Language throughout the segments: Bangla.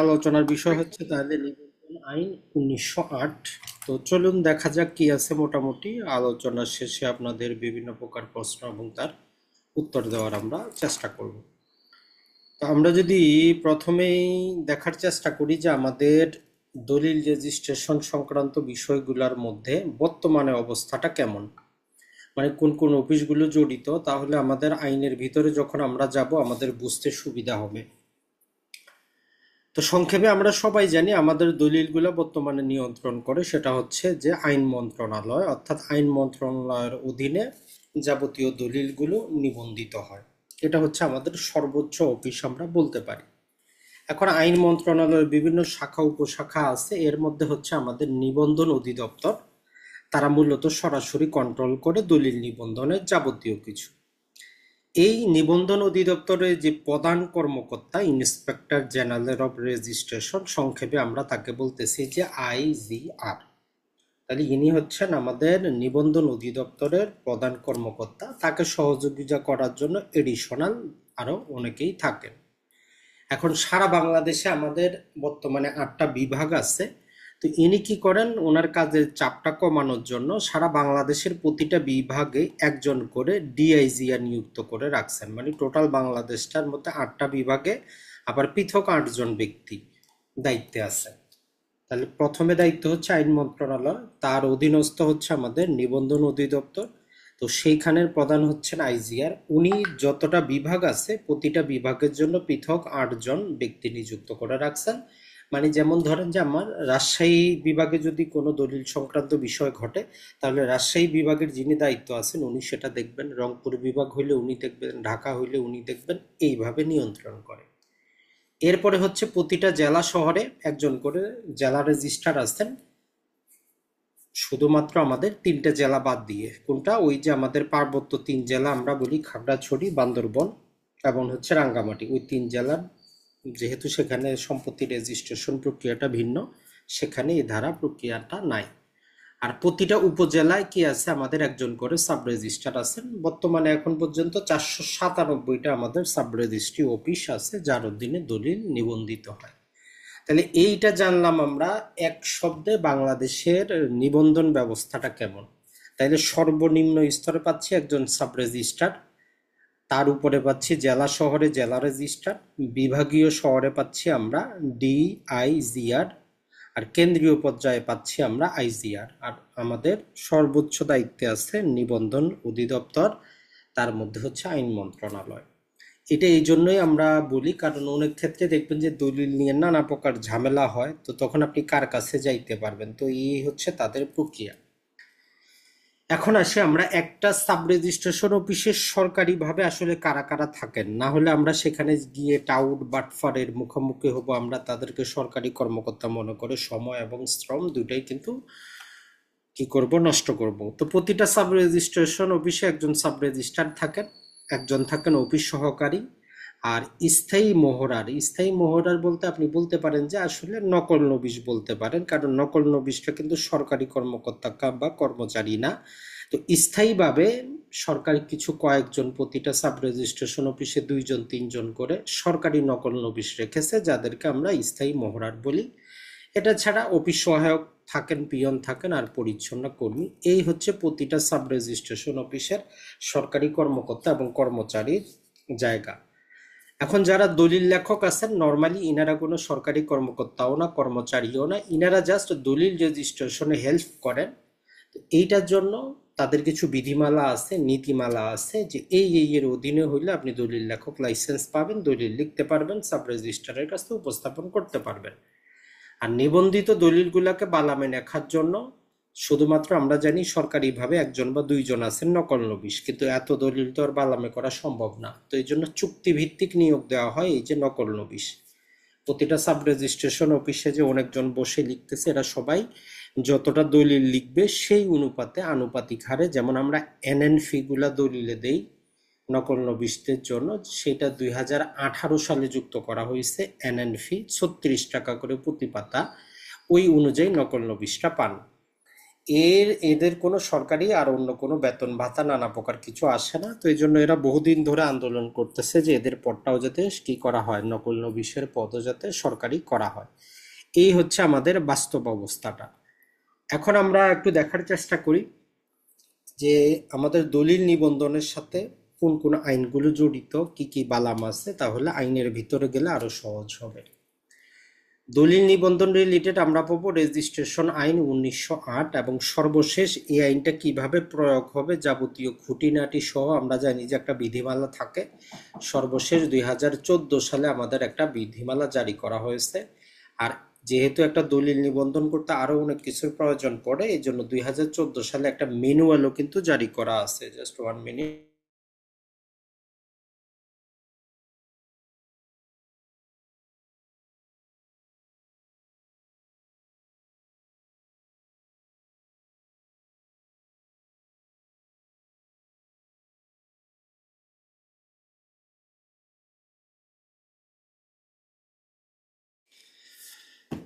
আলোচনার বিষয় হচ্ছে তাহলে নিবন্ধন আইন 1908। তো চলুন দেখা যাক কি আছে। মোটামুটি আলোচনার শেষে আপনাদের বিভিন্ন প্রকার প্রশ্ন এবং তার উত্তর দেওয়ার আমরা চেষ্টা করব। তো আমরা যদি প্রথমেই দেখার চেষ্টা করি যে আমাদের দলিল রেজিস্ট্রেশন সংক্রান্ত বিষয়গুলোর মধ্যে বর্তমানে অবস্থাটা কেমন, মানে কোন কোন অফিসগুলো জড়িত, তাহলে আমাদের আইনের ভিতরে যখন আমরা যাব আমাদের বুঝতে সুবিধা হবে। তো সংক্ষেপে আমরা সবাই জানি আমাদের দলিলগুলো বর্তমানে নিয়ন্ত্রণ করে সেটা হচ্ছে যে আইন মন্ত্রণালয়, অর্থাৎ আইন মন্ত্রণালয়ের অধীনে যাবতীয় দলিলগুলো নিবন্ধিত হয়। এটা হচ্ছে আমাদের সর্বোচ্চ অফিস আমরা বলতে পারি। এখন আইন মন্ত্রণালয়ের বিভিন্ন শাখা উপশাখা আছে, এর মধ্যে হচ্ছে আমাদের নিবন্ধন অধিদপ্তর। তারা মূলত সরাসরি কন্ট্রোল করে দলিল নিবন্ধনের যাবতীয় কিছু। এই নিবন্ধন অধিদপ্তরের যে প্রধান কর্মকর্তা ইন্সপেক্টর জেনারেল অফ রেজিস্ট্রেশন, সংক্ষেপে আমরা তাকে বলতেছি যে আইজিআর। তাহলে ইনি হচ্ছেন আমাদের নিবন্ধন অধিদপ্তরের প্রধান কর্মকর্তা। তাকে সহযোগিতা করার জন্য এডিশনাল আরো অনেকেই থাকেন। এখন সারা বাংলাদেশে আমাদের বর্তমানে 8টা বিভাগ আছে। তো ইনি কি করেন, ওনার কাজের চাপটা কমানোর জন্য সারা বাংলাদেশের প্রতিটা বিভাগে একজন করে ডিআইজিআর নিযুক্ত করে রাখছেন। মানে টোটাল বাংলাদেশটার মধ্যে 8টা বিভাগে আবার পৃথক 8জন ব্যক্তি দায়িত্বে আছে। তাহলে প্রথমে দায়িত্ব হচ্ছে আইন মন্ত্রণালয়, তার অধীনস্থ হচ্ছে আমাদের নিবন্ধন অধিদপ্তর। তো সেইখানের প্রধান হচ্ছেন আইজিআর। উনি যতটা বিভাগ আছে প্রতিটা বিভাগের জন্য পৃথক 8জন ব্যক্তি নিযুক্ত করে রাখছেন। মানে যেমন ধরেন যে আমার রাজশাহী বিভাগে যদি কোনো দলিল সংক্রান্ত বিষয় ঘটে, তাহলে রাজশাহী বিভাগের যিনি দায়িত্ব আছেন উনি সেটা দেখবেন, রংপুর বিভাগ হইলে উনি দেখবেন, ঢাকা হইলে উনি দেখবেন, এইভাবে নিয়ন্ত্রণ করে। এরপরে হচ্ছে প্রতিটা জেলা শহরে একজন করে জেলা রেজিস্ট্রার আছেন, শুধুমাত্র আমাদের 3টে জেলা বাদ দিয়ে। কোনটা? ওই যে আমাদের পার্বত্য 3 জেলা আমরা বলি, খাগড়াছড়ি, বান্দরবন এবং হচ্ছে রাঙ্গামাটি। ওই 3 জেলার যেহেতু সেখানে সম্পত্তি রেজিস্ট্রেশন প্রক্রিয়াটা ভিন্ন, সেখানে এই ধারা প্রক্রিয়াটা নাই। আর প্রতিটা উপজেলায় কি আছে, আমাদের একজন করে সাব রেজিস্ট্রার আছেন। বর্তমানে এখন পর্যন্ত 497টা আমাদের সাব রেজিস্ট্রি অফিস আছে যার অধীনে দলিল নিবন্ধিত হয়। তাহলে এইটা জানলাম আমরা এক শব্দে বাংলাদেশের নিবন্ধন ব্যবস্থাটা কেমন। তাইলে সর্বনিম্ন স্তরে পাচ্ছি একজন সাব রেজিস্ট্রার, তার উপরে পাচ্ছি জেলা শহরে জেলা রেজিস্ট্রার, বিভাগীয় শহরে পাচ্ছি আমরা ডিআইজিআর, আর কেন্দ্রীয় পর্যায়ে পাচ্ছি আমরা আইজিআর। আর আমাদের সর্বোচ্চ দায়িত্বে আছে নিবন্ধন অধিদপ্তর, তার মধ্যে হচ্ছে আইন মন্ত্রণালয়। এটা এই জন্যই আমরা বলি কারণ অনেক ক্ষেত্রে দেখবেন যে দলিল নিয়ে নানা প্রকার ঝামেলা হয়, তো তখন আপনি কার কাছে যাইতে পারবেন। তো এই হচ্ছে তাদের প্রক্রিয়া। এখন আসি আমরা একটা সাব রেজিস্ট্রেশন অফিসে সরকারিভাবে আসলে কারা কারা থাকেন, না হলে আমরা সেখানে গিয়ে টাউট বাটফারের মুখোমুখি হব। আমরা তাদেরকে সরকারি কর্মকর্তা মনে করে সময় এবং শ্রম দুইটাই কিন্তু কি করব, নষ্ট করব। তো প্রতিটা সাব রেজিস্ট্রেশন অফিসে একজন সাব রেজিস্ট্রার থাকেন, একজন থাকেন অফিস সহকারী, আর স্থায়ী মোহরার বলতে আপনি বলতে পারেন যে আসলে নকল নবিশ বলতে পারেন, কারণ নকল নবিশটা কিন্তু সরকারি কর্মকর্তা বা কর্মচারী না। তো স্থায়ীভাবে সরকারি কিছু কয়েকজন প্রতিটা সাব রেজিস্ট্রেশন অফিসে 2 জন 3 জন করে সরকারি নকল নবিশ রেখেছে, যাদেরকে আমরা স্থায়ী মোহরার বলি। এটা ছাড়া অফিস সহায়ক থাকেন, পিয়ন থাকেন, আর পরিচ্ছন্ন কর্মী। এই হচ্ছে প্রতিটা সাব রেজিস্ট্রেশন অফিসের সরকারি কর্মকর্তা এবং কর্মচারীর জায়গা। এখন যারা দলিল লেখক আছেন নর্মালি ইনারা কোনো সরকারি কর্মকর্তাও না, কর্মচারীও না, ইনারা জাস্ট দলিল রেজিস্ট্রেশনে হেল্প করেন। তো এইটার জন্য তাদের কিছু বিধিমালা আছে, নীতিমালা আছে, যে এই এর অধীনে হইলে আপনি দলিল লেখক লাইসেন্স পাবেন, দলিল লিখতে পারবেন, সাব রেজিস্ট্রারের কাছে উপস্থাপন করতে পারবেন। আর নিবন্ধিত দলিলগুলোকে বালামে লেখার জন্য শুধুমাত্র আমরা জানি সরকারিভাবে 1 বা 2 জন আছেন নকল নবিশ, কিন্তু এত দলিল তো আর বালামে করা সম্ভব না। তো এই জন্য চুক্তিভিত্তিক নিয়োগ দেওয়া হয় এই যে নকল নবিশ। প্রতিটা সাব রেজিস্ট্রেশন অফিসে যে অনেকজন বসে লিখতেছে, এরা সবাই যতটা দলিল লিখবে সেই অনুপাতে আনুপাতিক হারে, যেমন আমরা এনএনফি গুলা দলিলে দেই নকল নবিশদের জন্য, সেটা 2018 সালে যুক্ত করা হয়েছে। এনএনফি 36 টাকা করে প্রতি পাতা, ওই অনুযায়ী নকল নবিশটা পান। এদের কোনো সরকারি আর অন্য কোনো বেতন ভাতা নানা প্রকার কিছু আসে না। তো এই জন্য এরা বহুদিন ধরে আন্দোলন করতেছে যে এদের পদটাও যাতে কি করা হয়, নকল নবিশের পদও যাতে সরকারি করা হয়। এই হচ্ছে আমাদের বাস্তব অবস্থাটা। এখন আমরা একটু দেখার চেষ্টা করি যে আমাদের দলিল নিবন্ধনের সাথে কোন কোন আইনগুলো জড়িত, কি কি বালাম আছে, তাহলে আইনের ভিতরে গেলে আরো সহজ হবে। দলিল নিবন্ধন রিলেটেড আমরা পাবো রেজিস্ট্রেশন আইন 1908, এবং সর্বশেষ এই আইনটা কিভাবে প্রয়োগ হবে যাবতীয় খুঁটিনাটি সহ আমরা জানি যে একটা বিধিমালা থাকে। সর্বশেষ 2014 সালে আমাদের একটা বিধিমালা জারি করা হয়েছে। আর যেহেতু একটা দলিল নিবন্ধন করতে আরো অনেক কিছুর প্রয়োজন পড়ে, এই জন্য 2014 সালে একটা ম্যানুয়ালও কিন্তু জারি করা আছে। Just 1 minute.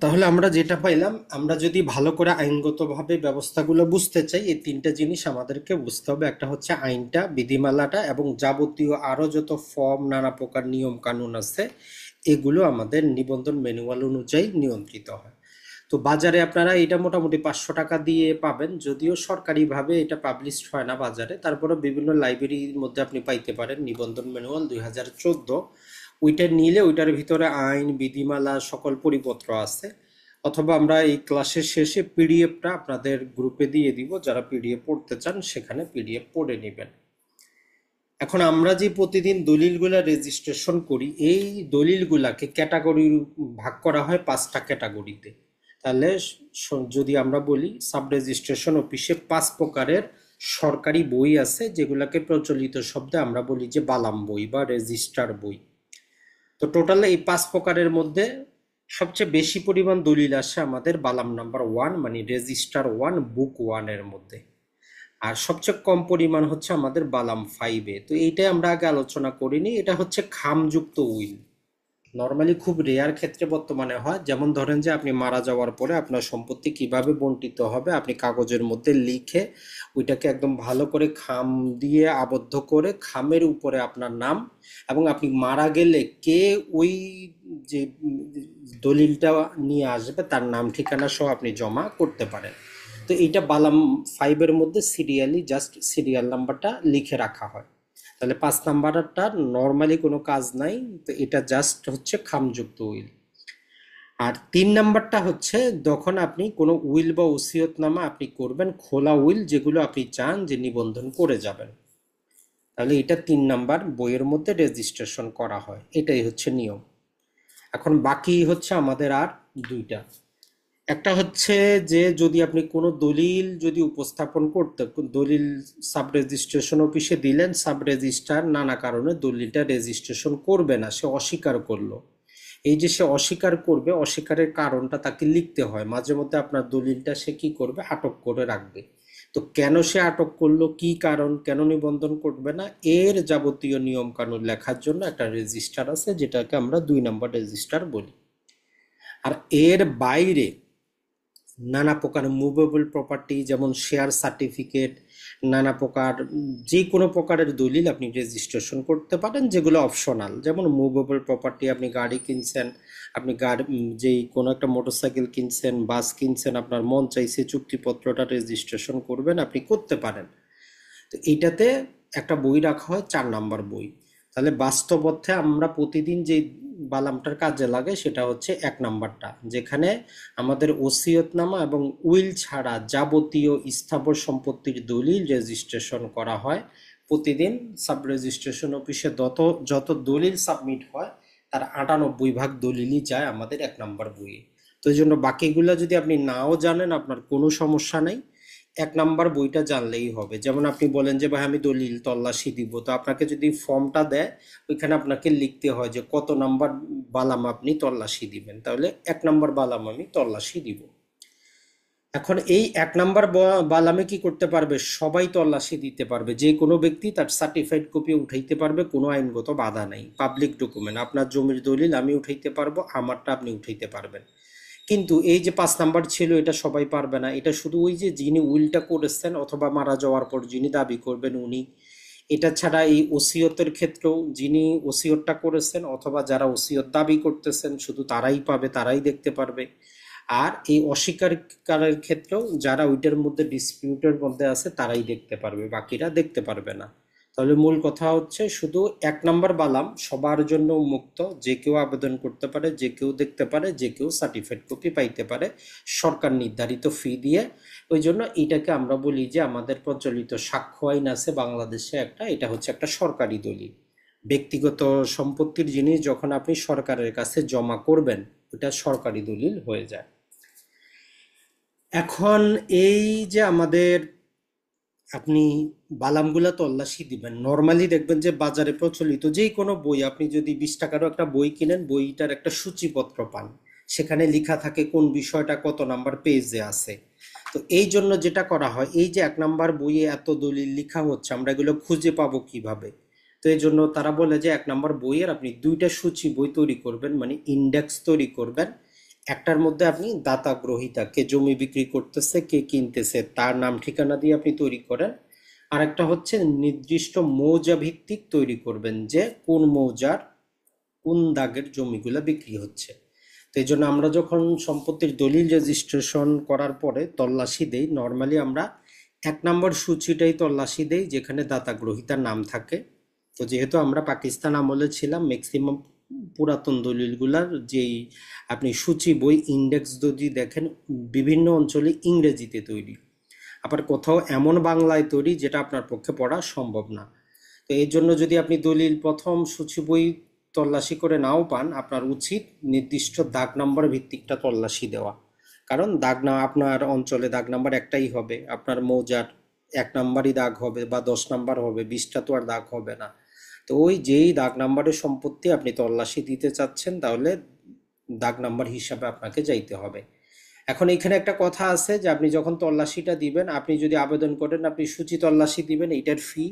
তাহলে আমরা যেটা পাইলাম, আমরা যদি ভালো করে আইনগতভাবে ব্যবস্থাগুলো বুঝতে চাই, এই তিনটা জিনিস আমাদেরকে বুঝতে হবে। একটা হচ্ছে আইনটা, বিধিমালাটা, এবং যাবতীয় আরো যত ফর্ম নানা প্রকার নিয়ম কানুন আছে এগুলো আমাদের নিবন্ধন ম্যানুয়াল অনুযায়ী নিয়ন্ত্রিত হয়। তো বাজারে আপনারা এটা মোটামুটি 500 টাকা দিয়ে পাবেন, যদিও সরকারিভাবে এটা পাবলিশড হয় না বাজারে, তারপরে বিভিন্ন লাইব্রেরির মধ্যে আপনি পাইতে পারেন নিবন্ধন ম্যানুয়াল 2014। ওইটা নিলে ওইটার ভিতরে আইন বিধিমালা সকল পরিপত্র আছে। অথবা আমরা এই ক্লাসের শেষে পিডিএফটা আপনাদের গ্রুপে দিয়ে দিব, যারা পিডিএফ পড়তে চান সেখানে পিডিএফ পড়ে নেবেন। এখন আমরা যে প্রতিদিন দলিলগুলা রেজিস্ট্রেশন করি, এই দলিলগুলাকে ক্যাটাগরি ভাগ করা হয় 5টা ক্যাটাগরিতে। তাহলে যদি আমরা বলি, সাব রেজিস্ট্রেশন অফিসে 5 প্রকারের সরকারি বই আছে, যেগুলাকে প্রচলিত শব্দে আমরা বলি যে বালাম বই বা রেজিস্টার বই। তো টোটাল এই 5 প্রকারের মধ্যে সবচেয়ে বেশি পরিমাণ দলিল আসে আমাদের বালাম নাম্বার 1 মানে রেজিস্টার 1 বুক 1 এর মধ্যে। আর সবচেয়ে কম পরিমাণ হচ্ছে আমাদের বালাম 5-এ। তো এইটাই আমরা আগে আলোচনা করিনি। এটা হচ্ছে খামযুক্ত উইল। নর্মালি খুব রেয়ার ক্ষেত্রে বর্তমানে হয়, যেমন ধরেন যে আপনি মারা যাওয়ার পরে আপনার সম্পত্তি কিভাবে বন্টিত হবে আপনি কাগজের মধ্যে লিখে ওইটাকে একদম ভালো করে খাম দিয়ে আবদ্ধ করে খামের উপরে আপনার নাম, এবং আপনি মারা গেলে কে ওই যে দলিলটা নিয়ে আসবে তার নাম ঠিকানা সহ আপনি জমা করতে পারেন। তো এইটা বালাম 5-এর মধ্যে সিরিয়ালি জাস্ট সিরিয়াল নাম্বারটা লিখে রাখা হয়। তাহলে 5 নাম্বারটা নর্মালি কোনো কাজ নাই, তো এটা জাস্ট হচ্ছে খামযুক্ত উইল। আর 3 নাম্বারটা হচ্ছে যখন আপনি কোনো উইল বা ওসিয়তনামা আপনি করবেন, খোলা উইল যেগুলো আপনি চান যে নিবন্ধন করে যাবেন, তাহলে এটা 3 নাম্বার বইয়ের মধ্যে রেজিস্ট্রেশন করা হয়। এটাই হচ্ছে নিয়ম। এখন বাকি হচ্ছে আমাদের আর দুইটা। একটা হচ্ছে যে যদি আপনি কোনো দলিল যদি উপস্থাপন করতে, দলিল সাব রেজিস্ট্রেশন অফিসে দিলেন, সাব রেজিস্ট্রার নানা কারণে দলিলটা রেজিস্ট্রেশন করবে না, সে অস্বীকার করলো। এই যে সে অস্বীকার করবে, অস্বীকারের কারণটা তাকে লিখতে হয়। মাঝে মধ্যে আপনার দলিলটা সে কি করবে, আটক করে রাখবে। তো কেন সে আটক করলো, কি কারণ, কেন নিবন্ধন করবে না, এর যাবতীয় নিয়ম কানুন লেখার জন্য একটা রেজিস্টার আছে, যেটাকে আমরা 2 নাম্বার রেজিস্টার বলি। আর এর বাইরে নানা প্রকার মুভেবল প্রপার্টি, যেমন শেয়ার সার্টিফিকেট, নানা প্রকার যে কোনো প্রকারের দলিল আপনি রেজিস্ট্রেশন করতে পারেন, যেগুলো অপশনাল। যেমন মুভেবল প্রপার্টি, আপনি গাড়ি কিনছেন, আপনি গাড়ি যেই কোনো একটা মোটরসাইকেল কিনছেন, বাস কিনছেন, আপনার মন চাইছে চুক্তিপত্রটা রেজিস্ট্রেশন করবেন, আপনি করতে পারেন। তো এইটাতে একটা বই রাখা হয়, 4 নাম্বার বই। তাহলে বাস্তব অর্থে আমরা প্রতিদিন যে বালামটার কাজে লাগে সেটা হচ্ছে 1 নাম্বারটা, যেখানে আমাদের ওসিয়তনামা এবং উইল ছাড়া যাবতীয় স্থাবর সম্পত্তির দলিল রেজিস্ট্রেশন করা হয় প্রতিদিন। সাব রেজিস্ট্রেশন অফিসে যত যত দলিল সাবমিট হয় তার 98% দলিলই যায় আমাদের 1 নাম্বার বইয়ে। তো এই জন্য বাকিগুলো যদি আপনি নাও জানেন আপনার কোনো সমস্যা নেই, 1 নাম্বার বইটা জানলেই হবে। যেমন আপনি বলেন যে ভাই আমি দলিল তল্লাশি দিব, তো আপনাকে যদি ফর্মটা দেয় ওইখানে আপনাকে লিখতে হয় যে কত নাম্বার বালাম আপনি তল্লাশি দিবেন, তাহলে 1 নাম্বার বালাম আমি তল্লাশি দিব। এখন এই 1 নাম্বার বালামে কি করতে পারবে, সবাই তল্লাশি দিতে পারবে, যে কোনো ব্যক্তি তার সার্টিফাইড কপি উঠাইতে পারবে, কোনো আইনগত বাধা নাই। পাবলিক ডকুমেন্ট, আপনার জমির দলিল আমি উঠাইতে পারবো, আমারটা আপনি উঠাইতে পারবেন। কিন্তু এই যে 5 নাম্বার ছিল, এটা সবাই পারবে না। এটা শুধু ওই যে যিনি উইলটা করেছেন অথবা মারা যাওয়ার পর যিনি দাবি করবেন উনি। এটা ছাড়া এই ওসিয়তের ক্ষেত্রেও যিনি ওসিয়তটা করেছেন অথবা যারা ওসিয়ত দাবি করতেছেন শুধু তারাই পাবে, তারাই দেখতে পারবে। আর এই অস্বীকারের ক্ষেত্রেও যারা ওইটার মধ্যে ডিসপিউটের মধ্যে আছে তারাই দেখতে পারবে, বাকিরা দেখতে পারবে না। তাহলে মূল কথা হচ্ছে শুধু 1 নাম্বার বালাম সবার জন্য মুক্ত, যে কেউ আবেদন করতে পারে, যে কেউ দেখতে পারে, যে কেউ সার্টিফাইড কপি পাইতে পারে সরকার নির্ধারিত ফি দিয়ে। ওই জন্য এটাকে আমরা বলি যে আমাদের প্রচলিত সাক্ষ্য আইন আছে বাংলাদেশে একটা, এটা হচ্ছে একটা সরকারি দলিল। ব্যক্তিগত সম্পত্তির জিনিস যখন আপনি সরকারের কাছে জমা করবেন ওটা সরকারি দলিল হয়ে যায়। এখন এই যে আমাদের আপনি বালামগুলা তল্লাশি দিবেন, নর্মালি দেখবেন যে বাজারে প্রচলিত যে কোনো বই, আপনি যদি 20 টাকারও একটা বই কিনেন, বইটার একটা সূচিপত্র পান, সেখানে লেখা থাকে কোন বিষয়টা কত নাম্বার পেজে আছে। তো এই জন্য যেটা করা হয়, এই যে 1 নাম্বার বইয়ে এত দলিল লেখা হচ্ছে, আমরা এগুলো খুঁজে পাবো কিভাবে? তো এই জন্য তারা বলে যে 1 নাম্বার বইয়ের আপনি 2টা সূচি বই তৈরি করবেন, মানে ইন্ডেক্স তৈরি করবেন। একটার মধ্যে আপনি দাতা গ্রহীতা, কে জমি বিক্রি করতেছে, কে কিনতেছে, তার নাম ঠিকানা দিয়ে আপনি তৈরি করেন। আর একটা হচ্ছে নির্দিষ্ট মৌজা ভিত্তিক তৈরি করবেন, যে কোন মৌজার কোন দাগের জমিগুলো বিক্রি হচ্ছে। তো এই জন্য আমরা যখন সম্পত্তির দলিল রেজিস্ট্রেশন করার পরে তল্লাশি দেই, নর্মালি আমরা 1 নাম্বার সূচিটাই তল্লাশি দেই যেখানে দাতা গ্রহীতার নাম থাকে। তো যেহেতু আমরা পাকিস্তান আমলে ছিলাম, ম্যাক্সিমাম পুরাতন দলিলগুলার যেই আপনি সূচি বই ইন্ডেক্স যদি দেখেন, বিভিন্ন অঞ্চলে ইংরেজিতে তৈরি, আবার কোথাও এমন বাংলায় তৈরি যেটা আপনার পক্ষে পড়া সম্ভব না। তো এই জন্য যদি আপনি দলিল প্রথম সূচি বই তল্লাশি করে নাও পান, আপনার উচিত নির্দিষ্ট দাগ নাম্বার ভিত্তিকটা তল্লাশি দেওয়া। কারণ দাগ না, আপনার অঞ্চলে দাগ নাম্বার একটাই হবে, আপনার মৌজার 1 নাম্বারই দাগ হবে বা 10 নাম্বার হবে, 20টা তো আর দাগ হবে না। তো ওই যেই দাগ নাম্বারের সম্পত্তি আপনি তল্লাশি দিতে চাচ্ছেন, তাহলে দাগ নাম্বার হিসাবে আপনাকে যাইতে হবে। এখন এখানে একটা কথা আছে যে আপনি যখন তল্লাশিটা দিবেন, আপনি যদি আবেদন করেন আপনি সূচি তল্লাশি দিবেন, এটার ফি,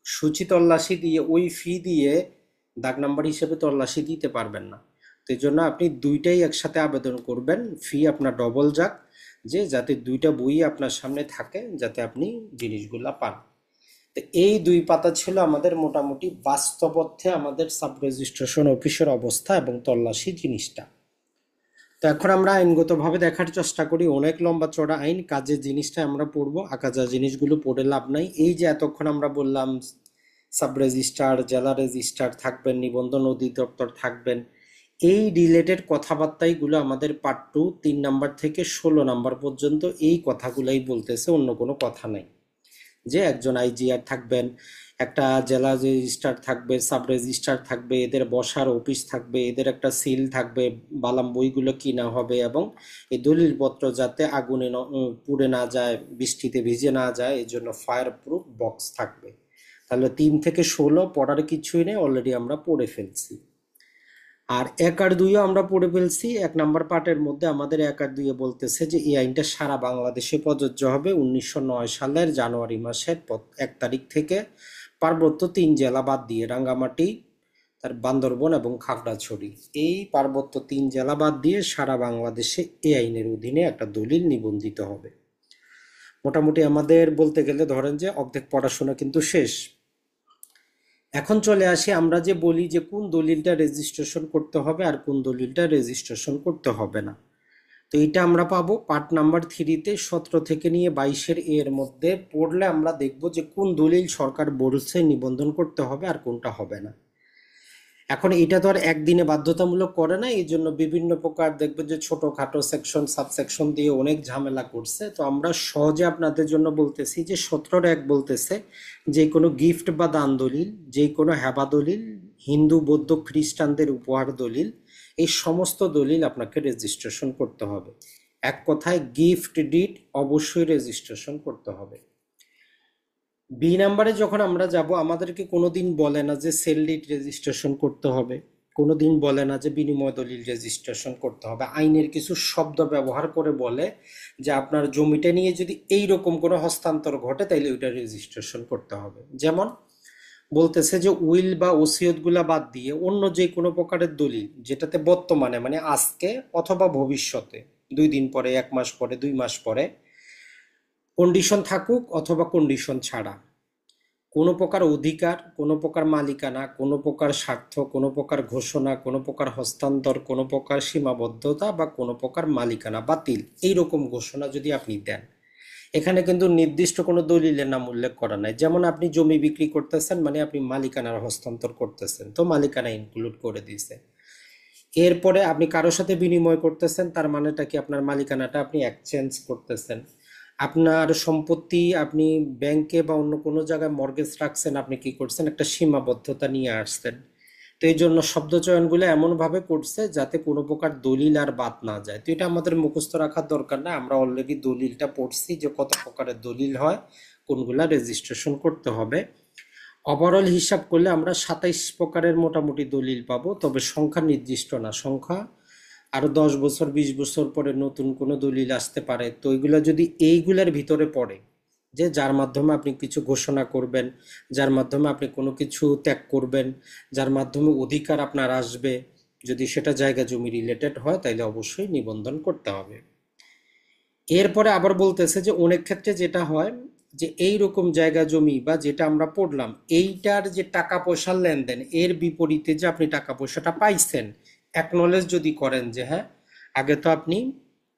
সূচি তল্লাশি দিয়ে ওই ফি দিয়ে দাগ নাম্বার হিসেবে তল্লাশি দিতে পারবেন না। তো এই জন্য আপনি 2টাই একসাথে আবেদন করবেন, ফি আপনার ডবল যাক, যে যাতে 2টা বই আপনার সামনে থাকে যাতে আপনি জিনিসগুলা পান। তো এই 2 পাতা ছিল আমাদের মোটামুটি বাস্তব অর্থে আমাদের সাব রেজিস্ট্রেশন অফিসের অবস্থা এবং তল্লাশি জিনিসটা। তো এখন আমরা আইনগতভাবে দেখার চেষ্টা করি, অনেক লম্বা চড়া আইন, কাজের জিনিসটা আমরা পড়বো, আকাজা জিনিসগুলো পড়ে লাভ নাই। এই যে এতক্ষণ আমরা বললাম সাব রেজিস্ট্রার, জেলা রেজিস্ট্রার থাকবেন, নিবন্ধন অধিদপ্তর থাকবেন, এই রিলেটেড কথাবার্তাইগুলো আমাদের পার্ট 2 3 নাম্বার থেকে 16 নাম্বার পর্যন্ত এই কথাগুলাই বলতেছে, অন্য কোনো কথা নাই। যে একজন আইজিআর থাকবেন, একটা জেলা রেজিস্ট্রার থাকবে, সাব রেজিস্ট্রার থাকবে, এদের বসার অফিস থাকবে, এদের একটা সিল থাকবে, বালাম বইগুলো কিনা হবে, এবং এই দলিলপত্র যাতে আগুনে পুড়ে না যায়, বৃষ্টিতে ভিজে না যায়, এই জন্য ফায়ার প্রুফ বক্স থাকবে। তাহলে 3 থেকে 16 পড়ার কিছুই নেই, অলরেডি আমরা পড়ে ফেলছি। আর 1 আর 2ও আমরা পড়ে ফেলছি। 1 নাম্বার পার্টের মধ্যে আমাদের 1 আর 2 বলতেছে যে এই আইনটা সারা বাংলাদেশে প্রযোজ্য হবে 1909 সালের জানুয়ারি মাসের 1 তারিখ থেকে, পার্বত্য 3 জেলা বাদ দিয়ে, রাঙ্গামাটি, তার বান্দরবন এবং খাগড়াছড়ি, এই পার্বত্য 3 জেলা বাদ দিয়ে সারা বাংলাদেশে এই আইনের অধীনে একটা দলিল নিবন্ধিত হবে। মোটামুটি আমাদের বলতে গেলে ধরেন যে অর্ধেক পড়াশোনা কিন্তু শেষ। এখন চলে আসি, আমরা যে বলি যে কোন দলিলটা রেজিস্ট্রেশন করতে হবে আর কোন দলিলটা রেজিস্ট্রেশন করতে হবে না। তো এটা আমরা পাবো পার্ট নাম্বার 3-তে 17 থেকে নিয়ে 22-এর এর মধ্যে পড়লে আমরা দেখব যে কোন দলিল সরকার বলছে নিবন্ধন করতে হবে আর কোনটা হবে না। এখন এটা তো আর একদিনে বাধ্যতামূলক করে না, এই জন্য বিভিন্ন প্রকার দেখবেন যে ছোটখাটো সেকশন সাবসেকশন দিয়ে অনেক ঝামেলা করছে। তো আমরা সহজে আপনাদের জন্য বলতেছি যে 17-1 বলতেছে যে কোনো গিফট বা দান দলিল, যে কোনো হেবা দলিল, হিন্দু বৌদ্ধ খ্রিস্টানদের উপহার দলিল, এই সমস্ত দলিল আপনাকে রেজিস্ট্রেশন করতে হবে। এক কথায় গিফট ডিড অবশ্যই রেজিস্ট্রেশন করতে হবে। বি নাম্বারে যখন আমরা যাব, আমাদেরকে কোনোদিন বলে না যে সেল ডিড রেজিস্ট্রেশন করতে হবে, কোনোদিন বলে না যে বিনিময় দলিল রেজিস্ট্রেশন করতে হবে। আইনের কিছু শব্দ ব্যবহার করে বলে যে আপনার জমিটা নিয়ে যদি এই রকম কোনো হস্তান্তর ঘটে তাইলে ওইটা রেজিস্ট্রেশন করতে হবে। যেমন বলতেছে যে উইল বা ওসিয়ত গুলা বাদ দিয়ে অন্য যে কোনো প্রকারের দলিল যেটাতে বর্তমানে মানে আজকে অথবা ভবিষ্যতে 2 দিন পরে, 1 মাস পরে, 2 মাস পরে, কন্ডিশন থাকুক অথবা কন্ডিশন ছাড়া, কোনো প্রকার অধিকার, কোনো প্রকার মালিকানা, কোনো প্রকার স্বার্থ, কোনো প্রকার ঘোষণা, কোনো প্রকার হস্তান্তর, কোনো প্রকার সীমাবদ্ধতা বা কোনো প্রকার মালিকানা বাতিল, এইরকম ঘোষণা যদি আপনি দেন, এখানে কিন্তু নির্দিষ্ট কোনো দলিলের নাম উল্লেখ করা নাই। যেমন আপনি জমি বিক্রি করতেছেন, মানে আপনি মালিকানার হস্তান্তর করতেছেন, তো মালিকানা ইনক্লুড করে দিয়েছে। এরপরে আপনি কারোর সাথে বিনিময় করতেছেন, তার মানেটা কি আপনার মালিকানাটা আপনি এক্সচেঞ্জ করতেছেন। আপনার সম্পত্তি আপনি ব্যাংকে বা অন্য কোনো জায়গায় মর্গেজ রাখছেন, আপনি কি করছেন, একটা সীমাবদ্ধতা নিয়ে আসছেন। তো এই জন্য শব্দ চয়নগুলো এমনভাবে করছে যাতে কোনো প্রকার দলিল আর বাদ না যায়। তো এটা আমাদের মুখস্থ রাখার দরকার না, আমরা অলরেডি দলিলটা পড়ছি যে কত প্রকারের দলিল হয়, কোনগুলা রেজিস্ট্রেশন করতে হবে। ওভারঅল হিসাব করলে আমরা 27 প্রকারের মোটামুটি দলিল পাবো, তবে সংখ্যা নির্দিষ্ট না, সংখ্যা আরো 10 বছর 20 বছর পরে নতুন কোনো দলিল আসতে পারে। তো এগুলো যদি এইগুলার ভিতরে পড়ে, যে যার মাধ্যমে আপনি কিছু ঘোষণা করবেন, যার মাধ্যমে আপনি কোনো কিছু ত্যাগ করবেন, যার মাধ্যমে অধিকার আপনার আসবে, যদি সেটা জায়গা জমি রিলেটেড হয় তাহলে অবশ্যই নিবন্ধন করতে হবে। এরপরে আবার বলতেছে যে অনেক ক্ষেত্রে যেটা হয় যে এই রকম জায়গা জমি বা যেটা আমরা পড়লাম, এইটার যে টাকা পয়সার লেনদেন, এর বিপরীতে যে আপনি টাকা পয়সাটা পাইছেন, অ্যাকনলেজ যদি করেন যে হ্যাঁ, আগে তো আপনি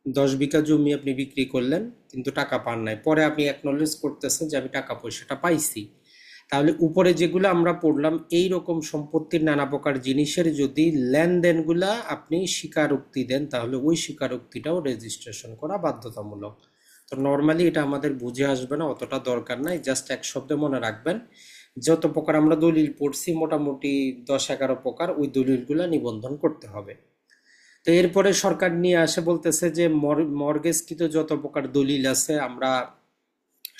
10 বিঘা জমি আপনি বিক্রি করলেন কিন্তু টাকা পান নাই, পরে আপনি অ্যাকনলেজ করতেছেন যে আমি টাকা পয়সাটা পাইছি, তাহলে উপরে যেগুলো আমরা পড়লাম এই রকম সম্পত্তির নানা প্রকার জিনিসের যদি লেনদেনগুলা আপনি স্বীকারোক্তি দেন, তাহলে ওই স্বীকারোক্তিটাও রেজিস্ট্রেশন করা বাধ্যতামূলক। তো নর্মালি এটা আমাদের বুঝে আসবে না, অতটা দরকার নাই, জাস্ট এক শব্দে মনে রাখবেন যত প্রকার আমরা দলিল পড়ছি মোটামুটি 10-11 প্রকার, ওই দলিলগুলা নিবন্ধন করতে হবে। তো এরপরে সরকার নিয়ে আসে বলতেছে যে মর্গেজকৃত যত প্রকার দলিল আছে, আমরা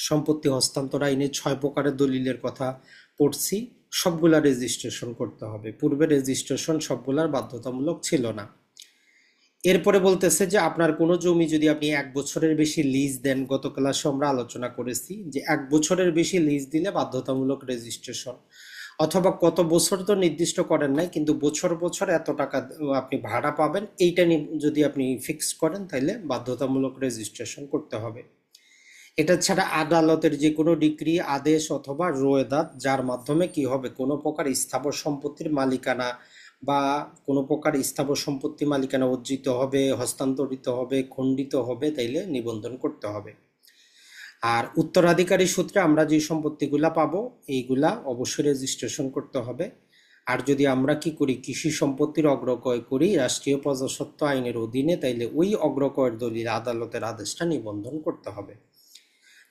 সম্পত্তি হস্তান্তর আইনে 6 প্রকারের দলিলের কথা পড়ছি, সবগুলা রেজিস্ট্রেশন করতে হবে। পূর্বে রেজিস্ট্রেশন সবগুলার বাধ্যতামূলক ছিল না। এরপরে বলতেছে যে আপনার কোনো জমি যদি আপনি 1 বছরের বেশি লিজ দেন, গত ক্লাসে আমরা আলোচনা করেছি যে 1 বছরের বেশি লিজ দিলে বাধ্যতামূলক রেজিস্ট্রেশন, অথবা কত বছর তো নির্দিষ্ট করেন নাই, কিন্তু বছর বছর এত টাকা আপনি ভাড়া পাবেন, এইটা যদি আপনি ফিক্স করেন তাহলে বাধ্যতামূলক রেজিস্ট্রেশন করতে হবে। এটা ছাড়া আদালতের যে কোনো ডিক্রি, আদেশ অথবা রোয়েদাদ, যার মাধ্যমে কি হবে, কোনো প্রকার স্থাবর সম্পত্তির মালিকানা বা কোনো প্রকার স্থাবর সম্পত্তি মালিকানা অর্জিত হবে, হস্তান্তরিত হবে, খণ্ডিত হবে, তাইলে নিবন্ধন করতে হবে। আর উত্তরাধিকারী সূত্রে আমরা যে সম্পত্তিগুলা পাবো এইগুলা অবশ্যই রেজিস্ট্রেশন করতে হবে। আর যদি আমরা কি করি, কৃষি সম্পত্তির অগ্রক্রয় করি রাষ্ট্রীয় প্রজাস্বত্ব আইনের অধীনে, তাইলে ওই অগ্রক্রয়ের দলিল আদালতের আদেশটা নিবন্ধন করতে হবে।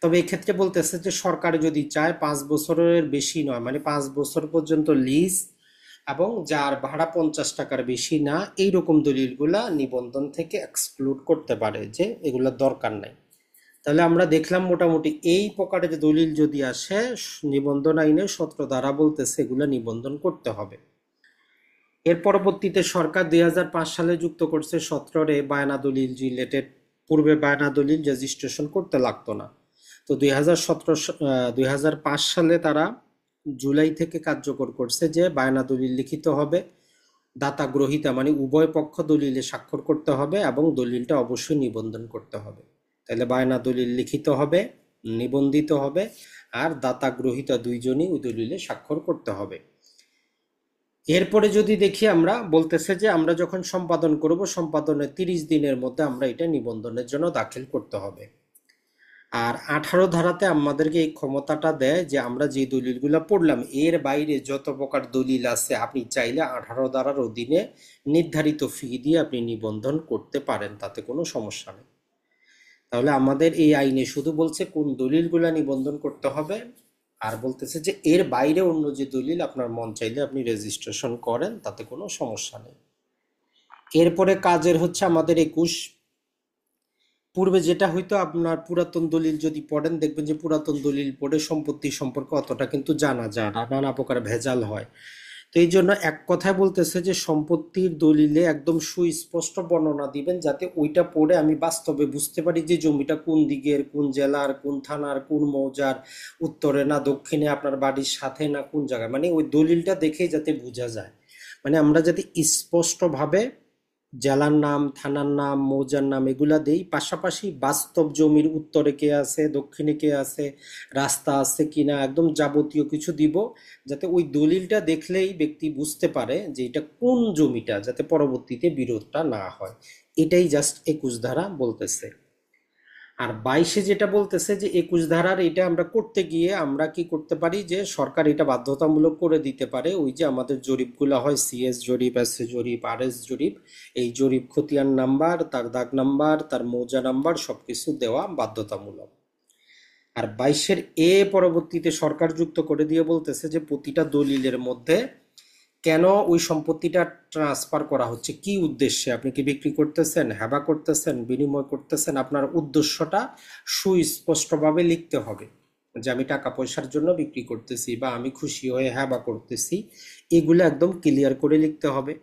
তবে এক্ষেত্রে বলতেছে যে সরকার যদি চায় 5 বছরের বেশি নয়, মানে 5 বছর পর্যন্ত লিজ এবং যার ভাড়া 50 টাকার বেশি না, এইরকম দলিলগুলা নিবন্ধন থেকে এক্সক্লুড করতে পারে, যে এগুলোর দরকার নাই। তাহলে আমরা দেখলাম মোটামুটি এই প্রকারের দলিল যদি আসে, নিবন্ধন আইনে 17 ধারা বলতেছে এগুলা নিবন্ধন করতে হবে। এর পরবর্তীতে সরকার 2005 সালে যুক্ত করছে 17 বায়না দলিল রিলেটেড। পূর্বে বায়না দলিল রেজিস্ট্রেশন করতে লাগতো না। তো 2005 সালে তারা জুলাই থেকে কার্যকর করছে যে বায়না দলিল লিখিত হবে, দাতা গ্রহীতা মানে উভয় পক্ষ দলিলে স্বাক্ষর করতে হবে এবং দলিলটা অবশ্যই নিবন্ধন করতে হবে। তাহলে বায়না দলিল লিখিত হবে, নিবন্ধিত হবে, আর দাতা গ্রহীতা দুইজনই ওই দলিলে স্বাক্ষর করতে হবে। এরপরে যদি দেখি, আমরা বলতেছে যে আমরা যখন সম্পাদন করব, সম্পাদনের 30 দিনের মধ্যে আমরা এটা নিবন্ধনের জন্য দাখিল করতে হবে। আর 18 ধারাতে আমাদেরকে এই ক্ষমতাটা দেয় যে আমরা যে দলিলগুলো পড়লাম এর বাইরে যত প্রকার দলিল আছে আপনি চাইলে 18 ধারার অধীনে নির্ধারিত ফি দিয়ে আপনি নিবন্ধন করতে পারেন, তাতে কোনো সমস্যা নেই। তাহলে আমাদের এই আইনে শুধু বলছে কোন দলিলগুলা নিবন্ধন করতে হবে, আর বলতেছে যে এর বাইরে অন্য যে দলিল আপনার মন চাইলে আপনি রেজিস্ট্রেশন করেন, তাতে কোনো সমস্যা নেই। এরপরে কাজের হচ্ছে আমাদের 21। পূর্বে যেটা হয়তো আপনার পুরাতন দলিল যদি পড়েন, দেখবেন যে পুরাতন দলিল পড়ে সম্পত্তি সম্পর্কে অতটা কিন্তু জানা যায় না, নানা প্রকার ভেজাল হয়। তো এই জন্য এক কথায় বলতেছে যে সম্পত্তির দলিলে একদম সুস্পষ্ট বর্ণনা দিবেন, যাতে ওইটা পড়ে আমি বাস্তবে বুঝতে পারি যে জমিটা কোন দিকের, কোন জেলার, কোন থানার, কোন মৌজার, উত্তরে না দক্ষিণে, আপনার বাড়ির সাথে না কোন জায়গায়, মানে ওই দলিলটা দেখেই যাতে বোঝা যায়, মানে আমরা যাতে স্পষ্টভাবে জেলার নাম, থানার নাম, মৌজার নাম এগুলা দেই, পাশাপাশি বাস্তব জমির উত্তরে কে আছে, দক্ষিণে কে আছে, রাস্তা আছে কিনা, একদম যাবতীয় কিছু দিব, যাতে ওই দলিলটা দেখলেই ব্যক্তি বুঝতে পারে যে এটা কোন জমিটা, যাতে পরবর্তীতে বিরোধটা না হয়। এটাই জাস্ট 21 ধারা বলতেছে। আর 22-এ যেটা বলতেছে যে 21 ধারার এটা আমরা করতে গিয়ে আমরা কি করতে পারি, যে সরকার এটা বাধ্যতামূলক করে দিতে পারে, ওই যে আমাদের জরিপগুলো হয়, সিএস জরিপ, এসএ জরিপ, আরএস জরিপ, এই জরিপ খতিয়ান নাম্বার, তার দাগ নাম্বার, তার মৌজা নাম্বার সবকিছু দেওয়া বাধ্যতামূলক। আর 22-এর এ পরবর্তীতে সরকার যুক্ত করে দিয়ে বলতেছে যে প্রতিটা দলিলের মধ্যে কেন ওই সম্পত্তিটা ট্রান্সফার করা হচ্ছে, কি উদ্দেশ্যে, আপনি কি বিক্রি করতেছেন, হেবা করতেছেন, বিনিময় করতেছেন, আপনার উদ্দেশ্যটা সুস্পষ্টভাবে লিখতে হবে, যে আমি টাকা পয়সার জন্য বিক্রি করতেছি বা আমি খুশি হয়ে হেবা করতেছি, এগুলো একদম ক্লিয়ার করে লিখতে হবে।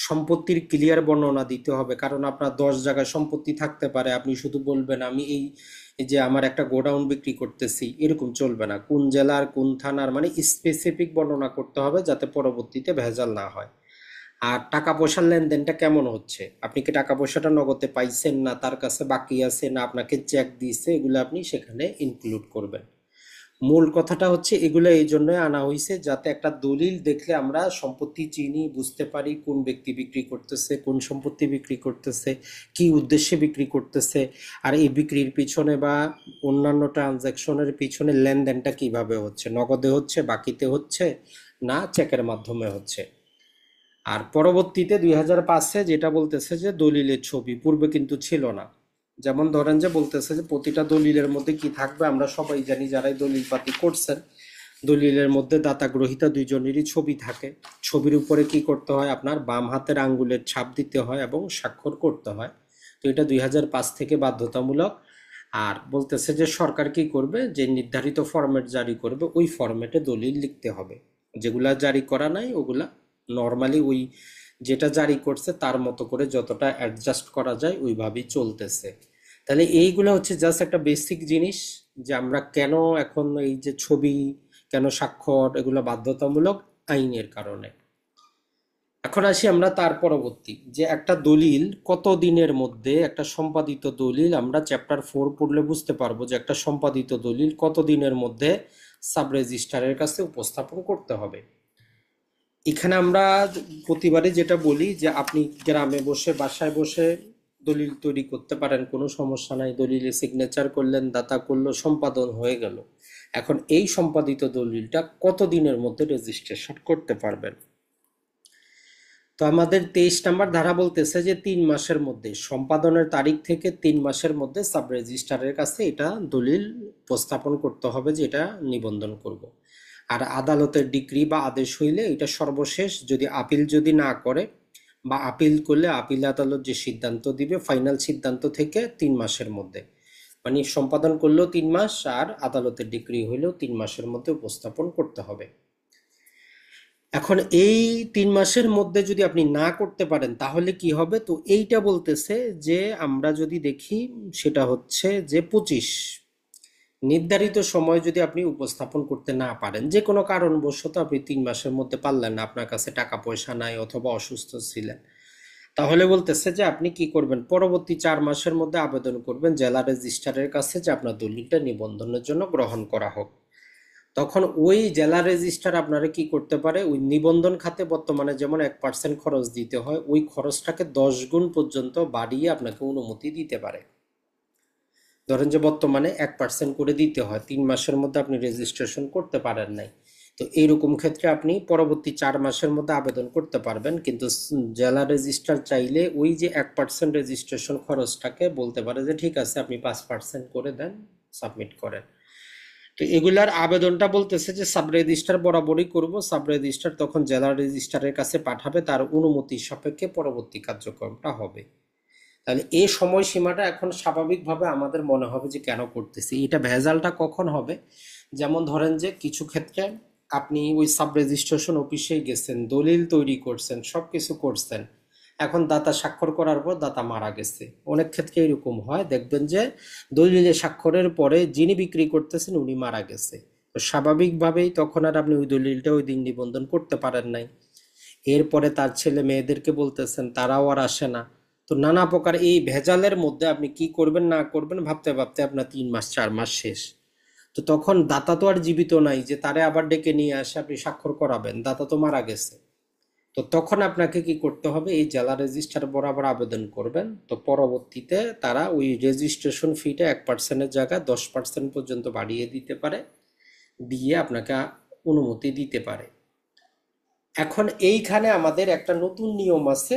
সম্পত্তির ক্লিয়ার বর্ণনা দিতে হবে, কারণ আপনার 10 জায়গায় সম্পত্তি থাকতে পারে, আপনি শুধু বলবেন আমি এই যে আমার একটা গোডাউন বিক্রি করতেছি, এরকম চলবে না। কোন জেলার কোন থানার, মানে স্পেসিফিক বর্ণনা করতে হবে, যাতে পরবর্তীতে ভেজাল না হয়। আর টাকা পয়সার লেনদেনটা কেমন হচ্ছে, আপনি কি টাকা পয়সাটা নগদে পাইছেন, না তার কাছে বাকি আছে, না আপনাকে চেক দিয়েছে, এগুলো আপনি সেখানে ইনক্লুড করবেন। মূল কথাটা হচ্ছে এগুলো এই জন্যই আনা হয়েছে, যাতে একটা দলিল দেখলে আমরা সম্পত্তি চিনি, বুঝতে পারি কোন ব্যক্তি বিক্রি করতেছে, কোন সম্পত্তি বিক্রি করতেছে, কি উদ্দেশ্যে বিক্রি করতেছে, আর এই বিক্রির পিছনে বা অন্যান্য ট্রানজ্যাকশনের পিছনে লেনদেনটা কিভাবে হচ্ছে, নগদে হচ্ছে, বাকিতে হচ্ছে, না চেকের মাধ্যমে হচ্ছে। আর পরবর্তীতে 2005-এ যেটা বলতেছে যে দলিলের ছবি, পূর্বে কিন্তু ছিল না। যেমন ধরেন যে বলতেছে যে প্রতিটা দলিলের মধ্যে কি থাকবে, আমরা সবাই জানি যারাই দলিল পাতি করছেন, দলিলের মধ্যে দাতা গ্রহীতা দুইজনেরই ছবি থাকে। ছবির উপরে কি করতে হয়, আপনার বাম হাতের আঙ্গুলের ছাপ দিতে হয় এবং স্বাক্ষর করতে হয়। তো এটা 2005 থেকে বাধ্যতামূলক। আর বলতেছে যে সরকার কি করবে, যে নির্ধারিত ফরম্যাট জারি করবে, ওই ফরম্যাটে দলিল লিখতে হবে। যেগুলা জারি করা নাই ওগুলা নর্মালি ওই যেটা জারি করছে তার মতো করে যতটা অ্যাডজাস্ট করা যায় ওইভাবেই চলতেছে। তাহলে এইগুলো হচ্ছে জাস্ট একটা বেসিক জিনিস, যে আমরা কেন এখন এই যে ছবি, কেন স্বাক্ষর, এগুলো বাধ্যতামূলক আইনের কারণে। এখন আসি আমরা তার পরবর্তী, যে একটা দলিল কত দিনের মধ্যে, একটা সম্পাদিত দলিল, আমরা চ্যাপ্টার 4 পড়লে বুঝতে পারবো যে একটা সম্পাদিত দলিল কত দিনের মধ্যে সাব রেজিস্ট্রারের কাছে উপস্থাপন করতে হবে। এখানে আমরা প্রতিবারই যেটা বলি যে আপনি গ্রামে বসে, বাসায় বসে দলিল তৈরি করতে পারেন, কোনো সমস্যা নাই, দলিলে সিগনেচার করলেন, দাতা করলো, সম্পাদন হয়ে গেল। এখন এই সম্পাদিত দলিলটা কত দিনের মধ্যে রেজিস্ট্রেশন করতে পারবেন। তো আমাদের 23 নম্বর ধারা বলতেছে যে 3 মাসের মধ্যে, সম্পাদনের তারিখ থেকে 3 মাসের মধ্যে সাব রেজিস্ট্রারের কাছে এটা দলিল উপস্থাপন করতে হবে যে এটা নিবন্ধন করব। আর আদালতের ডিক্রি বা আদেশ হইলে এটা সর্বশেষ, যদি আপিল যদি না করে বা আপিল করলে আপিল আদালত যে সিদ্ধান্ত দিবে, ফাইনাল সিদ্ধান্ত থেকে 3 মাসের মধ্যে, মানে সম্পাদন করলেও 3 মাস, আর আদালতের ডিক্রি হইলেও 3 মাসের মধ্যে উপস্থাপন করতে হবে। এখন এই 3 মাসের মধ্যে যদি আপনি না করতে পারেন তাহলে কি হবে, তো এইটা বলতেছে যে আমরা যদি দেখি, সেটা হচ্ছে যে 25 নির্ধারিত সময় যদি আপনি উপস্থাপন করতে না পারেন, যে কোনো কারণবশত আপনি 3 মাসের মধ্যে পারলেন না, আপনার কাছে টাকা পয়সা নাই অথবা অসুস্থ ছিলেন, তাহলে বলতেছে যে আপনি কি করবেন, পরবর্তী 4 মাসের মধ্যে আবেদন করবেন জেলা রেজিস্ট্রারের কাছে যে আপনার দলিলটা নিবন্ধনের জন্য গ্রহণ করা হোক। তখন ওই জেলা রেজিস্ট্রার আপনারা কি করতে পারে, ওই নিবন্ধন খাতে বর্তমানে যেমন 1% খরচ দিতে হয়, ওই খরচটাকে 10 গুণ পর্যন্ত বাড়িয়ে আপনাকে অনুমতি দিতে পারে। ধরেন যে বর্তমানে 1% করে দিতে হয়, 3 মাসের মধ্যে আপনি রেজিস্ট্রেশন করতে পারেন নাই, তো এইরকম ক্ষেত্রে আপনি পরবর্তী 4 মাসের মধ্যে আবেদন করতে পারবেন, কিন্তু জেলা রেজিস্ট্রার চাইলে ওই যে 1% রেজিস্ট্রেশন খরচটাকে বলতে পারে যে ঠিক আছে আপনি 5% করে দেন, সাবমিট করেন। তো এগুলার আবেদনটা বলতেছে যে সাব রেজিস্ট্রার বরাবরই করব, সাব রেজিস্ট্রার তখন জেলা রেজিস্ট্রারের কাছে পাঠাবে, তার অনুমতি সাপেক্ষে পরবর্তী কার্যক্রমটা হবে। তাহলে এই সময়সীমাটা এখন স্বাভাবিকভাবে আমাদের মনে হবে যে কেন করতেছি, এটা ভেজালটা কখন হবে। যেমন ধরেন যে কিছু ক্ষেত্রে আপনি ওই সাব রেজিস্ট্রেশন অফিসে গেছেন, দলিল তৈরি করছেন, সবকিছু করছেন, এখন দাতা স্বাক্ষর করার পর দাতা মারা গেছে। অনেক ক্ষেত্রে এরকম হয়, দেখবেন যে দলিলে স্বাক্ষরের পরে যিনি বিক্রি করতেছেন উনি মারা গেছে, তো স্বাভাবিকভাবেই তখন আর আপনি ওই দলিলটা ওই দিন নিবন্ধন করতে পারেন নাই। এরপরে তার ছেলে মেয়েদেরকে বলতেছেন, তারাও আর আসে না। তো নানা প্রকার এই ভেজালের মধ্যে আপনি কি করবেন না করবেন ভাবতে ভাবতে আপনার 3 মাস 4 মাস শেষ। তো তখন দাতা তো আর জীবিত নাই যে তারে আবার ডেকে নিয়ে আসে আপনি স্বাক্ষর করাবেন, দাতা তো মারা গেছে। তো তখন আপনাকে কি করতে হবে, এই জেলা রেজিস্ট্রার বরাবর আবেদন করবেন। তো পরবর্তীতে তারা ওই রেজিস্ট্রেশন ফিটা 1%-এর জায়গায় 10% পর্যন্ত বাড়িয়ে দিতে পারে, দিয়ে আপনাকে অনুমতি দিতে পারে। এখন এইখানে আমাদের একটা নতুন নিয়ম আছে,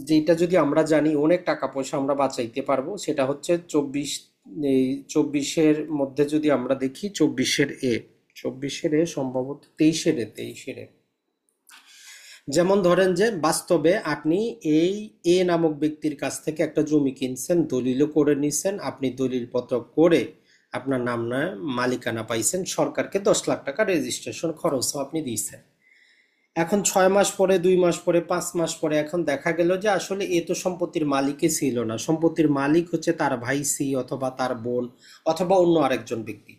যেটা যদি আমরা জানি অনেক টাকা পয়সা আমরা বাঁচাইতে পারবো। সেটা হচ্ছে 24 মধ্যে যদি আমরা দেখি, 24-এর সম্ভবত 23-এর যেমন ধরেন যে বাস্তবে আপনি এই এ নামক ব্যক্তির কাছ থেকে একটা জমি কিনছেন, দলিলও করে নিছেন, আপনি দলিলপত্র করে আপনার নাম নয় মালিকানা পাইছেন, সরকারকে 10 লাখ টাকা রেজিস্ট্রেশন খরচও আপনি দিয়েছেন। এখন 6 মাস পরে, 2 মাস পরে, 5 মাস পরে এখন দেখা গেল যে আসলে এ তো সম্পত্তির মালিকই ছিল না, সম্পত্তির মালিক হচ্ছে তার ভাই সি, অথবা তার বোন, অথবা অন্য আরেকজন ব্যক্তি।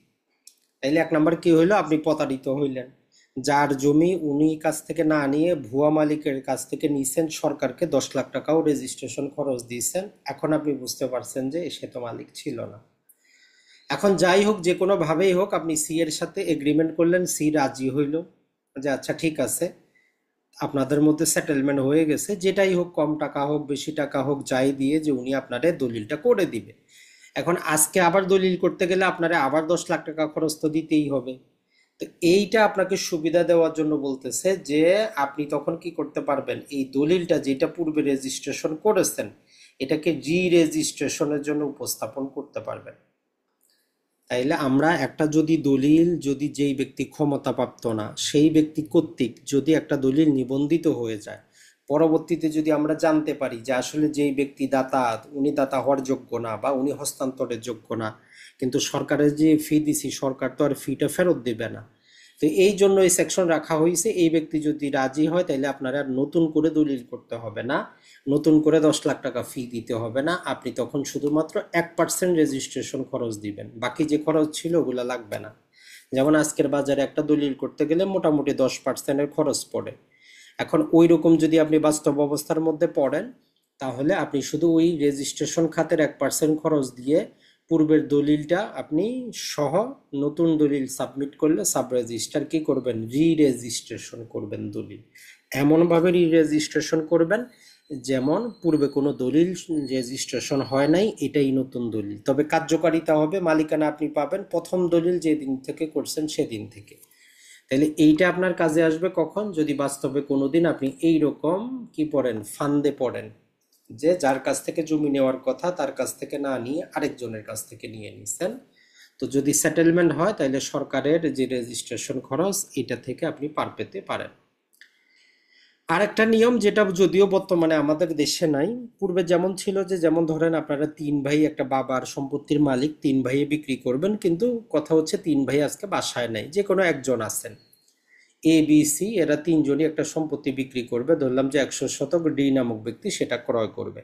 তাইলে 1 নাম্বার কি হইলো, আপনি প্রতারিত হইলেন। যার জমি উনি কাছ থেকে না নিয়ে ভুয়া মালিকের কাছ থেকে নিছেন, সরকারকে 10 লাখ টাকাও রেজিস্ট্রেশন খরচ দিয়েছেন। এখন আপনি বুঝতে পারছেন যে সে তো মালিক ছিল না। এখন যাই হোক, যে কোনো ভাবেই হোক, আপনি সি এর সাথে এগ্রিমেন্ট করলেন, সি রাজি হইল যে আচ্ছা ঠিক আছে, আপনাদের মধ্যে সেটেলমেন্ট হয়ে গেছে, যেটাই হোক, কম টাকা হোক বেশি টাকা হোক, যাই দিয়ে যে উনি আপনাদের দলিলটা করে দিবে। এখন আজকে আবার দলিল করতে গেলে আপনারা আবার 10 লাখ টাকা খরচ তো দিতেই হবে। তো এইটা আপনাকে সুবিধা দেওয়ার জন্য বলতেছে যে আপনি তখন কি করতে পারবেন, এই দলিলটা যেটা পূর্বে রেজিস্ট্রেশন করেছেন এটাকে রি রেজিস্ট্রেশনের জন্য উপস্থাপন করতে পারবেন। তাইলে আমরা একটা যদি দলিল, যদি যেই ব্যক্তি ক্ষমতাপ্রাপ্ত না সেই ব্যক্তি কর্তৃক যদি একটা দলিল নিবন্ধিত হয়ে যায়, পরবর্তীতে যদি আমরা জানতে পারি যে আসলে যেই ব্যক্তি দাতা, উনি দাতা হওয়ার যোগ্য না বা উনি হস্তান্তরের যোগ্য না, কিন্তু সরকারের যে ফি দিছি সরকার তো আর ফিটা ফেরত দেবে না। তো এই জন্য এই সেকশন রাখা হয়েছে, এই ব্যক্তি যদি রাজি হয় তাহলে আপনারা নতুন করে দলিল করতে হবে না, নতুন করে 10 লাখ টাকা ফি দিতে হবে না, আপনি তখন শুধুমাত্র 1% রেজিস্ট্রেশন খরচ দিবেন, বাকি যে খরচ ছিল ওগুলো লাগবে না। যেমন আজকের বাজারে একটা দলিল করতে গেলে মোটামুটি 10%-এর খরচ পড়ে। এখন ওই রকম যদি আপনি বাস্তব অবস্থার মধ্যে পড়েন, তাহলে আপনি শুধু ওই রেজিস্ট্রেশন খাতের 1% খরচ দিয়ে পূর্বের দলিলটা আপনি সহ নতুন দলিল সাবমিট করলে সাব রেজিস্ট্রার কি করবেন, রি রেজিস্ট্রেশন করবেন দলিল। এমনভাবে রি রেজিস্ট্রেশন করবেন যেমন পূর্বে কোনো দলিল রেজিস্ট্রেশন হয় নাই, এটাই নতুন দলিল। তবে কার্যকারিতা হবে, মালিকানা আপনি পাবেন প্রথম দলিল যেদিন থেকে করছেন সেদিন থেকে। তাহলে এইটা আপনার কাজে আসবে কখন, যদি বাস্তবে কোনোদিন আপনি এই রকম কি পড়েন, ফান্দে পড়েন, যে যার কাছ থেকে জমি নেওয়ার কথা তার কাছ থেকে না নিয়ে আরেকজনের কাছ থেকে নিয়ে নিছেন। তো যদি সেটেলমেন্ট হয় তাহলে সরকারের যে রেজিস্ট্রেশন খরচ এটা থেকে আপনি পার পেতে পারেন। আরেকটা নিয়ম যেটা যদিও বর্তমানে আমাদের দেশে নাই, পূর্বে যেমন ছিল যে যেমন ধরেন আপনারা 3 ভাই একটা বাবার সম্পত্তির মালিক, 3 ভাইয়ে বিক্রি করবেন, কিন্তু কথা হচ্ছে 3 ভাই আজকে বাসায় নাই, যে কোনো একজন আছেন, এ বি সি, এরা 3জনই একটা সম্পত্তি বিক্রি করবে, ধরলাম যে 100 শতক ডি নামক ব্যক্তি সেটা ক্রয় করবে।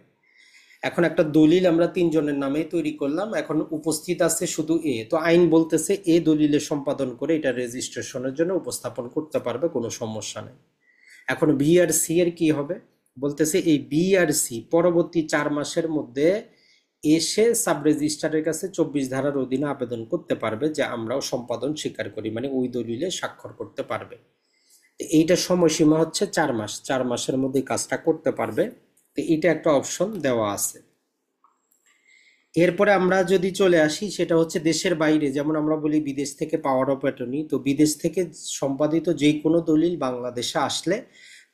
এখন একটা দলিল আমরা 3জনের নামেই তৈরি করলাম, এখন উপস্থিত আছে শুধু এ, তো আইন বলতেছে এ দলিলে সম্পাদন করে এটা রেজিস্ট্রেশনের জন্য উপস্থাপন করতে পারবে, কোনো সমস্যা নেই। এখন বি আর সি এর কি হবে, বলতেছে এই বি আর সি পরবর্তী 4 মাসের মধ্যে এসে সাব রেজিস্ট্রারের কাছে 24 ধারার অধীনে আবেদন করতে পারবে যে আমরাও সম্পাদন স্বীকার করি, মানে ওই দলিলে স্বাক্ষর করতে পারবে। এইটা সময়সীমা হচ্ছে 4 মাস, 4 মাসের মধ্যে কাজটা করতে পারবে। তো এটা একটা অপশন দেওয়া আছে। এরপরে আমরা যদি চলে আসি, সেটা হচ্ছে দেশের বাইরে, যেমন আমরা বলি বিদেশ থেকে পাওয়ার অফ অ্যাটর্নি, তো বিদেশ থেকে সম্পাদিত যে কোনো দলিল বাংলাদেশে আসলে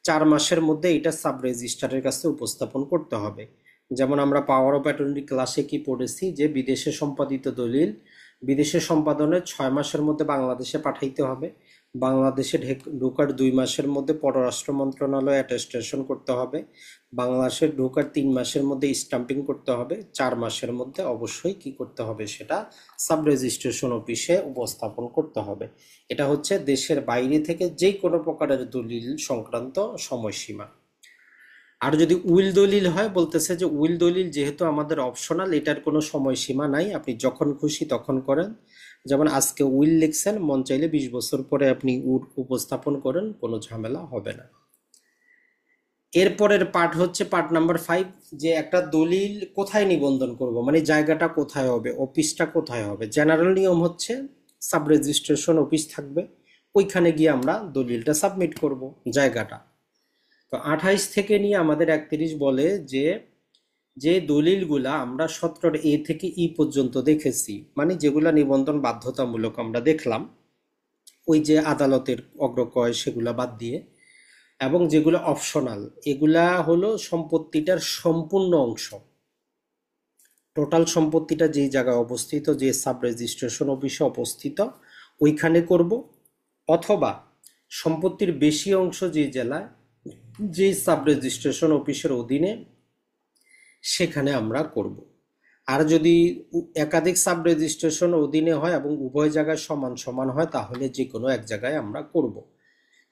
4 মাসের মধ্যে এটা সাব রেজিস্ট্রারের কাছে উপস্থাপন করতে হবে। যেমন আমরা পাওয়ার অফ অ্যাটর্নি ক্লাসে কি পড়েছি, যে বিদেশে সম্পাদিত দলিল বিদেশে সম্পাদনের 6 মাসের মধ্যে বাংলাদেশে পাঠাইতে হবে, বাংলাদেশে ঢোকার 2 মাসের মধ্যে পররাষ্ট্র মন্ত্রণালয়ে অ্যাটেস্টেশন করতে হবে, বাংলাদেশে ঢোকার 3 মাসের মধ্যে স্টাম্পিং করতে হবে, 4 মাসের মধ্যে অবশ্যই কি করতে হবে, সেটা সাব রেজিস্ট্রেশন অফিসে উপস্থাপন করতে হবে। এটা হচ্ছে দেশের বাইরে থেকে যে কোনো প্রকারের দলিল সংক্রান্ত সময়সীমা। আর যদি উইল দলিল হয়, বলতেছে যে উইল দলিল যেহেতু আমাদের অপশনাল, এটার কোনো সময়সীমা নাই, আপনি যখন খুশি তখন করেন। যেমন আজকে উইল লিখছেন, মন চাইলে 20 বছর পরে আপনি উপস্থাপন করেন, কোনো ঝামেলা হবে না। এরপরের পার্ট হচ্ছে পার্ট নাম্বার 5, যে একটা দলিল কোথায় নিবন্ধন করব, মানে জায়গাটা কোথায় হবে, অফিসটা কোথায় হবে। জেনারেল নিয়ম হচ্ছে সাব রেজিস্ট্রেশন অফিস থাকবে, ওইখানে গিয়ে আমরা দলিলটা সাবমিট করব জায়গাটা। তো 28 থেকে নিয়ে আমাদের 31 বলে যে যে দলিলগুলা আমরা 17 থেকে ই পর্যন্ত দেখেছি, মানে যেগুলা নিবন্ধন বাধ্যতামূলক আমরা দেখলাম, ওই যে আদালতের অগ্রকয় সেগুলা বাদ দিয়ে, এবং যেগুলো অপশনাল, এগুলা হলো সম্পত্তিটার সম্পূর্ণ অংশ। টোটাল সম্পত্তিটা যেই জায়গায় অবস্থিত, যে সাব রেজিস্ট্রেশন অফিসে অবস্থিত, ওইখানে করব। অথবা সম্পত্তির বেশি অংশ যে জেলায়, যে সাব রেজিস্ট্রেশন অফিসের অধীনে, সেখানে আমরা করব। আর যদি একাধিক সাব রেজিস্ট্রেশন অধীনে হয় এবং উভয় জায়গায় সমান সমান হয়, তাহলে যে কোনো এক জায়গায় আমরা করব।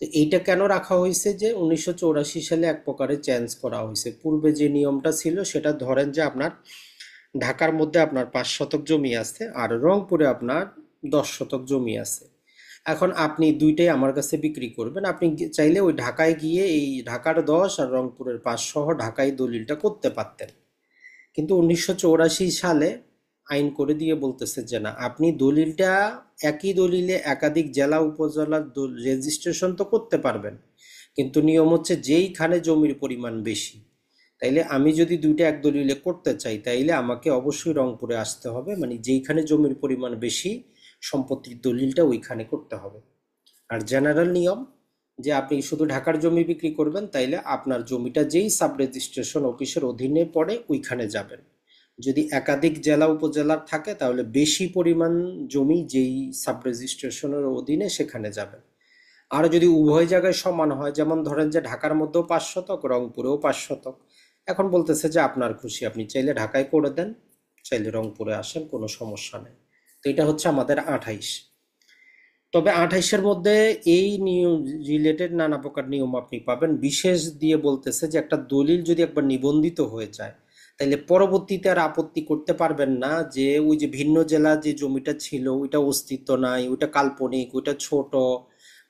তো এইটা কেন রাখা হয়েছে, যে 1984 সালে এক প্রকারে চেঞ্জ করা হয়েছে। পূর্বে যে নিয়মটা ছিল সেটা, ধরেন যে আপনার ঢাকার মধ্যে আপনার 5 শতক জমি আছে আর রংপুরে আপনার 10 শতক জমি আছে। এখন আপনি দুইটাই আমার কাছে বিক্রি করবেন, আপনি চাইলে ওই ঢাকায় গিয়ে এই ঢাকার 10 আর রংপুরের 5 সহ ঢাকায় দলিলটা করতে পারতেন। কিন্তু 1984 সালে আইন করে দিয়ে বলতেছে যে না, আপনি দলিলটা একই দলিলে একাধিক জেলা উপজেলার রেজিস্ট্রেশন তো করতে পারবেন, কিন্তু নিয়ম হচ্ছে যেইখানে জমির পরিমাণ বেশি। তাইলে আমি যদি দুইটা এক দলিলে করতে চাই, তাইলে আমাকে অবশ্যই রংপুরে আসতে হবে, মানে যেইখানে জমির পরিমাণ বেশি সম্পত্তির দলিলটা ওইখানে করতে হবে। আর জেনারেল নিয়ম যে আপনি শুধু ঢাকার জমি বিক্রি করবেন, তাইলে আপনার জমিটা যেই সাব রেজিস্ট্রেশন অফিসের অধীনে পড়ে ওইখানে যাবেন। যদি একাধিক জেলা উপজেলার থাকে, তাহলে বেশি পরিমাণ জমি যেই সাব রেজিস্ট্রেশনের অধীনে সেখানে যাবেন। আর যদি উভয় জায়গায় সমান হয়, যেমন ধরেন যে ঢাকার মধ্যেও 5 শতক, রংপুরেও 5 শতক, এখন বলতেছে যে আপনার খুশি, আপনি চাইলে ঢাকায় করে দেন, চাইলে রংপুরে আসেন, কোনো সমস্যা নেই। তো এটা হচ্ছে আমাদের 28। তবে 28-এর মধ্যে এই নিয়ম রিলেটেড নানা প্রকার নিয়ম আপনি পাবেন। বিশেষ দিয়ে বলতেছে যে একটা দলিল যদি একবার নিবন্ধিত হয়ে যায়, তাহলে পরবর্তীতে আর আপত্তি করতে পারবেন না যে ওই যে ভিন্ন জেলা যে জমিটা ছিল ওইটা অস্তিত্ব নাই, ওইটা কাল্পনিক, ওইটা ছোট,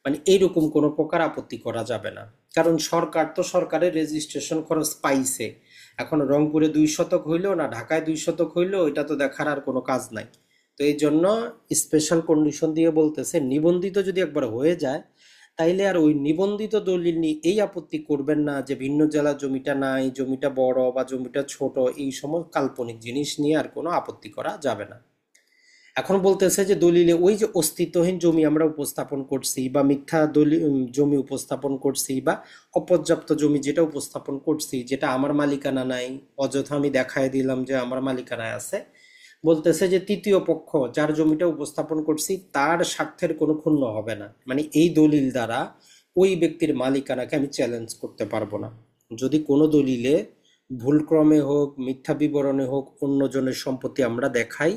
মানে এইরকম কোনো প্রকার আপত্তি করা যাবে না। কারণ সরকার তো সরকারের রেজিস্ট্রেশন খরচ পাইছে, এখন রংপুরে 2 শতক হইলো না ঢাকায় 2 শতক হইলো, এটা তো দেখার আর কোনো কাজ নাই। তো এই জন্য স্পেশাল কন্ডিশন দিয়ে বলতেছে, নিবন্ধিত যদি একবার হয়ে যায়, তাইলে আর ওই নিবন্ধিত দলিল নিয়ে এই আপত্তি করবেন না যে ভিন্ন জেলা জমিটা নাই, জমিটা বড় বা জমিটা ছোট, এই সময় কাল্পনিক জিনিস নিয়ে আর কোনো আপত্তি করা যাবে না। এখন বলতেছে যে দলিলে ওই যে অস্তিত্বহীন জমি আমরা উপস্থাপন করছি, বা মিথ্যা জমি উপস্থাপন করছি, বা অপর্যাপ্ত জমি যেটা উপস্থাপন করছি, যেটা আমার মালিকানা নাই, অযথা আমি দেখায় দিলাম যে আমার মালিকানায় আছে, বলতেছে যে তৃতীয় পক্ষ যার জমিটা উপস্থাপন করছি তার স্বার্থের কোনো ক্ষুণ্ণ হবে না, মানে এই দলিল দ্বারা ওই ব্যক্তির মালিকানাকে আমি চ্যালেঞ্জ করতে পারবো না। যদি কোনো দলিলে ভুলক্রমে হোক, মিথ্যা বিবরণে হোক, অন্যজনের সম্পত্তি আমরা দেখাই,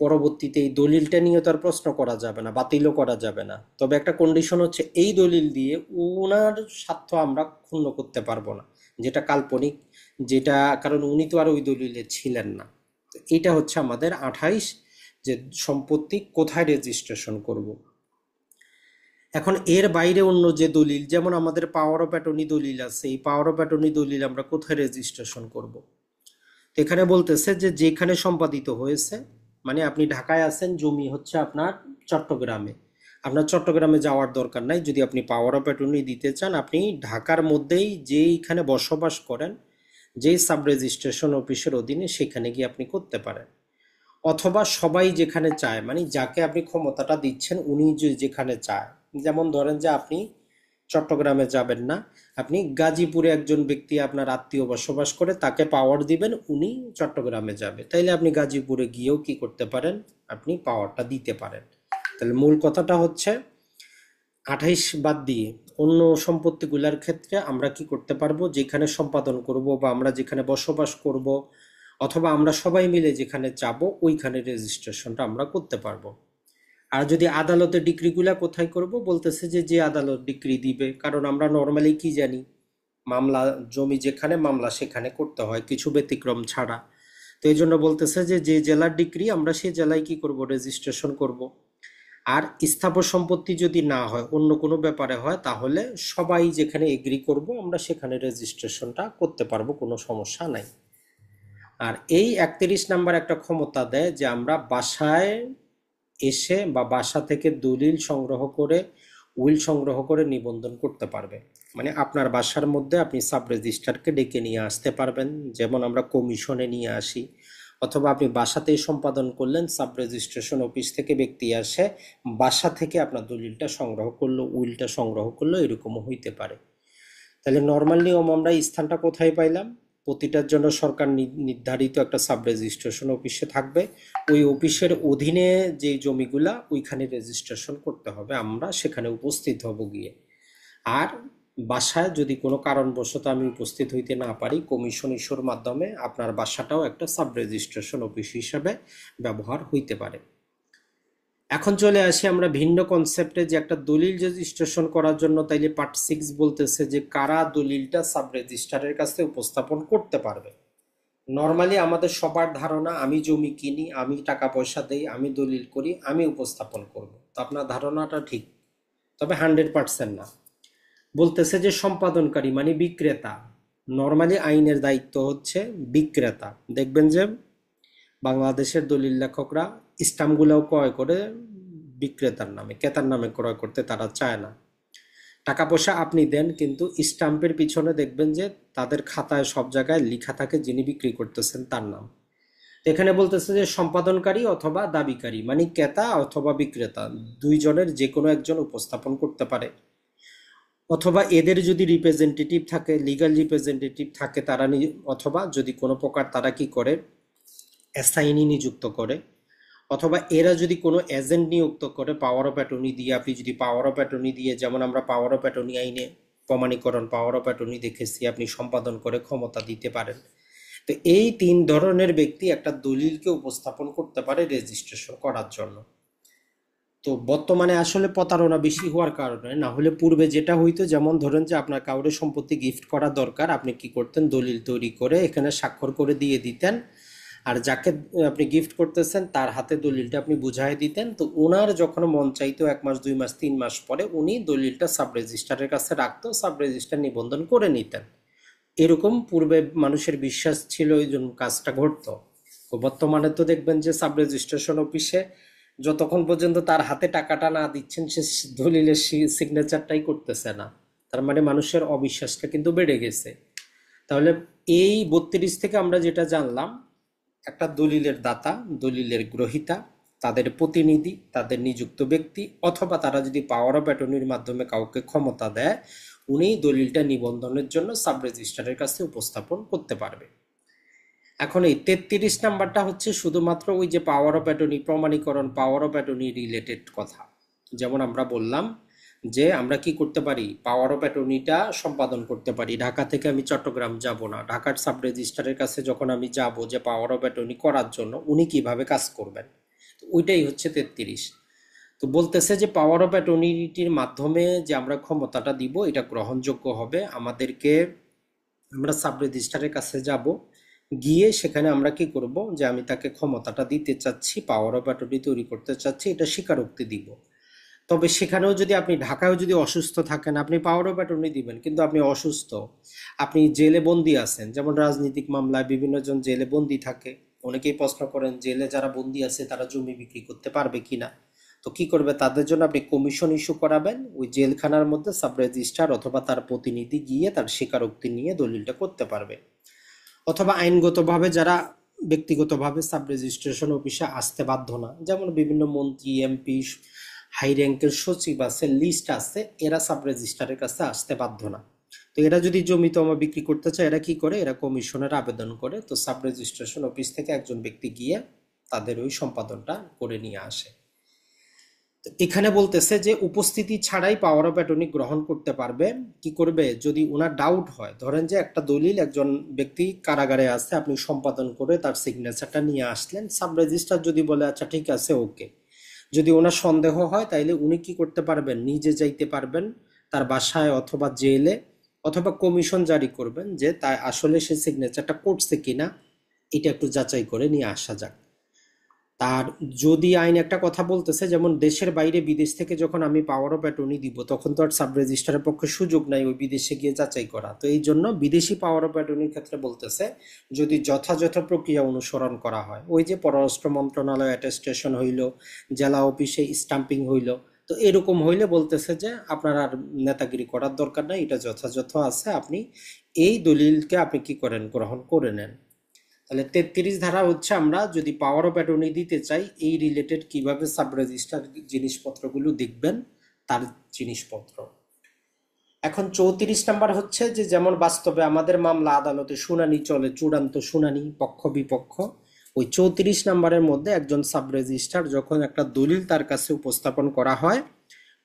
পরবর্তীতে এই দলিলটা নিয়ে তার প্রশ্ন করা যাবে না, বাতিলও করা যাবে না। তবে একটা কন্ডিশন হচ্ছে, এই দলিল দিয়ে ওনার স্বার্থ আমরা ক্ষুণ্ণ করতে পারবো না, যেটা কাল্পনিক, যেটা, কারণ উনি তো আর ওই দলিলে ছিলেন না। তো এটা হচ্ছে আমাদের 28, যে সম্পত্তি কোথায় রেজিস্ট্রেশন করব। এখন এর বাইরে অন্য যে দলিল, যেমন আমাদের পাওয়ার অফ অ্যাটর্নি দলিল আছে, এই পাওয়ার অফ অ্যাটর্নি দলিল আমরা কোথায় রেজিস্ট্রেশন করব। এখানে বলতেছে যে যেখানে সম্পাদিত হয়েছে, মানে আপনি ঢাকায় আছেন, জমি হচ্ছে আপনার চট্টগ্রামে, আপনার চট্টগ্রামে যাওয়ার দরকার নাই। যদি আপনি পাওয়ার অফ অ্যাটর্নি দিতে চান, আপনি ঢাকার মধ্যেই যেইখানে বসবাস করেন, যেই সাব রেজিস্ট্রেশন অফিসের অধীনে, সেখানে গিয়ে আপনি করতে পারেন। অথবা সবাই যেখানে চায়, মানে যাকে আপনি ক্ষমতাটা দিচ্ছেন উনি যেখানে চায়, যেমন ধরেন যে আপনি চট্টগ্রামে যাবেন না, আপনি গাজীপুরে একজন ব্যক্তি আপনার আত্মীয় বসবাস করে, তাকে পাওয়ার দিবেন, উনি চট্টগ্রামে যাবে, তাইলে আপনি গাজীপুরে গিয়েও কি করতে পারেন, আপনি পাওয়ারটা দিতে পারেন। তাহলে মূল কথাটা হচ্ছে 28 বাদ দিয়ে অন্য সম্পত্তিগুলোর ক্ষেত্রে আমরা কি করতে পারবো, যেখানে সম্পাদন করব বা আমরা যেখানে বসবাস করব, অথবা আমরা সবাই মিলে যেখানে চাবো ওইখানে রেজিস্ট্রেশনটা আমরা করতে পারবো। আর যদি আদালতের ডিক্রিগুলা কোথায় করব, বলতেছে যে যে আদালত ডিক্রি দিবে, কারণ আমরা নর্মালি কি জানি, মামলা, জমি যেখানে মামলা সেখানে করতে হয়, কিছু ব্যতিক্রম ছাড়া। তো এই জন্য বলতেছে যে যে জেলার ডিক্রি, আমরা সেই জেলায় কি করব, রেজিস্ট্রেশন করব। আর স্থাবর সম্পত্তি যদি না হয়, অন্য কোনো ব্যাপারে হয়, তাহলে সবাই যেখানে এগ্রি করব আমরা সেখানে রেজিস্ট্রেশনটা করতে পারবো, কোনো সমস্যা নাই। আর এই 31 নাম্বার একটা ক্ষমতা দেয় যে আমরা বাসায় এসে বা বাসা থেকে দলিল সংগ্রহ করে, উইল সংগ্রহ করে নিবন্ধন করতে পারবে। মানে আপনার বাসার মধ্যে আপনি সাব রেজিস্ট্রারকে ডেকে নিয়ে আসতে পারবেন, যেমন আমরা কমিশনে নিয়ে আসি, অথবা আপনি বাসাতেই সম্পাদন করলেন, সাব রেজিস্ট্রেশন অফিস থেকে ব্যক্তি আসে বাসা থেকে আপনার দলিলটা সংগ্রহ করলো, উইলটা সংগ্রহ করলো, এরকমও হইতে পারে। তাহলে নর্মাল নিয়ম আমরা এই স্থানটা কোথায় পাইলাম? প্রতিটার জন্য সরকার নির্ধারিত একটা সাব রেজিস্ট্রেশন অফিসে থাকবে, ওই অফিসের অধীনে যে জমিগুলা ওইখানে রেজিস্ট্রেশন করতে হবে, আমরা সেখানে উপস্থিত হব গিয়ে। আর বাসায় যদি কোনো কারণবশত আমি উপস্থিত হইতে না পারি, কমিশন ইস্যুর মাধ্যমে আপনার বাসাটাও একটা সাব রেজিস্ট্রেশন অফিস হিসাবে ব্যবহার হইতে পারে। এখন চলে আসি আমরা ভিন্ন কনসেপ্টে, যে একটা দলিল রেজিস্ট্রেশন করার জন্য তাইলে পার্ট 6 বলতেছে যে কারা দলিলটা সাব রেজিস্ট্রারের কাছে উপস্থাপন করতে পারবে। নর্মালি আমাদের সবার ধারণা, আমি জমি কিনি, আমি টাকা পয়সা দেই, আমি দলিল করি, আমি উপস্থাপন করব। তো আপনার ধারণাটা ঠিক, তবে 100% না। বলতেছে যে সম্পাদনকারী মানে বিক্রেতা। নর্মালি আইনের দায়িত্ব হচ্ছে বিক্রেতা। দেখবেন যে বাংলাদেশের দলিল লেখকরা স্টাম্পগুলোও ক্রয় করে বিক্রেতার নামে, ক্রেতার নামে ক্রয় করতে তারা চায় না। টাকা পয়সা আপনি দেন, কিন্তু স্টাম্পের পিছনে দেখবেন যে তাদের খাতায় সব জায়গায় লেখা থাকে যিনি বিক্রি করতেছেন তার নাম। এখানে বলতেছে যে সম্পাদনকারী অথবা দাবিকারী মানে ক্রেতা অথবা বিক্রেতা, দুইজনের যে কোনো একজন উপস্থাপন করতে পারে। অথবা এদের যদি রিপ্রেজেন্টেটিভ থাকে, লিগ্যাল রিপ্রেজেন্টেটিভ থাকে, তারা অথবা যদি কোনো প্রকার তারা কি করে, অ্যাসাইনি নিযুক্ত করে, অথবা এরা যদি কোনো এজেন্ট নিযুক্ত করে পাওয়ার অফ অ্যাটর্নি দিয়ে। আপনি যদি পাওয়ার অফ অ্যাটর্নি দিয়ে, যেমন আমরা পাওয়ার অফ অ্যাটর্নি আইনে প্রমাণীকরণ পাওয়ার অফ অ্যাটর্নি দেখেছি, আপনি সম্পাদন করে ক্ষমতা দিতে পারেন। তো এই 3 ধরনের ব্যক্তি একটা দলিলকে উপস্থাপন করতে পারে রেজিস্ট্রেশন করার জন্য। তো বর্তমানে আসলে প্রতারণা বেশি হওয়ার কারণে, না হলে পূর্বে যেটা হইতো, যেমন ধরেন যে আপনার কাউরে সম্পত্তি গিফট করা দরকার, আপনি কি করতেন, দলিল তৈরি করে এখানে স্বাক্ষর করে দিয়ে দিতেন, আর যাকে আপনি গিফট করতেছেন তার হাতে দলিলটা আপনি বুঝাই দিতেন। তো ওনার যখন মন চাইতো 1 মাস 2 মাস 3 মাস পরে উনি দলিলটা সাব রেজিস্ট্রারের কাছে রাখতো, সাব রেজিস্ট্রার নিবন্ধন করে নিতেন। এরকম পূর্বে মানুষের বিশ্বাস ছিল, এই জন্য কাজটা ঘটতো। তো বর্তমানে তো দেখবেন যে সাব রেজিস্ট্রেশন অফিসে যতক্ষণ পর্যন্ত তার হাতে টাকাটা না দিচ্ছেন সে দলিলের সিগনেচারটাই করতেছে না। তার মানে মানুষের অবিশ্বাসটা কিন্তু বেড়ে গেছে। তাহলে এই 32 থেকে আমরা যেটা জানলাম, একটা দলিলের দাতা, দলিলের গ্রহীতা, তাদের প্রতিনিধি, তাদের নিযুক্ত ব্যক্তি, অথবা তারা যদি পাওয়ার অফ অ্যাটর্নির মাধ্যমে কাউকে ক্ষমতা দেয়, উনি দলিলটা নিবন্ধনের জন্য সাব রেজিস্ট্রারের কাছে উপস্থাপন করতে পারবে। এখন এই 33 নাম্বারটা হচ্ছে শুধুমাত্র ওই যে পাওয়ার অফ অ্যাটর্নি প্রমাণীকরণ, পাওয়ার অফ অ্যাটর্নি রিলেটেড কথা। যেমন আমরা বললাম যে আমরা কি করতে পারি, পাওয়ার অফ অ্যাটর্নিটা সম্পাদন করতে পারি। ঢাকা থেকে আমি চট্টগ্রাম যাব না, ঢাকার সাব রেজিস্ট্রারের কাছে যখন আমি যাব যে পাওয়ার অফ অ্যাটর্নি করার জন্য, উনি কিভাবে কাজ করবেন, তো ওইটাই হচ্ছে 33। তো বলতেছে যে পাওয়ার অফ অ্যাটর্নিটির মাধ্যমে যে আমরা ক্ষমতাটা দিব এটা গ্রহণযোগ্য হবে আমাদেরকে। আমরা সাব রেজিস্ট্রারের কাছে যাব, গিয়ে সেখানে আমরা কি করব, যে আমি তাকে ক্ষমতাটা দিতে চাচ্ছি, পাওয়ার অফ অ্যাটর্নি তৈরি করতে চাচ্ছি, এটা স্বীকারোক্তি দিব। তবে সেখানেও যদি আপনি ঢাকায়ও যদি অসুস্থ থাকেন, আপনি পাওয়ার অফ অ্যাটর্নি দিবেন, কিন্তু আপনি অসুস্থ, আপনি জেলে বন্দি আছেন, যেমন রাজনৈতিক মামলায় বিভিন্ন জন জেলে বন্দি থাকে। অনেকেই প্রশ্ন করেন জেলে যারা বন্দি আছে তারা জমি বিক্রি করতে পারবে কিনা। তো কি করবে, তাদের জন্য আপনি কমিশন ইস্যু করাবেন, ওই জেলখানার মধ্যে সাব রেজিস্ট্রার অথবা তার প্রতিনিধি গিয়ে তার স্বীকারোক্তি নিয়ে দলিলটা করতে পারবে। অথবা আইনগতভাবে যারা ব্যক্তিগতভাবে সাব রেজিস্ট্রেশন অফিসে আসতে বাধ্য না, যেমন বিভিন্ন মন্ত্রী, এমপি, হাই র্যাঙ্কের সচিব আছে, লিস্ট আছে, এরা সাব রেজিস্ট্রারের কাছে আসতে বাধ্য না। তো এরা যদি জমি জমা বিক্রি করতে চায়, এরা কি করে, এরা কমিশনের আবেদন করে, তো সাব রেজিস্ট্রেশন অফিস থেকে একজন ব্যক্তি গিয়ে তাদের ওই সম্পাদনটা করে নিয়ে আসে। তো এখানে বলতেছে যে উপস্থিতি ছাড়াই পাওয়ার অফ অ্যাটর্নি গ্রহণ করতে পারবে। কি করবে, যদি ওনার ডাউট হয়, ধরেন যে একটা দলিল একজন ব্যক্তি কারাগারে আছে, আপনি সম্পাদন করে তার সিগনেচারটা নিয়ে আসলেন, সাব রেজিস্ট্রার যদি বলে আচ্ছা ঠিক আছে ওকে, যদি ওনার সন্দেহ হয় তাইলে উনি কি করতে পারবেন, নিজে যাইতে পারবেন তার বাসায় অথবা জেলে, অথবা কমিশন জারি করবেন যে তাই আসলে সে সিগনেচারটা করছে কিনা, এটা একটু যাচাই করে নিয়ে আসা যাক। তার যদি আইন একটা কথা বলতেছে, যেমন দেশের বাইরে বিদেশ থেকে যখন আমি পাওয়ার অফ অ্যাটর্নি দিব, তখন তো আর সাব রেজিস্ট্রারের পক্ষে সুযোগ নাই ওই বিদেশে গিয়ে যাচাই করা। তো এই জন্য বিদেশি পাওয়ার অফ অ্যাটর্নির ক্ষেত্রে বলতেছে যদি যথাযথ প্রক্রিয়া অনুসরণ করা হয়, ওই যে পররাষ্ট্র মন্ত্রণালয় অ্যাটেস্টেশন হইল, জেলা অফিসে স্টাম্পিং হইল, তো এরকম হইলে বলতেছে যে আপনার আর নেতাগিরি করার দরকার নাই, এটা যথাযথ আছে, আপনি এই দলিলকে আপনি কি করেন, গ্রহণ করে নেন। তাহলে 33 ধারা হচ্ছে আমরা যদি পাওয়ার অফ অ্যাটর্নি দিতে চাই, এই রিলেটেড কিভাবে সাব রেজিস্টার জিনিসপত্রগুলো দেখবেন, তার জিনিসপত্র। এখন 34 নাম্বার হচ্ছে যে যেমন বাস্তবে আমাদের মামলা আদালতে শুনানি চলে, চূড়ান্ত শুনানি পক্ষ বিপক্ষ, ওই 34 নাম্বারের মধ্যে একজন সাব রেজিস্ট্রার যখন একটা দলিল তার কাছে উপস্থাপন করা হয়,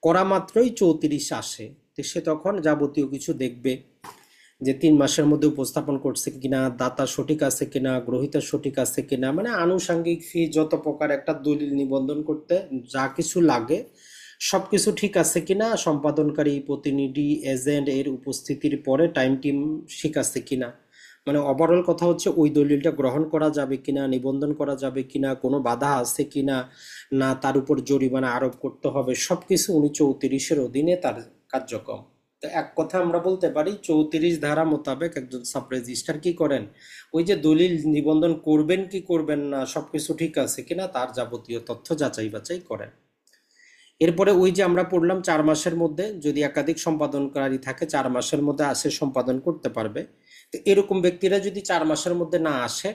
করা মাত্রই 34 আসে, তো সে তখন যাবতীয় কিছু দেখবে যে 3 মাসের মধ্যে উপস্থাপন করছে কিনা, দাতা সঠিক আছে কিনা, গ্রহীতা সঠিক আছে কিনা, মানে আনুষঙ্গিক ফি যত প্রকার একটা দলিল নিবন্ধন করতে যা কিছু লাগে সবকিছু ঠিক আছে কিনা, সম্পাদনকারী প্রতিনিধি এজেন্ট এর উপস্থিতির পরে টাইম টিম ঠিক আছে কিনা, মানে ওভারঅল কথা হচ্ছে ওই দলিলটা গ্রহণ করা যাবে কিনা, নিবন্ধন করা যাবে কিনা, কোনো বাধা আছে কিনা, না তার উপর জরিমানা আরোপ করতে হবে, সবকিছু উনি 34-এর অধীনে তার কার্যক্রম। তো এক কথা আমরা বলতে পারি 34 ধারা মোতাবেক একজন সাব রেজিস্ট্রার কি করেন, ওই যে দলিল নিবন্ধন করবেন কি করবেন না, সবকিছু ঠিক আছে কিনা তার যাবতীয় তথ্য যাচাই বাছাই করেন। এরপরে ওই যে আমরা পড়লাম 4 মাসের মধ্যে, যদি একাধিক সম্পাদনকারী থাকে 4 মাসের মধ্যে আসে সম্পাদন করতে পারবে। তো এরকম ব্যক্তিরা যদি 4 মাসের মধ্যে না আসে,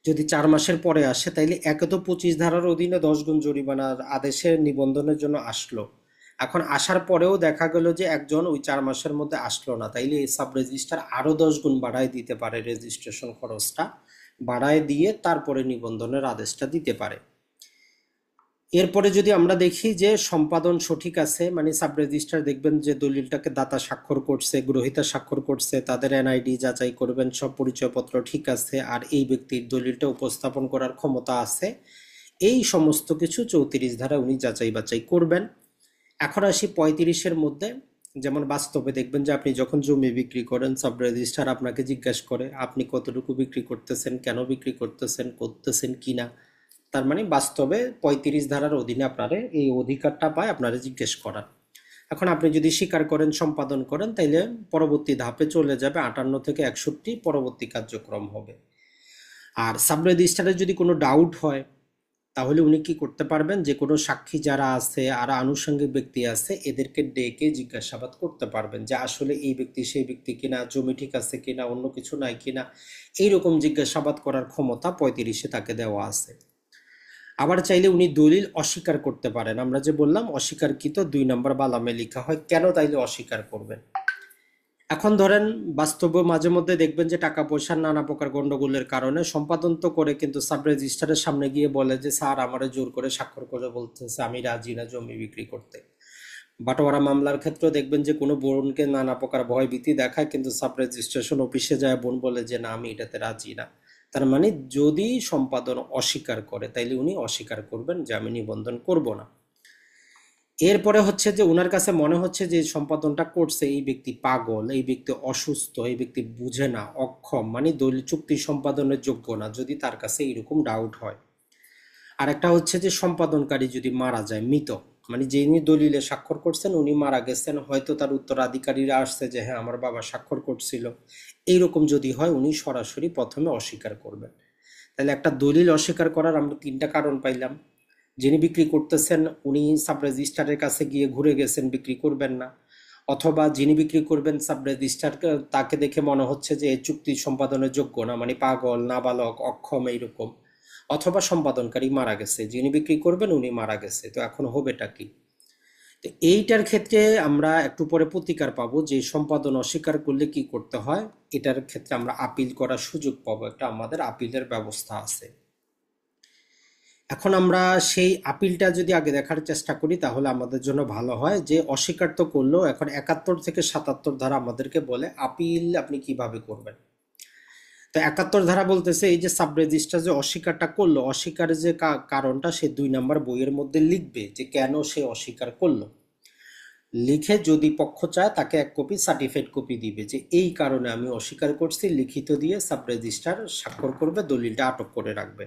যদি 4 মাসের পরে আসে, তাইলে একে তো 25 ধারার অধীনে 10 গুণ জরিমানার আদেশের নিবন্ধনের জন্য আসলো। এখন আসার পরেও দেখা গেল যে একজন ওই 4 মাসের মধ্যে আসলো না, তাইলে এই সাব রেজিস্ট্রার আরো 10 গুণ বাড়ায় দিতে পারে, রেজিস্ট্রেশন খরচটা বাড়ায় দিয়ে তারপরে নিবন্ধনের আদেশটা দিতে পারে। এরপরে যদি আমরা দেখি যে সম্পাদন সঠিক আছে, মানে সাব রেজিস্ট্রার দেখবেন যে দলিলটাকে দাতা স্বাক্ষর করছে, গ্রহীতা স্বাক্ষর করছে, তাদের এনআইডি যাচাই করবেন, সব পরিচয়পত্র ঠিক আছে, আর এই ব্যক্তির দলিলটা উপস্থাপন করার ক্ষমতা আছে, এই সমস্ত কিছু 34 ধারা উনি যাচাই বাছাই করবেন। এখন আসি 35-এর মধ্যে, যেমন বাস্তবে দেখবেন যে আপনি যখন জমি বিক্রি করেন, সাব রেজিস্ট্রার আপনাকে জিজ্ঞাসা করে আপনি কতটুকু বিক্রি করতেছেন, কেন বিক্রি করতেছেন, করতেছেন কিনা। তার মানে বাস্তবে 35 ধারার অধীনে আপনারে এই অধিকারটা পায় আপনারে জিজ্ঞেস করার। এখন আপনি যদি স্বীকার করেন, সম্পাদন করেন, তাইলে পরবর্তী ধাপে চলে যাবে 58 থেকে 61, পরবর্তী কার্যক্রম হবে। আর সাব রেজিস্ট্রারের যদি কোনো ডাউট হয়, তাহলে উনি কি করতে পারবেন, যে কোনো সাক্ষী যারা আছে আর আনুষঙ্গিক ব্যক্তি আছে এদেরকে ডেকে জিজ্ঞাসাবাদ করতে পারবেন যে আসলে এই ব্যক্তি সেই ব্যক্তি কিনা, জমি ঠিক আছে কিনা, অন্য কিছু নাই কিনা, এইরকম জিজ্ঞাসাবাদ করার ক্ষমতা 35-এ তাকে দেওয়া আছে। আবার চাইলে উনি দলিল অস্বীকার করতে পারেন, আমরা যে বললাম অস্বীকারকৃত 2 নম্বর বালামে লেখা হয়, কেন তাইলে অস্বীকার করবেন। এখন ধরেন বাস্তবে মাঝে মধ্যে দেখবেন যে টাকা পয়সার নানা প্রকার গন্ডগোলের কারণে সম্পাদন তো করে, কিন্তু সাব রেজিস্ট্রারের সামনে গিয়ে বলে যে স্যার আমারে জোর করে স্বাক্ষর করে বলতেছে আমি রাজি না জমি বিক্রি করতে। বাটোয়ারা মামলার ক্ষেত্রেও দেখবেন যে কোনো বোনকে নানা প্রকার ভয় ভীতি দেখায়, কিন্তু সাব রেজিস্ট্রেশন অফিসে যায় বোন বলে যে না আমি এটাতে রাজি না। তার মানে যদি সম্পাদন অস্বীকার করে তাইলে উনি অস্বীকার করবেন যে আমি নিবন্ধন করব না। এরপরে হচ্ছে যে ওনার কাছে মনে হচ্ছে যে সম্পাদনটা করছে এই ব্যক্তি পাগল, এই ব্যক্তি অসুস্থ, এই ব্যক্তি বুঝে না, অক্ষম, মানে দলিল চুক্তি সম্পাদনের যোগ্য না, যদি তার কাছে এরকম ডাউট হয়। আর একটা হচ্ছে যে সম্পাদনকারী যদি মারা যায়, মৃত, মানে যিনি দলিলে স্বাক্ষর করছেন উনি মারা গেছেন, হয়তো তার উত্তরাধিকারীরা আসছে যে হ্যাঁ আমার বাবা স্বাক্ষর করছিল, এইরকম যদি হয় উনি সরাসরি প্রথমে অস্বীকার করবেন। তাহলে একটা দলিল অস্বীকার করার আমরা 3টা কারণ পাইলাম। যিনি বিক্রি করতেছেন উনি সাব রেজিস্ট্রারের কাছে গিয়ে ঘুরে গেছেন, বিক্রি করবেন না, অথবা যিনি বিক্রি করবেন সাব রেজিস্ট্রার তাকে দেখে মনে হচ্ছে যে এই চুক্তি সম্পাদনের যোগ্য না, মানে পাগল, নাবালক, অক্ষম এইরকম, অথবা সম্পাদনকারী মারা গেছে, যিনি বিক্রি করবেন উনি মারা গেছে, তো এখন হবেটা কি। তো এইটার ক্ষেত্রে আমরা একটু পরে প্রতিকার পাবো যে সম্পাদন অস্বীকার করলে কি করতে হয়, এটার ক্ষেত্রে আমরা আপিল করার সুযোগ পাবো, একটা আমাদের আপিলের ব্যবস্থা আছে। এখন আমরা সেই আপিলটা যদি আগে দেখার চেষ্টা করি তাহলে আমাদের জন্য ভালো হয়, যে অস্বীকার তো করলো, এখন 71 থেকে 77 ধারা আমাদেরকে বলে আপিল আপনি কিভাবে করবেন। তো 71 ধারা বলতেছে এই যে সাব রেজিস্ট্রার যে অস্বীকারটা করলো, অস্বীকারের যে কারণটা সে 2 নম্বর বইয়ের মধ্যে লিখবে যে কেন সে অস্বীকার করলো, লিখে যদি পক্ষ চায় তাকে 1 কপি সার্টিফাইড কপি দিবে যে এই কারণে আমি অস্বীকার করছি, লিখিত দিয়ে সাব রেজিস্ট্রার স্বাক্ষর করবে, দলিলটা আটক করে রাখবে।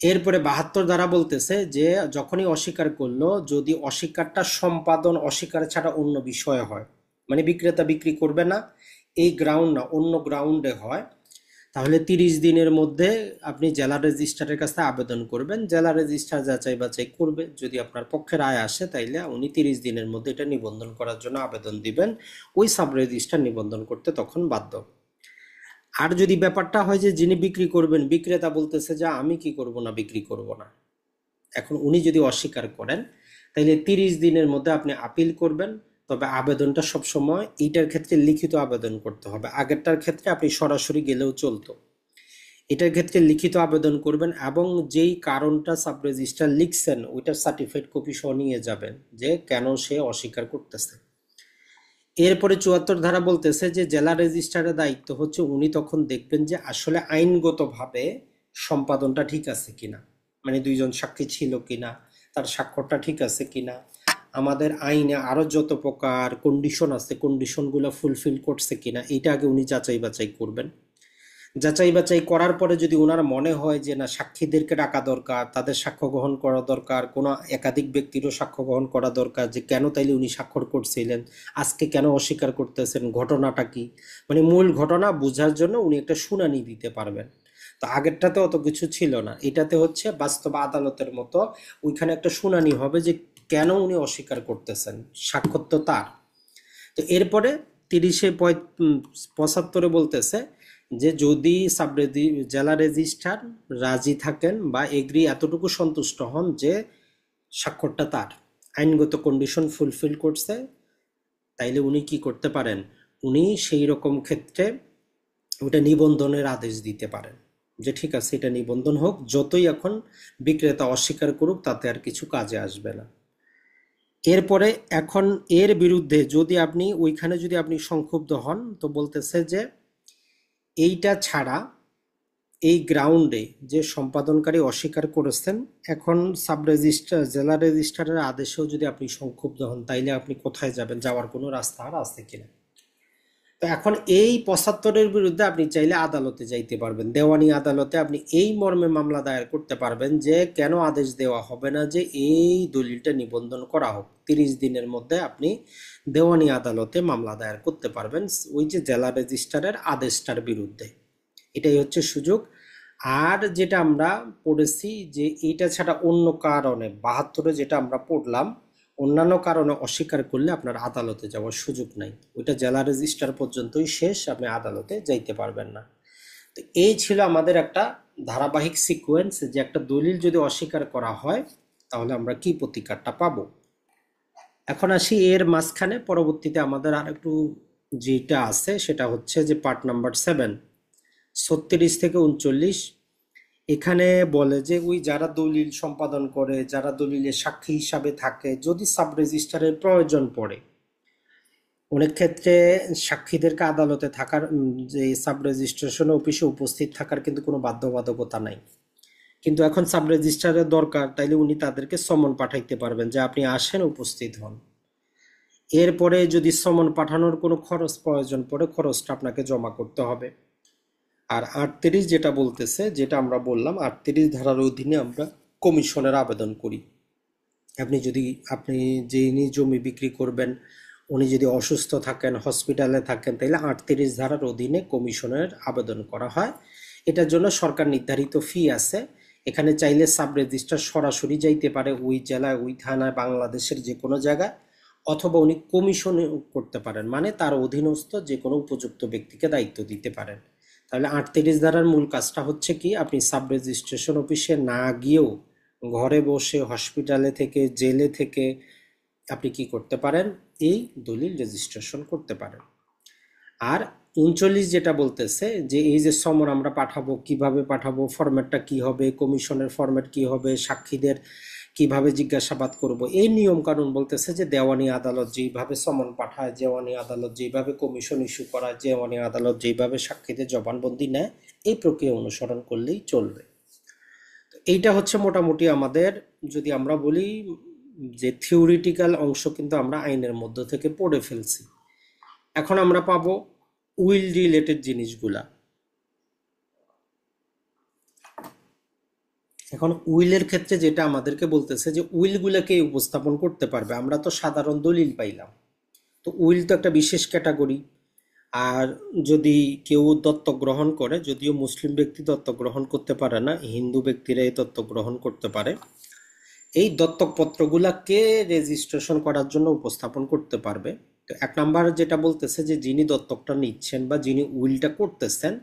এরপরে 72 ধারা বলতেছে যে যখনই অস্বীকার করলো, যদি অস্বীকারটা সম্পাদন অস্বীকার ছাড়া অন্য বিষয়ে হয়, মানে বিক্রেতা বিক্রি করবে না এই গ্রাউন্ড না অন্য গ্রাউন্ডে হয়, তাহলে 30 দিনের মধ্যে আপনি জেলা রেজিস্ট্রারের কাছে আবেদন করবেন। জেলা রেজিস্ট্রার যাচাই বাছাই করবে, যদি আপনার পক্ষে রায় আসে তাইলে উনি 30 দিনের মধ্যে এটা নিবন্ধন করার জন্য আবেদন দিবেন। ওই সাব রেজিস্ট্রার নিবন্ধন করতে তখন বাধ্য। আর যদি ব্যাপারটা হয় যে যিনি বিক্রি করবেন বিক্রেতা বলতেছে যে আমি কি করব না, বিক্রি করব না, এখন উনি যদি অস্বীকার করেন তাহলে 30 দিনের মধ্যে আপনি আপিল করবেন। তবে আবেদনটা সবসময় এইটার ক্ষেত্রে লিখিত আবেদন করতে হবে, আগেরটার ক্ষেত্রে আপনি সরাসরি গেলেও চলতো, এটার ক্ষেত্রে লিখিত আবেদন করবেন এবং যেই কারণটা সাব রেজিস্ট্রার লিখছেন ওইটার সার্টিফাইড কপি সহ নিয়ে যাবেন যে কেন সে অস্বীকার করতেছে। এরপরে 74 ধারা বলতেছে যে জেলা রেজিস্ট্রারের দায়িত্ব হচ্ছে উনি তখন দেখবেন যে আসলে আইনগতভাবে সম্পাদনটা ঠিক আছে কিনা, মানে দুইজন সাক্ষী ছিল কিনা, তার স্বাক্ষরটা ঠিক আছে কিনা, আমাদের আইনে আরো যত প্রকার কন্ডিশন আছে কন্ডিশনগুলো ফুলফিল করছে কিনা, এটা আগে উনি যাচাই বাছাই করবেন। যাচাই বাছাই করার পরে যদি ওনার মনে হয় যে না সাক্ষীদেরকে ডাকা দরকার, তাদের সাক্ষ্য গ্রহণ করা দরকার, কোনো একাধিক ব্যক্তিরও সাক্ষ্য গ্রহণ করা দরকার, যে কেন তাইলে উনি স্বাক্ষর করছিলেন, আজকে কেন অস্বীকার করতেছেন, ঘটনাটা কি, মানে মূল ঘটনা বোঝার জন্য উনি একটা শুনানি দিতে পারবেন। তো আগেরটাতে অত কিছু ছিল না, এটাতে হচ্ছে বাস্তব আদালতের মতো ওইখানে একটা শুনানি হবে যে কেন উনি অস্বীকার করতেছেন, স্বাক্ষর তো তার। তো এরপরে 75 বলতেছে যে যদি জেলা রেজিস্ট্রার রাজি থাকেন বা এগ্রি এতটুকু সন্তুষ্ট হন যে স্বাক্ষরটা তার, আইনগত কন্ডিশন ফুলফিল করছে, তাইলে উনি কি করতে পারেন, উনি সেই রকম ক্ষেত্রে ওটা নিবন্ধনের আদেশ দিতে পারেন যে ঠিক আছে এটা নিবন্ধন হোক, যতই এখন বিক্রেতা অস্বীকার করুক তাতে আর কিছু কাজে আসবে না। এরপরে এখন এর বিরুদ্ধে যদি আপনি ওইখানে যদি আপনি সংক্ষুব্ধ হন তো বলতেছে যে এইটা ছাড়া এই গ্রাউন্ডে যে সম্পাদনকারী অস্বীকার করেছেন, এখন সাব রেজিস্ট্রার জেলা রেজিস্ট্রারের আদেশেও যদি আপনি সংক্ষুব্ধ হন তাইলে আপনি কোথায় যাবেন, যাওয়ার কোনো রাস্তা আর আছে কিনা। তো এখন এই 75-এর বিরুদ্ধে আপনি চাইলে আদালতে যাইতে পারবেন, দেওয়ানি আদালতে আপনি এই মর্মে মামলা দায়ের করতে পারবেন যে কেন আদেশ দেওয়া হবে না যে এই দলিলটা নিবন্ধন করা হোক। 30 দিনের মধ্যে আপনি দেওয়ানি আদালতে মামলা দায়ের করতে পারবেন ওই যে জেলা রেজিস্ট্রারের আদেশটার বিরুদ্ধে। এটাই হচ্ছে সুযোগ। আর যেটা আমরা পড়েছি যে এইটা ছাড়া অন্য কারণে 72-এ যেটা আমরা পড়লাম, অন্যান্য কারণে অস্বীকার করলে আপনার আদালতে যাওয়ার সুযোগ নাই, ওইটা জেলা রেজিস্ট্রার পর্যন্তই শেষ, আপনি আদালতে যাইতে পারবেন না। তো এই ছিল আমাদের একটা ধারাবাহিক সিকোয়েন্স যে একটা দলিল যদি অস্বীকার করা হয় তাহলে আমরা কি প্রতিকারটা পাবো। এখন আসি এর মাঝখানে, পরবর্তীতে আমাদের আর একটু যেটা আছে সেটা হচ্ছে যে পার্ট নাম্বার 7 36 থেকে 39। এখানে বলে যে ওই যারা দলিল সম্পাদন করে, যারা দলিলের সাক্ষী হিসাবে থাকে, যদি সাব রেজিস্ট্রারের প্রয়োজন পড়ে, অনেক ক্ষেত্রে সাক্ষীদেরকে আদালতে থাকার যে সাব রেজিস্ট্রেশন অফিসে উপস্থিত থাকার কিন্তু কোনো বাধ্যবাধকতা নাই, কিন্তু এখন সাব রেজিস্ট্রারের দরকার তাইলে উনি তাদেরকে সমন পাঠাইতে পারবেন যে আপনি আসেন উপস্থিত হন। এরপরে যদি সমন পাঠানোর কোনো খরচ প্রয়োজন পড়ে খরচটা আপনাকে জমা করতে হবে। আর 38 যেটা বলতেছে, যেটা আমরা বললাম 38 ধারার অধীনে আমরা কমিশনের আবেদন করি। আপনি যিনি জমি বিক্রি করবেন উনি যদি অসুস্থ থাকেন, হসপিটালে থাকেন, তাহলে 38 ধারার অধীনে কমিশনের আবেদন করা হয়। এটার জন্য সরকার নির্ধারিত ফি আছে। এখানে চাইলে সাব রেজিস্ট্রার সরাসরি যাইতে পারে ওই জেলায় ওই থানায় বাংলাদেশের যে কোনো জায়গায়, অথবা উনি কমিশনে করতে পারেন, মানে তার অধীনস্থ যে কোনো উপযুক্ত ব্যক্তিকে দায়িত্ব দিতে পারেন। তাহলে 38 ধারার মূল কাজটা হচ্ছে কি, আপনি সাব রেজিস্ট্রেশন অফিসে না গিয়েও ঘরে বসে হসপিটালে থেকে জেলে থেকে আপনি কি করতে পারেন, এই দলিল রেজিস্ট্রেশন করতে পারেন। আর 39 যেটা বলতেছে যে এই যে সমন আমরা পাঠাবো, কিভাবে পাঠাবো, ফরম্যাটটা কি হবে, কমিশনের ফরম্যাট কি হবে, সাক্ষীদের কিভাবে জিজ্ঞাসাবাদ করব, এই নিয়ম কানুন বলতেছে যে দেওয়ানি আদালত যেইভাবে সমন পাঠায়, দেওয়ানি আদালত যেইভাবে কমিশন ইস্যু করায়, দেওয়ানি আদালত যেইভাবে সাক্ষীদের জবানবন্দি নেয়, এই প্রক্রিয়া অনুসরণ করলেই চলবে। এইটা হচ্ছে মোটামুটি আমাদের, যদি আমরা বলি যে থিওরিটিক্যাল অংশ কিন্তু আমরা আইনের মধ্য থেকে পড়ে ফেলছি। এখন আমরা পাবো উইল রিলেটেড জিনিসগুলা। এখন উইলের ক্ষেত্রে যেটা আমাদেরকে বলতেছে যে উইলগুলোকে উপস্থাপন করতে পারবে, আমরা তো সাধারণ দলিল পাইলাম, তো উইল তো একটা বিশেষ ক্যাটাগরি। আর যদি কেউ দত্তক গ্রহণ করে, যদিও মুসলিম ব্যক্তি দত্তক গ্রহণ করতে পারে না, হিন্দু ব্যক্তিরা এই দত্তক গ্রহণ করতে পারে, এই দত্তক পত্রগুলাকে রেজিস্ট্রেশন করার জন্য উপস্থাপন করতে পারবে। তো এক নাম্বার যেটা বলতেছে যে যিনি দত্তকটা নিচ্ছেন বা যিনি উইলটা করতেছেন,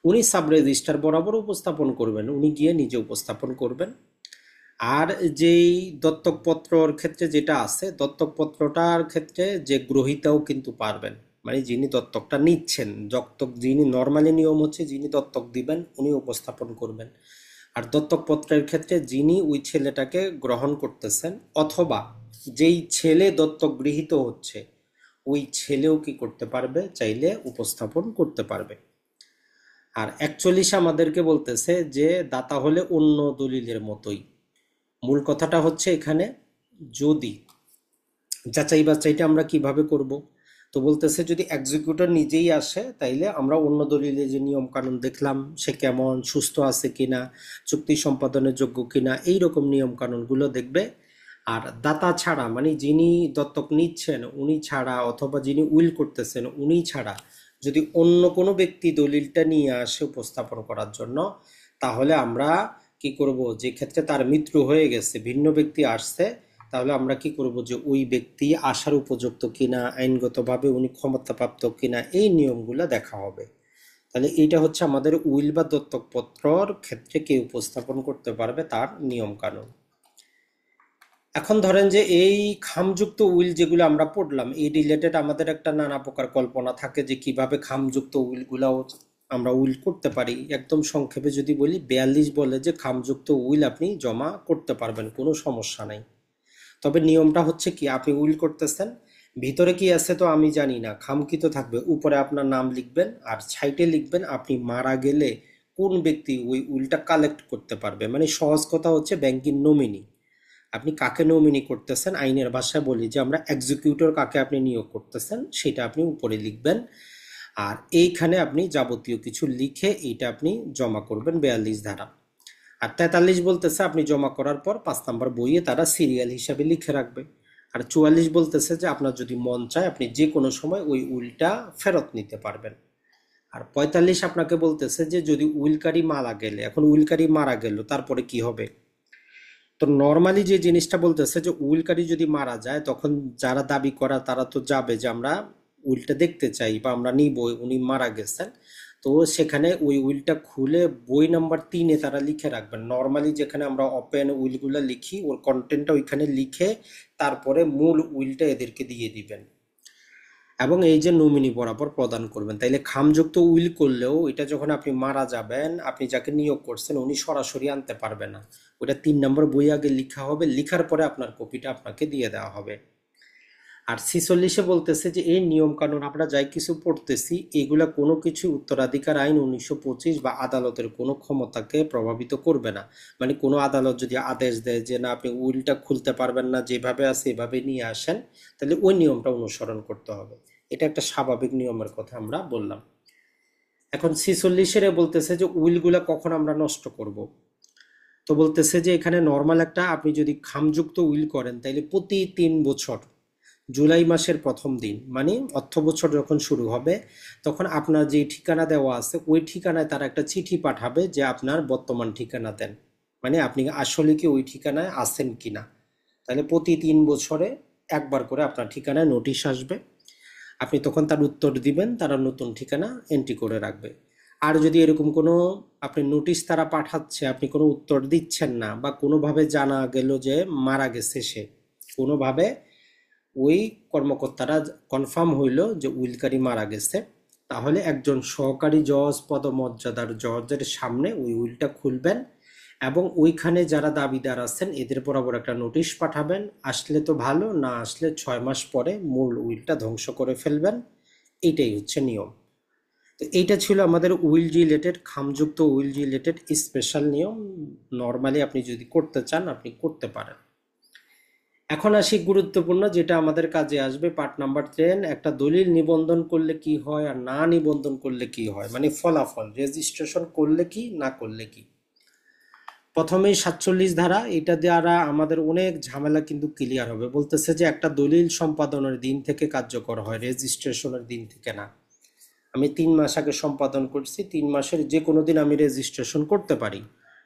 উনি সাব রেজিস্ট্রার বরাবর উপস্থাপন করবেন, উনি গিয়ে নিজে উপস্থাপন করবেন। আর যেই দত্তক পত্রর ক্ষেত্রে যেটা আছে, দত্তক পত্রটার ক্ষেত্রে যে গ্রহীতাও কিন্তু পারবেন, মানে যিনি দত্তকটা নিচ্ছেন, দত্তক যিনি, নর্মালি নিয়ম হচ্ছে যিনি দত্তক দিবেন উনি উপস্থাপন করবেন। আর দত্তক পত্রের ক্ষেত্রে যিনি ওই ছেলেটাকে গ্রহণ করতেছেন, অথবা যেই ছেলে দত্তক গৃহীত হচ্ছে ওই ছেলেও কি করতে পারবে, চাইলে উপস্থাপন করতে পারবে। আর 41 আমাদেরকে বলতেছে যে দাতা হলে অন্য দলিলের মতোই। মূল কথাটা হচ্ছে এখানে, যদি যাচাই বাছাইটা আমরা কিভাবে করব, তো বলতেছে যদি এক্সিকিউটর নিজেই আসে তাইলে আমরা অন্য দলিলে যে নিয়ম কানুন দেখলাম, সে কেমন, সুস্থ আছে কিনা, চুক্তি সম্পাদনের যোগ্য কিনা, এই রকম নিয়ম কানুনগুলো দেখবে। আর দাতা ছাড়া, মানে যিনি দত্তক নিচ্ছেন উনি ছাড়া, অথবা যিনি উইল করতেছেন উনি ছাড়া যদি অন্য কোনো ব্যক্তি দলিলটা নিয়ে আসে উপস্থাপন করার জন্য, তাহলে আমরা কি করব, যে ক্ষেত্রে তার মৃত্যু হয়ে গেছে, ভিন্ন ব্যক্তি আসছে, তাহলে আমরা কি করব যে ওই ব্যক্তি আসার উপযুক্ত কিনা, আইনগতভাবে উনি ক্ষমতাপ্রাপ্ত কিনা, এই নিয়মগুলো দেখা হবে। তাহলে এইটা হচ্ছে আমাদের উইল বা দত্তক পত্রর ক্ষেত্রে কে উপস্থাপন করতে পারবে তার নিয়ম কানুন। এখন ধরেন যে এই খামযুক্ত উইল যেগুলো আমরা পড়লাম, এই রিলেটেড আমাদের একটা নানা প্রকার কল্পনা থাকে যে কিভাবে খামযুক্ত উইলগুলাও আমরা উইল করতে পারি। একদম সংক্ষেপে যদি বলি, 42 বলে যে খামযুক্ত উইল আপনি জমা করতে পারবেন, কোনো সমস্যা নাই। তবে নিয়মটা হচ্ছে কি, আপনি উইল করতেছেন, ভিতরে কি আছে তো আমি জানি না, খামকিত থাকবে, উপরে আপনার নাম লিখবেন আর সাইটে লিখবেন আপনি মারা গেলে কোন ব্যক্তি ওই উইলটা কালেক্ট করতে পারবে। মানে সহজ কথা হচ্ছে ব্যাংকের নমিনি, আপনি কাকে নমিনি করতেছেন, আইনের ভাষায় বলি যে আমরা এক্সিকিউটর কাকে আপনি নিয়োগ করতেছেন সেটা আপনি উপরে লিখবেন। আর এইখানে আপনি যাবতীয় কিছু লিখে এইটা আপনি জমা করবেন 42 ধারা। আর 43 বলতেছে আপনি জমা করার পর 5 নম্বর বইয়ে তারা সিরিয়াল হিসাবে লিখে রাখবে। আর 44 বলতেছে যে আপনার যদি মন চায় আপনি যে কোনো সময় ওই উইলটা ফেরত নিতে পারবেন। আর 45 আপনাকে বলতেছে যে যদি উইলকারী মারা গেলে, এখন উইলকারী মারা গেল তারপরে কি হবে। তো নর্মালি যে জিনিসটা বলতেছে যে উইলকারী যদি মারা যায় তখন যারা দাবি করা তারা তো যাবে যে আমরা উইলটা দেখতে চাই বা আমরা নিব, উনি মারা গেছেন। তো সেখানে ওই উইলটা খুলে বই নাম্বার 3-এ তারা লিখে রাখবেন। নর্মালি যেখানে আমরা ওপেন উইলগুলো লিখি ওর কন্টেন্টটা ওইখানে লিখে তারপরে মূল উইলটা এদেরকে দিয়ে দিবেন, এবং এই যে নমিনি বরাবর প্রদান করবেন। তাইলে খামযুক্ত উইল করলেও এটা যখন আপনি মারা যাবেন, আপনি যাকে নিয়োগ করছেন উনি সরাসরি আনতে পারবে না, ওটা 3 নম্বর বই আগে লিখা হবে, লিখার পরে আপনার কপিটা আপনাকে দিয়ে দেওয়া হবে। আর 46-এ বলতেছে যে এই নিয়ম কানুন আমরা যাই কিছু পড়তেছি এগুলা কোনো কিছু উত্তরাধিকার আইন 1925 বা আদালতের কোনো ক্ষমতাকে প্রভাবিত করবে না। মানে কোনো আদালত যদি আদেশ দেয় যে না আপনি উইলটা খুলতে পারবেন না, যেভাবে আছে এভাবে নিয়ে আসেন, তাহলে ওই নিয়মটা অনুসরণ করতে হবে। এটা একটা স্বাভাবিক নিয়মের কথা আমরা বললাম। এখন 46-এর বলতেছে যে উইলগুলা কখন আমরা নষ্ট করব। তো বলতেছে যে এখানে নর্মাল একটা, আপনি যদি খামযুক্ত উইল করেন তাইলে প্রতি 3 বছর জুলাই মাসের প্রথম দিন, মানে অর্থ বছর যখন শুরু হবে তখন আপনার যে ঠিকানা দেওয়া আছে ওই ঠিকানায় তারা একটা চিঠি পাঠাবে যে আপনার বর্তমান ঠিকানা দেন, মানে আপনি আসলে কি ওই ঠিকানায় আছেন কিনা। তাহলে প্রতি 3 বছরে একবার করে আপনার ঠিকানায় নোটিশ আসবে, আপনি তখন তার উত্তর দিবেন, তারা নতুন ঠিকানা এন্ট্রি করে রাখবে। আর যদি এরকম কোনো আপনি নোটিশ তারা পাঠাচ্ছে আপনি কোনো উত্তর দিচ্ছেন না, বা কোনোভাবে জানা গেল যে মারা গেছে সে, কোনোভাবে ওই কর্মকর্তারা কনফার্ম হইল যে উইলকারী মারা গেছে, তাহলে একজন সহকারী জজ পদমর্যাদার জজের সামনে ওই উইলটা খুলবেন এবং ওইখানে যারা দাবিদার আছেন এদের বরাবর একটা নোটিশ পাঠাবেন। আসলে তো ভালো, না আসলে 6 মাস পরে মূল উইলটা ধ্বংস করে ফেলবেন। এইটাই হচ্ছে নিয়ম। তো এইটা ছিল আমাদের উইল রিলেটেড, খামযুক্ত উইল রিলেটেড স্পেশাল নিয়ম। নর্মালি আপনি যদি করতে চান আপনি করতে পারেন। এখন আসি গুরুত্বপূর্ণ যেটা আমাদের কাজে আসবে, পার্ট নাম্বার 10, একটা দলিল নিবন্ধন করলে কি হয় আর না নিবন্ধন করলে কি হয়, মানে ফলাফল, রেজিস্ট্রেশন করলে কি না করলে কি। প্রথমেই 47 ধারা, এটা দ্বারা আমাদের অনেক ঝামেলা কিন্তু ক্লিয়ার হবে। বলতেছে যে একটা দলিল সম্পাদনের দিন থেকে কার্যকর হয়, রেজিস্ট্রেশনের দিন থেকে না। আমি 3 মাস আগে সম্পাদন করছি, 3 মাসের যে কোনো দিন আমি রেজিস্ট্রেশন করতে পারি।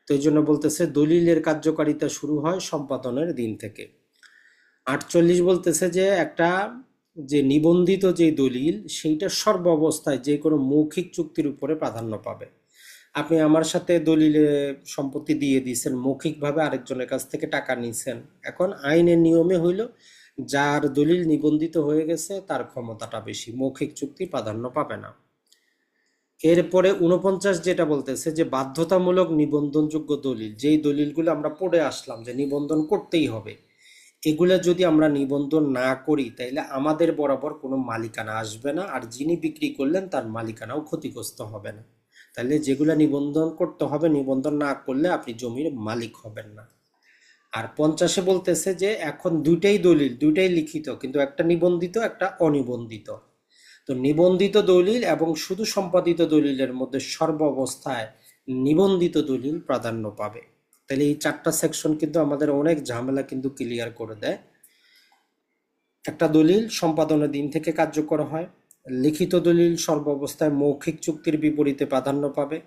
তো এই জন্য বলতেছে দলিলের কার্যকারিতা শুরু হয় সম্পাদনের দিন থেকে। 48 বলতেছে যে একটা যে নিবন্ধিত যে দলিল সেইটা সর্বাবস্থায় যে কোনো মৌখিক চুক্তির উপরে প্রাধান্য পাবে। আপনি আমার সাথে দলিলে সম্পত্তি দিয়ে দিয়েছেন, মৌখিকভাবে আরেকজনের কাছ থেকে টাকা নিছেন। এখন আইনের নিয়মে হইল যার দলিল নিবন্ধিত হয়ে গেছে তার ক্ষমতাটা বেশি, মৌখিক চুক্তি প্রাধান্য পাবে না। এরপরে 49 যেটা বলতেছে যে বাধ্যতামূলক নিবন্ধনযোগ্য দলিল, যেই দলিলগুলো আমরা পড়ে আসলাম যে নিবন্ধন করতেই হবে, এগুলা যদি আমরা নিবন্ধন না করি তাইলে আমাদের বরাবর কোনো মালিকানা আসবে না, আর যিনি বিক্রি করলেন তার মালিকানাও ক্ষতিগ্রস্ত হবে না। তাহলে যেগুলা নিবন্ধন করতে হবে, নিবন্ধন না করলে আপনি জমির মালিক হবেন না। আর 50 বলতেছে যে এখন দুইটাই দলিল, দুইটাই লিখিত, কিন্তু একটা নিবন্ধিত একটা অনিবন্ধিত। তো নিবন্ধিত দলিল এবং শুধু সম্পাদিত দলিলের মধ্যে সর্বাবস্থায় নিবন্ধিত দলিল প্রাধান্য পাবে। তাহলে এই 4টা সেকশন কিন্তু আমাদের অনেক ঝামেলা কিন্তু ক্লিয়ার করে দেয়। একটা দলিল সম্পাদনের দিন থেকে কার্যকর হয়, লিখিত দলিল সর্বাবস্থায় মৌখিক চুক্তির বিপরীতে প্রাধান্য পাবে,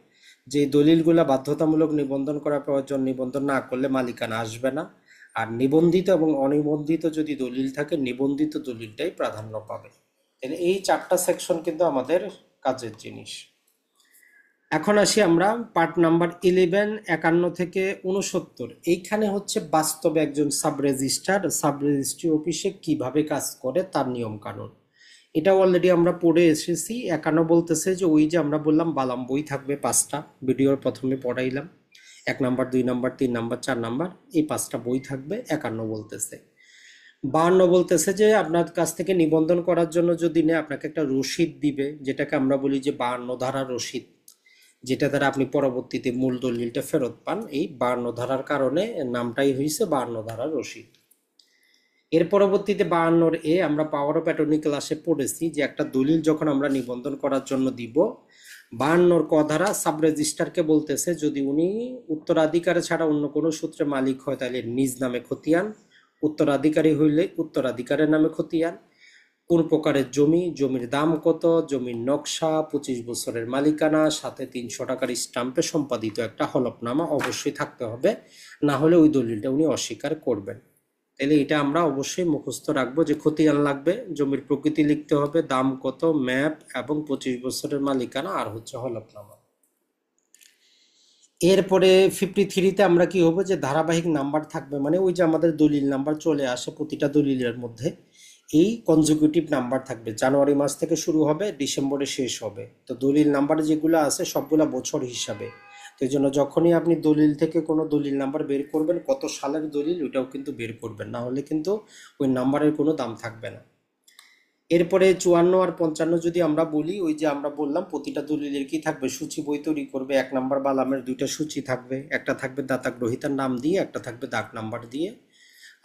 যে দলিলগুলা বাধ্যতামূলক নিবন্ধন করা প্রয়োজন, নিবন্ধন না করলে মালিকানা আসবে না, আর নিবন্ধিত এবং অনিবন্ধিত যদি দলিল থাকে নিবন্ধিত দলিলটাই প্রাধান্য পাবে। তাহলে এই 4টা সেকশন কিন্তু আমাদের কাজের জিনিস। এখন আসি আমরা পার্ট নাম্বার 11, 51 থেকে 69। এইখানে হচ্ছে বাস্তবে একজন সাব রেজিস্ট্রি অফিসে কিভাবে কাজ করে তার নিয়ম কানুন। এটা অলরেডি আমরা পড়ে এসেছি। 51 বলতেছে যে ওই যে আমরা বললাম বালাম বই থাকবে 5টা, ভিডিওর প্রথমে পড়াইলাম, 1 নাম্বার 2 নাম্বার 3 নাম্বার 4 নাম্বার, এই 5টা বই থাকবে। 51 বলতেছে, 52 বলতেছে যে আপনার কাছ থেকে নিবন্ধন করার জন্য যদি নেয় আপনাকে একটা রসিদ দিবে, যেটাকে আমরা বলি যে 52 ধারা রসিদ, যেটা দ্বারা আপনি পরবর্তীতে মূল দলিলটা ফেরত পান। এই 52 ধারার কারণে নামটাই হয়েছে 52 ধারার রসিদ। এর পরবর্তীতে 52 এ আমরা পাওয়ার অফ অ্যাটর্নি ক্লাসে পড়েছি যে একটা দলিল যখন আমরা নিবন্ধন করার জন্য দিব, 52 ক ধারা সাব রেজিস্ট্রারকে বলতেছে যদি উনি উত্তরাধিকারে ছাড়া অন্য কোনো সূত্রে মালিক হয় তাহলে নিজ নামে খতিয়ান, উত্তরাধিকারী হইলে উত্তরাধিকারের নামে খতিয়ান, কোন প্রকারের জমি, জমির দাম কত, জমির নকশা, 25 বছরের মালিকানা, সাথে 300 টাকার স্টাম্পে সম্পাদিত একটা হলফনামা অবশ্যই থাকতে হবে, না হলে ওই দলিলটা উনি অস্বীকার করবেন। তাহলে এটা আমরা অবশ্যই মুখস্থ রাখবো যে খতিয়ান লাগবে, জমির প্রকৃতি লিখতে হবে, দাম কত, ম্যাপ এবং 25 বছরের মালিকানা, আর হচ্ছে হলফনামা। এরপরে 53-তে আমরা কি হবো যে ধারাবাহিক নাম্বার থাকবে, মানে ওই যে আমাদের দলিল নাম্বার চলে আসে প্রতিটা দলিলের মধ্যে, এই কনজিকিউটিভ নাম্বার থাকবে। জানুয়ারি মাস থেকে শুরু হবে, ডিসেম্বরে শেষ হবে। তো দলিল নাম্বার যেগুলো আছে সবগুলা বছর হিসাবে। তো এই জন্য যখনই আপনি দলিল থেকে কোনো দলিল নাম্বার বের করবেন, কত সালের দলিল ওইটাও কিন্তু বের করবেন, না হলে কিন্তু ওই নাম্বারের কোনো দাম থাকবে না। এরপরে 54 আর 55 যদি আমরা বলি, ওই যে আমরা বললাম প্রতিটা দলিলের কি থাকবে, সূচি বই তৈরি করবে। 1 নাম্বার বালামের 2টা সূচি থাকবে, একটা থাকবে দাতা গ্রহীতার নাম দিয়ে, একটা থাকবে দাগ নাম্বার দিয়ে।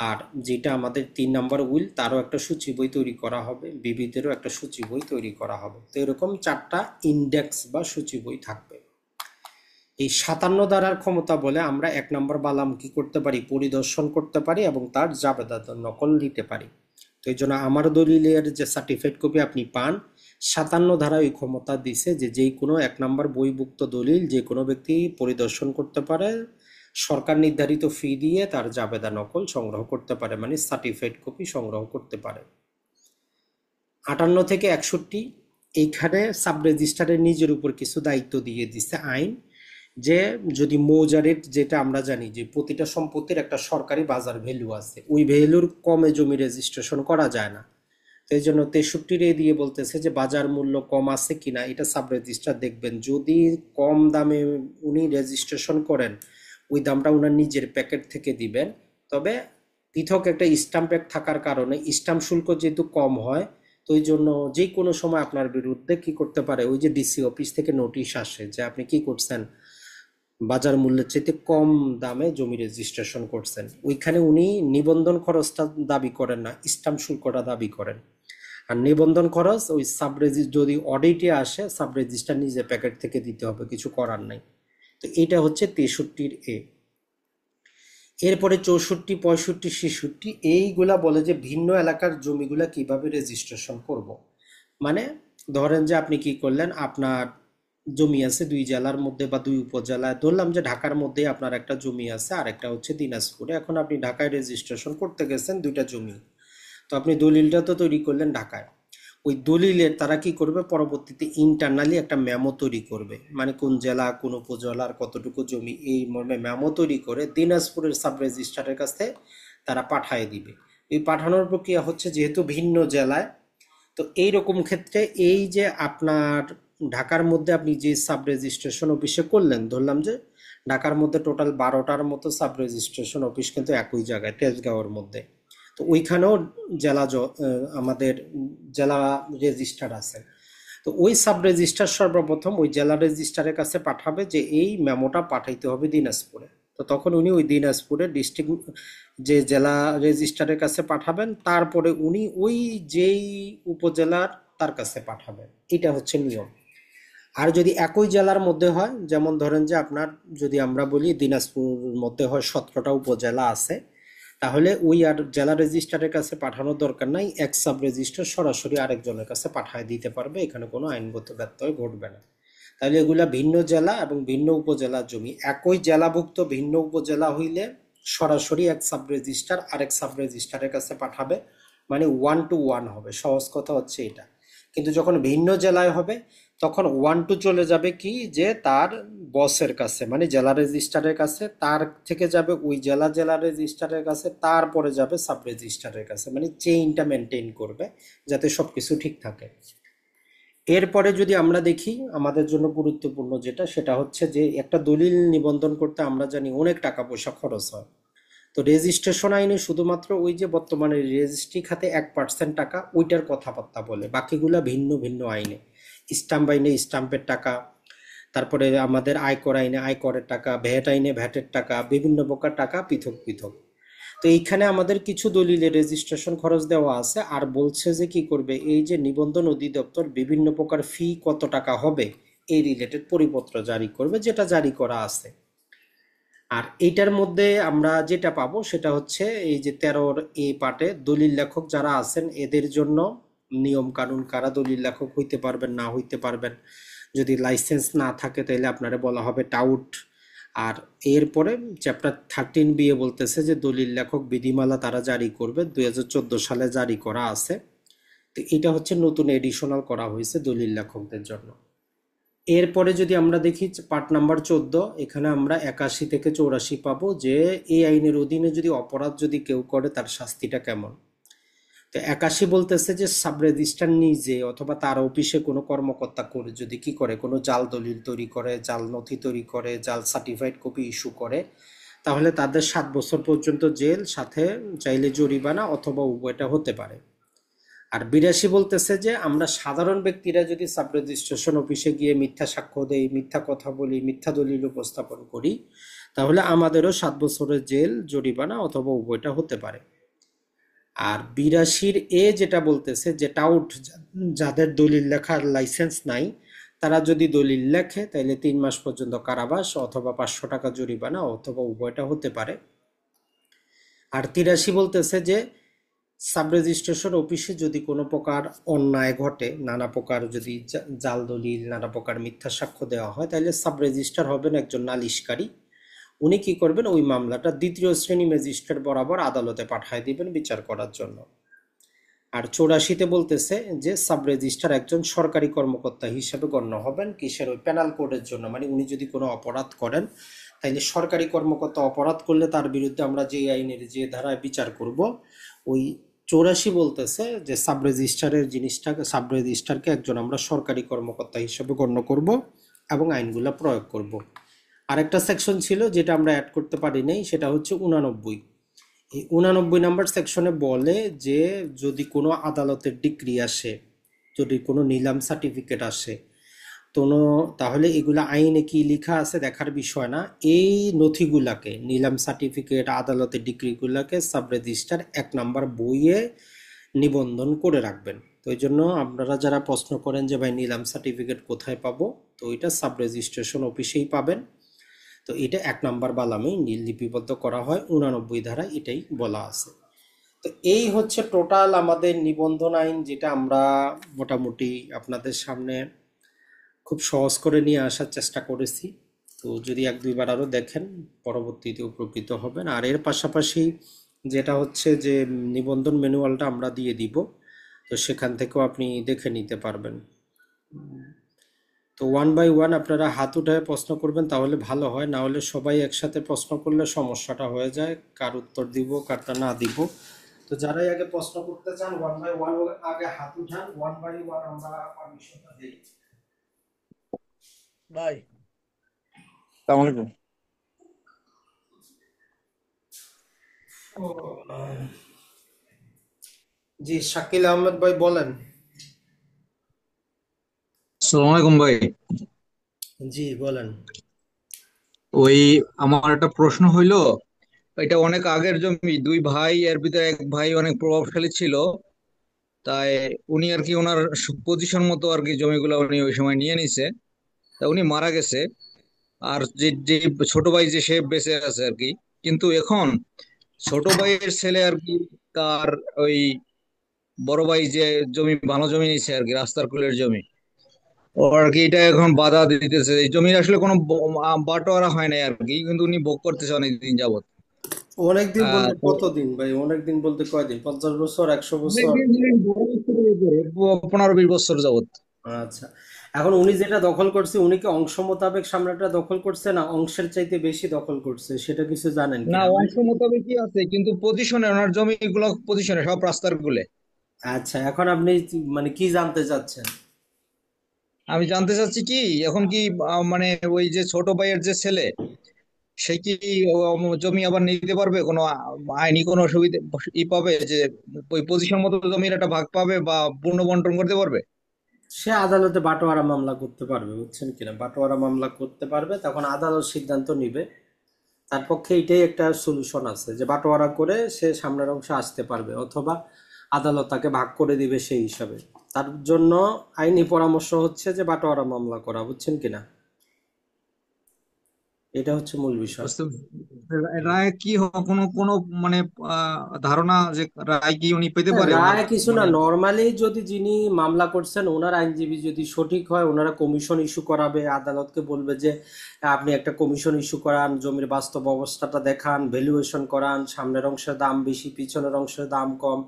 আর যেটা আমাদের 3 নাম্বার উইল, তারও একটা সূচি বই তৈরি করা হবে, বিবিদেরও একটা সূচি বই তৈরি করা হবে। তো এরকম 4টা ইন্ডেক্স বা সূচি বই থাকবে। এই 57 ধারার ক্ষমতা বলে আমরা 1 নাম্বার বালাম কি করতে পারি, পরিদর্শন করতে পারি এবং তার জাবেদা নকল নিতে পারি। তো এই জন্য আমার দলিলের যে সার্টিফাইড কপি আপনি পান, 57 ধারা ওই ক্ষমতা দিছে যে যেই কোনো 1 নাম্বার বইভুক্ত দলিল যে কোনো ব্যক্তি পরিদর্শন করতে পারে, সরকার নির্ধারিত ফি দিয়ে তার জাবেদা নকল সংগ্রহ করতে পারে, মানে সার্টিফাইড কপি সংগ্রহ করতে পারে। 58 থেকে 61, এইখানে সাব রেজিস্ট্রারের নিজের উপর কিছু দায়িত্ব দিয়ে দিচ্ছে আইন, যে যদি মৌজা রেট, যেটা আমরা জানি যে প্রতিটা সম্পত্তির একটা সরকারি বাজার ভ্যালু আছে, ওই ভ্যালুর কমে জমি রেজিস্ট্রেশন করা যায় না। তো এই জন্য 63 দিয়ে বলতেছে যে বাজার মূল্য কম আছে কিনা এটা সাব রেজিস্ট্রার দেখবেন। যদি কম দামে উনি রেজিস্ট্রেশন করেন, ওই দামটা উনার নিজের প্যাকেট থেকে দিবেন। তবে পৃথক একটা স্টাম্প প্যাক থাকার কারণে স্টাম্প শুল্ক যেহেতু কম হয়, তো ওই জন্য যে কোনো সময় আপনার বিরুদ্ধে কি করতে পারে, ওই যে ডিসি অফিস থেকে নোটিশ আসে যে আপনি কি করছেন, বাজার মূল্যের চাইতে কম দামে জমি রেজিস্ট্রেশন করছেন। ওইখানে উনি নিবন্ধন খরচটা দাবি করেন না, স্টাম্প শুল্কটা দাবি করেন। আর নিবন্ধন খরচ ওই সাব রেজিস্ট্রার যদি অডিটে আসে, সাব রেজিস্ট্রার নিজে প্যাকেট থেকে দিতে হবে, কিছু করার নাই। তো এটা হচ্ছে 63 এ। এরপরে 64, 65, 66 এইগুলা বলে যে ভিন্ন এলাকার জমিগুলা কিভাবে রেজিস্ট্রেশন করব। মানে ধরেন যে আপনি কি করলেন, আপনার জমি আছে দুই জেলার মধ্যে বা দুই উপজেলায়, ধরলাম যে ঢাকার মধ্যে আপনার একটা জমি আছে আর একটা হচ্ছে দিনাজপুরে। এখন আপনি ঢাকায় রেজিস্ট্রেশন করতে গেছেন দুইটা জমি, তো আপনি দলিলটা তো তৈরি করলেন ঢাকায়। ওই দলিলের তারা কি করবে, পরবর্তীতে ইন্টারনালি একটা মেমো তৈরি করবে, মানে কোন জেলা কোন উপজেলার কতটুকু জমি এই মর্মে মেমো তৈরি করে দিনাজপুরের সাব রেজিস্ট্রারের কাছে তারা পাঠিয়ে দিবে। এই পাঠানোর প্রক্রিয়া হচ্ছে যেহেতু ভিন্ন জেলায়, তো এই রকম ক্ষেত্রে এই যে আপনার ঢাকার মধ্যে আপনি যে সাব রেজিস্ট্রেশন অফিসে করলেন, ধরলাম যে ঢাকার মধ্যে টোটাল 12টার মতো সাব রেজিস্ট্রেশন অফিস কিন্তু একই জায়গায় তেজগাঁওয়ের মধ্যে। তো ওইখানেও আমাদের জেলা রেজিস্ট্রার আছে। তো ওই সাব রেজিস্ট্রার সর্বপ্রথম ওই জেলা রেজিস্ট্রারের কাছে পাঠাবে যে এই মেমোটা পাঠাইতে হবে দিনাজপুরে। তো তখন উনি ওই দিনাজপুরের ডিস্ট্রিক্ট যে জেলা রেজিস্ট্রারের কাছে পাঠাবেন, তারপরে উনি ওই যেই উপজেলার তার কাছে পাঠাবেন। এটা হচ্ছে নিয়ম। আর যদি একই জেলার মধ্যে হয়, যেমন ধরেন যে আপনার, যদি আমরা বলি দিনাজপুর মধ্যে হয় 17টা উপজেলা আছে, তাহলে ওই আর জেলা রেজিস্ট্রারের কাছে পাঠানোর দরকার নাই, এক সাব রেজিস্ট্রার সরাসরি আরেকজনের কাছে পাঠিয়ে দিতে পারবে, এখানে কোনো আইনগত ব্যত্যয় ঘটবে না। তাহলে এগুলা ভিন্ন জেলা এবং ভিন্ন উপজেলার জমি। একই জেলাভুক্ত ভিন্ন উপজেলা হইলে সরাসরি এক সাব রেজিস্ট্রার আরেক সাব রেজিস্ট্রারের কাছে পাঠাবে, মানে 1 to 1 হবে। সহজ কথা হচ্ছে এটা। কিন্তু যখন ভিন্ন জেলায় হবে তখন 1 to চলে যাবে কি, যে তার বসের কাছে, মানে জেলা রেজিস্ট্রারের কাছে, তার থেকে যাবে ওই জেলা রেজিস্ট্রারের কাছে, তারপরে যাবে সাব রেজিস্ট্রারের কাছে, মানে চেইনটা মেনটেন করবে যাতে সবকিছু ঠিক থাকে। এরপরে যদি আমরা দেখি আমাদের জন্য গুরুত্বপূর্ণ যেটা, সেটা হচ্ছে যে একটা দলিল নিবন্ধন করতে আমরা জানি অনেক টাকা পয়সা খরচ হয়। তো রেজিস্ট্রেশন আইনে শুধুমাত্র ওই যে বর্তমানে রেজিস্ট্রি খাতে 1% টাকা ওইটার কথাবার্তা বলে, বাকিগুলা ভিন্ন ভিন্ন আইনে। স্টাম্প আইনে স্টাম্পের টাকা, তারপরে আমাদের আয়কর আইনে আয়করের টাকা, ভ্যাট আইনে ভ্যাটের টাকা, বিভিন্ন প্রকার টাকা পৃথক পৃথক। তো এইখানে আমাদের কিছু দলিলের রেজিস্ট্রেশন খরচ দেওয়া আছে, আর বলছে যে কি করবে, এই যে নিবন্ধন অধিদপ্তর বিভিন্ন প্রকার ফি কত টাকা হবে এই রিলেটেড পরিপত্র জারি করবে, যেটা জারি করা আছে। আর এইটার মধ্যে আমরা যেটা পাবো সেটা হচ্ছে এই যে 13-র এ পার্টে দলিল লেখক যারা আছেন এদের জন্য নিয়ম কানুন, কারা দলিল লেখক হইতে পারবেন না হইতে পারবেন। যদি লাইসেন্স না থাকে তাহলে আপনারা বলা হবে টাউট। আর এরপরে চ্যাপ্টার 13 বলতেছে যে দলিল লেখক বিধিমালা তারা জারি করবে, 2014 সালে জারি করা আছে। তো এটা হচ্ছে নতুন এডিশনাল করা হয়েছে দলিল লেখকদের জন্য। এরপরে যদি আমরা দেখি পার্ট নাম্বার 14, এখানে আমরা 81 থেকে 84 পাবো, যে এই আইনের অধীনে যদি অপরাধ যদি কেউ করে তার শাস্তিটা কেমন। তো 81 বলতেছে যে সাব রেজিস্ট্রার নিজে অথবা তার অফিসে কোনো কর্মকর্তা করে যদি কি করে, কোনো জাল দলিল তৈরি করে, জাল নথি তৈরি করে, জাল সার্টিফাইড কপি ইস্যু করে, তাহলে তাদের 7 বছর পর্যন্ত জেল, সাথে চাইলে জরিমানা অথবা উভয়টা হতে পারে। আর 82 বলতেছে যে আমরা সাধারণ ব্যক্তিরা যদি সাব রেজিস্ট্রেশন অফিসে গিয়ে মিথ্যা সাক্ষ্য দেই, মিথ্যা কথা বলি, মিথ্যা দলিল উপস্থাপন করি, তাহলে আমাদেরও 7 বছরের জেল, জরিমানা অথবা উভয়টা হতে পারে। আর 82-র যেটা বলতেছে যে টাউট, যাদের দলিল লেখার লাইসেন্স নাই, তারা যদি দলিল লেখে তাহলে 3 মাস পর্যন্ত কারাবাস অথবা 500 টাকা জরিমানা অথবা উভয়টা হতে পারে। আর 83 বলতেছে যে সাব রেজিস্ট্রেশন অফিসে যদি কোনো প্রকার অন্যায় ঘটে, নানা প্রকার যদি জাল দলিল, নানা প্রকার মিথ্যা সাক্ষ্য দেওয়া হয়, তাহলে সাব রেজিস্ট্রার হবেন একজন নালিশকারী। উনি কি করবেন, ওই মামলাটা দ্বিতীয় শ্রেণী ম্যাজিস্ট্রেট বরাবর আদালতে পাঠিয়ে দিবেন বিচার করার জন্য। আর 84-তে বলতেছে যে সাব রেজিস্ট্রার একজন সরকারি কর্মকর্তা হিসেবে গণ্য হবেন, কিসের, ওই পেনাল কোডের জন্য। মানে উনি যদি কোনো অপরাধ করেন, তাইলে সরকারি কর্মকর্তা অপরাধ করলে তার বিরুদ্ধে আমরা যে আইনের যে ধারায় বিচার করব, ওই 84 বলতেছে যে সাব রেজিস্ট্রারের জিনিসটাকে, সাব রেজিস্ট্রারকে একজন আমরা সরকারি কর্মকর্তা হিসেবে গণ্য করব এবং আইনগুলো প্রয়োগ করব। আরেকটা সেকশন ছিল যেটা আমরা অ্যাড করতে পারি নাই, সেটা হচ্ছে 89। এই 89 নাম্বার সেকশনে বলে যে যদি কোনো আদালতের ডিক্রি আসে, যদি কোনো নিলাম সার্টিফিকেট আসে, তো তাহলে এগুলা আইনে কি লেখা আছে দেখার বিষয় না, এই নথিগুলাকে, নিলাম সার্টিফিকেট, আদালতের ডিক্রিগুলাকে সাব রেজিস্ট্রার 1 নাম্বার বইয়ে নিবন্ধন করে রাখবেন। তো এই জন্য আপনারা যারা প্রশ্ন করেন যে ভাই নিলাম সার্টিফিকেট কোথায় পাবো, তো এটা সাব রেজিস্ট্রেশন অফিসেই পাবেন। তো এটা 1 নম্বর বালামে লিপিবদ্ধ করা হয় 89 ধারায় এটাই বলা আছে। তো এই হচ্ছে টোটাল আমাদের নিবন্ধন আইন, যেটা আমরা মোটামুটি আপনাদের সামনে খুব সহজ করে নিয়ে আসার চেষ্টা করেছি। তো যদি 1-2 বার আরও দেখেন পরবর্তীতে উপকৃত হবেন। আর এর পাশাপাশি যেটা হচ্ছে যে নিবন্ধন ম্যানুয়ালটা আমরা দিয়ে দিব, তো সেখান থেকেও আপনি দেখে নিতে পারবেন। তো 1 বাই 1 আপনারা হাত উঠায় প্রশ্ন করবেন, তাহলে ভালো হয়। না হলে সবাই একসাথে প্রশ্ন করলে সমস্যাটা হয়ে যায়, কার উত্তর দিব কারটা না দিব। তো যারাই আগে প্রশ্ন করতে চান 1 বাই 1 আগে হাত উঠান, 1 বাই 1 আমরা পারমিশনটা দিই। ভাই, আসসালামু আলাইকুম। ও, জি শাকিল আহমেদ ভাই বলেন। আসসালামু আলাইকুম ভাই। জি বলেন। ওই আমার একটা প্রশ্ন হইলো, এটা অনেক আগের জমি, দুই ভাই, এর ভিতরে এক ভাই অনেক প্রভাবশালী ছিল, তাই উনি আর কি ওনার পজিশন মতো আর কি জমিগুলো উনি ওই সময় নিয়ে নিছে, তা উনি মারা গেছে। আর যে যে ছোট ভাই যে সে বেঁচে আছে আর কি। কিন্তু এখন ছোট ভাইয়ের ছেলে আর কি, তার ওই বড় ভাই যে জমি, ভালো জমি নিছে আর কি, রাস্তার কুলের জমি, ও আর কি এটা এখন বাধা দিতেছে। এই জমির আসলে কোনো বাটোয়ারা হয় নাই আর কি, কিন্তু উনি ভোগ করতেছে অনেকদিন যাবত। অনেক দিন বলতে তো কতদিন ভাই? অনেক দিন বলতে কয়দিন? 50 বছর, 100 বছর? অনেকদিন ধরে, বড় বছরের উপরে, 15-20 বছর যাবত। আচ্ছা, এখন উনি যেটা দখল করছে, উনি কি অংশ মোতাবেক সামনেটা দখল করছে, না অংশের চাইতে বেশি দখল করছে, সেটা কিছু জানেন না, কিনা ভাই? অংশ মোতাবেকই আছে, কিন্তু পজিশনে ওনার জমিগুলো পজিশনে সব রাস্তার গুলে। আচ্ছা, এখন আপনি মানে কি জানতে চাচ্ছেন? আমি জানতে চাচ্ছি কি, এখন কি মানে ওই যে ছোট ভাইয়ের যে ছেলে, সে কি জমি আবার নিতে পারবে? কোনো আইনি কোনো সুবিধা পাবে যে ওই পজিশন মতো জমির একটা ভাগ পাবে বা পূর্ণ বন্টন করতে পারবে? সে আদালতে বাটোয়ারা মামলা করতে পারবে, বুঝছেন কিনা? বাটোয়ারা মামলা করতে পারবে, তখন আদালত সিদ্ধান্ত নিবে। তার পক্ষে এটাই একটা সলিউশন আছে যে বাটোয়ারা করে সে সামনের অংশে আসতে পারবে, অথবা আদালত তাকে ভাগ করে দিবে সেই হিসাবে। তার জন্য আইনি পরামর্শ হচ্ছে যে বাটোয়ারা মামলা করা, বুঝছেন কিনা? এটা হচ্ছে মূল বিষয়। বুঝতে রায় কি কোনো কোনো মানে ধারণা যে রায় কি উনি পেতে হ্যাঁ, পারে ওনার রায় কিছু না, মানে? নর্মালি যদি যিনি মামলা করছেন ওনার আইনজীবী যদি সঠিক হয়, ওনারা কমিশন ইস্যু করাবে, আদালতকে বলবে যে আপনি একটা কমিশন ইস্যু করান, জমির বাস্তব অবস্থাটা দেখান, ভ্যালুয়েশন করান, সামনের অংশের দাম বেশি পিছনের অংশের দাম কম।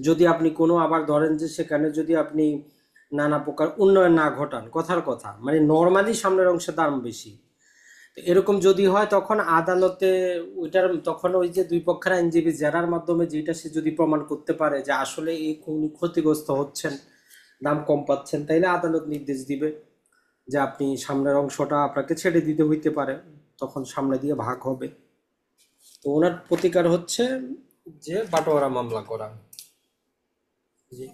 যদি আপনি কোনো আবার ধরেন যে সেখানে যদি আপনি নানা প্রকার উন্নয়ন না ঘটান, কথার কথা মানে নর্মালি সামনের অংশের দাম বেশি, তো এরকম যদি হয় তখন আদালতে ওইটার তখন ওই যে দুই পক্ষের আইনজীবী জেরার মাধ্যমে যেটা সে যদি প্রমাণ করতে পারে যে আসলে এই উনি ক্ষতিগ্রস্ত হচ্ছেন, দাম কম পাচ্ছেন, তাইলে আদালত নির্দেশ দিবে যে আপনি সামনের অংশটা আপনাকে ছেড়ে দিতে হইতে পারে, তখন সামনে দিয়ে ভাগ হবে। তো ওনার প্রতিকার হচ্ছে যে বাটোয়ারা মামলা করা। জি।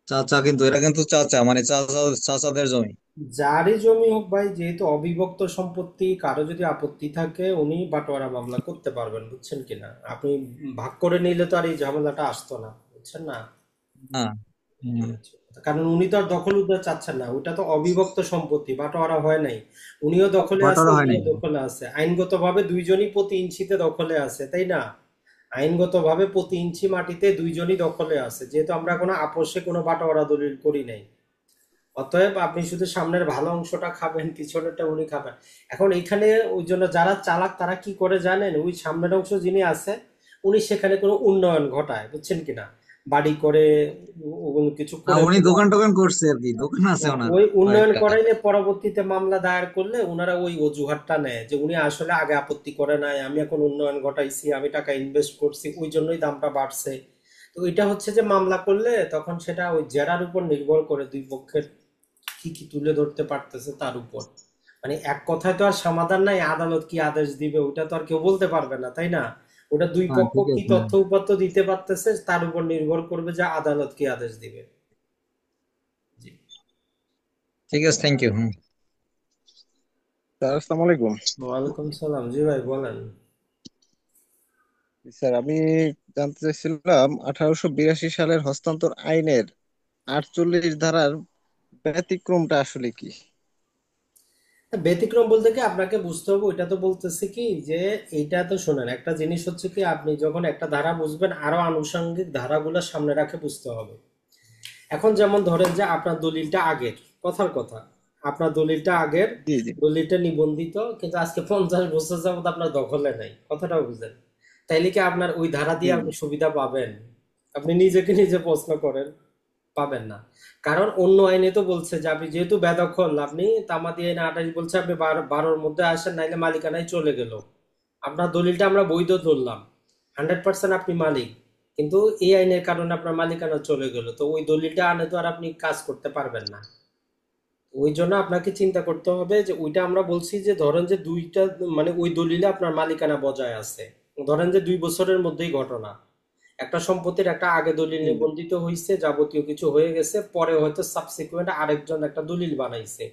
চাচা, কিন্তু এটা কিন্তু চাচা মানে চাচা, চাচাদের জমি। যারই জমি হোক ভাই, যেহেতু অবিভক্ত সম্পত্তি, কারো যদি আপত্তি থাকে উনি বাটোয়ারা মামলা করতে পারবেন, বুঝছেন কিনা? আপনি ভাগ করে নিলে তো আর এই ঝামেলাটা আসতো না, বুঝছেন না? না। হুম। কারণ উনি তো আর দখল উদ্ধার চাচ্ছেন না, ওটা তো অবিভক্ত সম্পত্তি, বাটোয়ারা হয় নাই। উনিও দখলে আছে, বাটোয়ারা হয় উনিও নাই। দখলে আছে, আইনগতভাবে দুইজনই প্রতি ইঞ্চিতে দখলে আছে, তাই না? আইনগতভাবে প্রতি ইঞ্চি মাটিতে দুইজনই দখলে আছে, যেহেতু আমরা কোনো আপোষে কোনো বাটোয়ারা দলিল করি নাই। অতএব আপনি শুধু সামনের ভালো অংশটা খাবেন, পিছনেরটা উনি খাবেন। এখন এখানে ওই জন্য যারা চালাক তারা কি করে জানেন, ওই সামনের অংশ যিনি আছে উনি সেখানে কোনো উন্নয়ন ঘটায়, বুঝছেন কিনা? বাড়ি করে কিছু না, করে উনি ফেলে। দোকান টোকান করছে আর কি, দোকান আছে ওনার ওই উন্নয়ন কয়েকটা। করাইলে পরবর্তীতে মামলা দায়ের করলে ওনারা ওই অজুহাতটা নেয় যে উনি আসলে আগে আপত্তি করে নাই, আমি এখন উন্নয়ন ঘটাইছি, আমি টাকা ইনভেস্ট করছি, ওই জন্যই দামটা বাড়ছে। তো এটা হচ্ছে যে মামলা করলে তখন সেটা ওই জেরার উপর নির্ভর করে, দুই পক্ষের কি কি তুলে ধরতে পারতেছে তার উপর। মানে এক কথায় তো আর সমাধান নাই, আদালত কি আদেশ দিবে ওটা তো আর কেউ বলতে পারবে না, তাই না? ওটা দুই হ্যাঁ, পক্ষ ঠিক কি আছে, হ্যাঁ। তথ্য উপাত্ত দিতে পারতেছে তার উপর নির্ভর করবে যে আদালত কি আদেশ দিবে। জি। ঠিক আছে, থ্যাংক ইউ। স্যার, আসসালামু আলাইকুম। ওয়ালাইকুম সালাম, জি ভাই বলেন। স্যার, আমি জানতে চাইছিলাম 1882 সালের হস্তান্তর আইনের 48 ধারার ব্যতিক্রমটা আসলে কি? ব্যতিক্রম বলতে কি আপনাকে বুঝতে হবে, ওইটা তো বলতেছে কি যে এইটা তো শোনেন, একটা জিনিস হচ্ছে কি আপনি যখন একটা ধারা বুঝবেন আরো আনুষঙ্গিক ধারাগুলো সামনে রাখে বুঝতে হবে। এখন যেমন ধরেন যে আপনার দলিলটা আগের, কথার কথা, আপনার দলিলটা আগের, জি জি দলিলটা নিবন্ধিত, কিন্তু আজকে 50 বছর যাবত আপনার দখলে নাই, কথাটাও বুঝেন। তাইলে কি আপনার ওই ধারা জি দিয়ে জি আপনি সুবিধা পাবেন? আপনি নিজেকে নিজে প্রশ্ন করেন, পাবেন না। কারণ অন্য আইনে তো বলছে যে আপনি যেহেতু বেদখল, আপনি তামাদি আইনে 28 বলছে আপনি 12-র মধ্যে আসেন, নাইলে মালিকানায় চলে গেল। আপনার দলিলটা আমরা বৈধ ধরলাম, 100% আপনি মালিক, কিন্তু এই আইনের কারণে আপনার মালিকানা চলে গেল, তো ওই দলিলটা আনে তো আর আপনি কাজ করতে পারবেন না। ওই জন্য আপনাকে চিন্তা করতে হবে যে ওইটা আমরা বলছি যে ধরেন যে দুইটা, মানে ওই দলিলে আপনার মালিকানা বজায় আছে। ধরেন যে 2 বছরের মধ্যেই ঘটনা, একটা সম্পত্তির একটা আগে দলিল জি নিবন্ধিত হয়েছে, যাবতীয় কিছু হয়ে গেছে, পরে হয়তো সাবসিকুয়েন্ট আরেকজন একটা দলিল বানাইছে,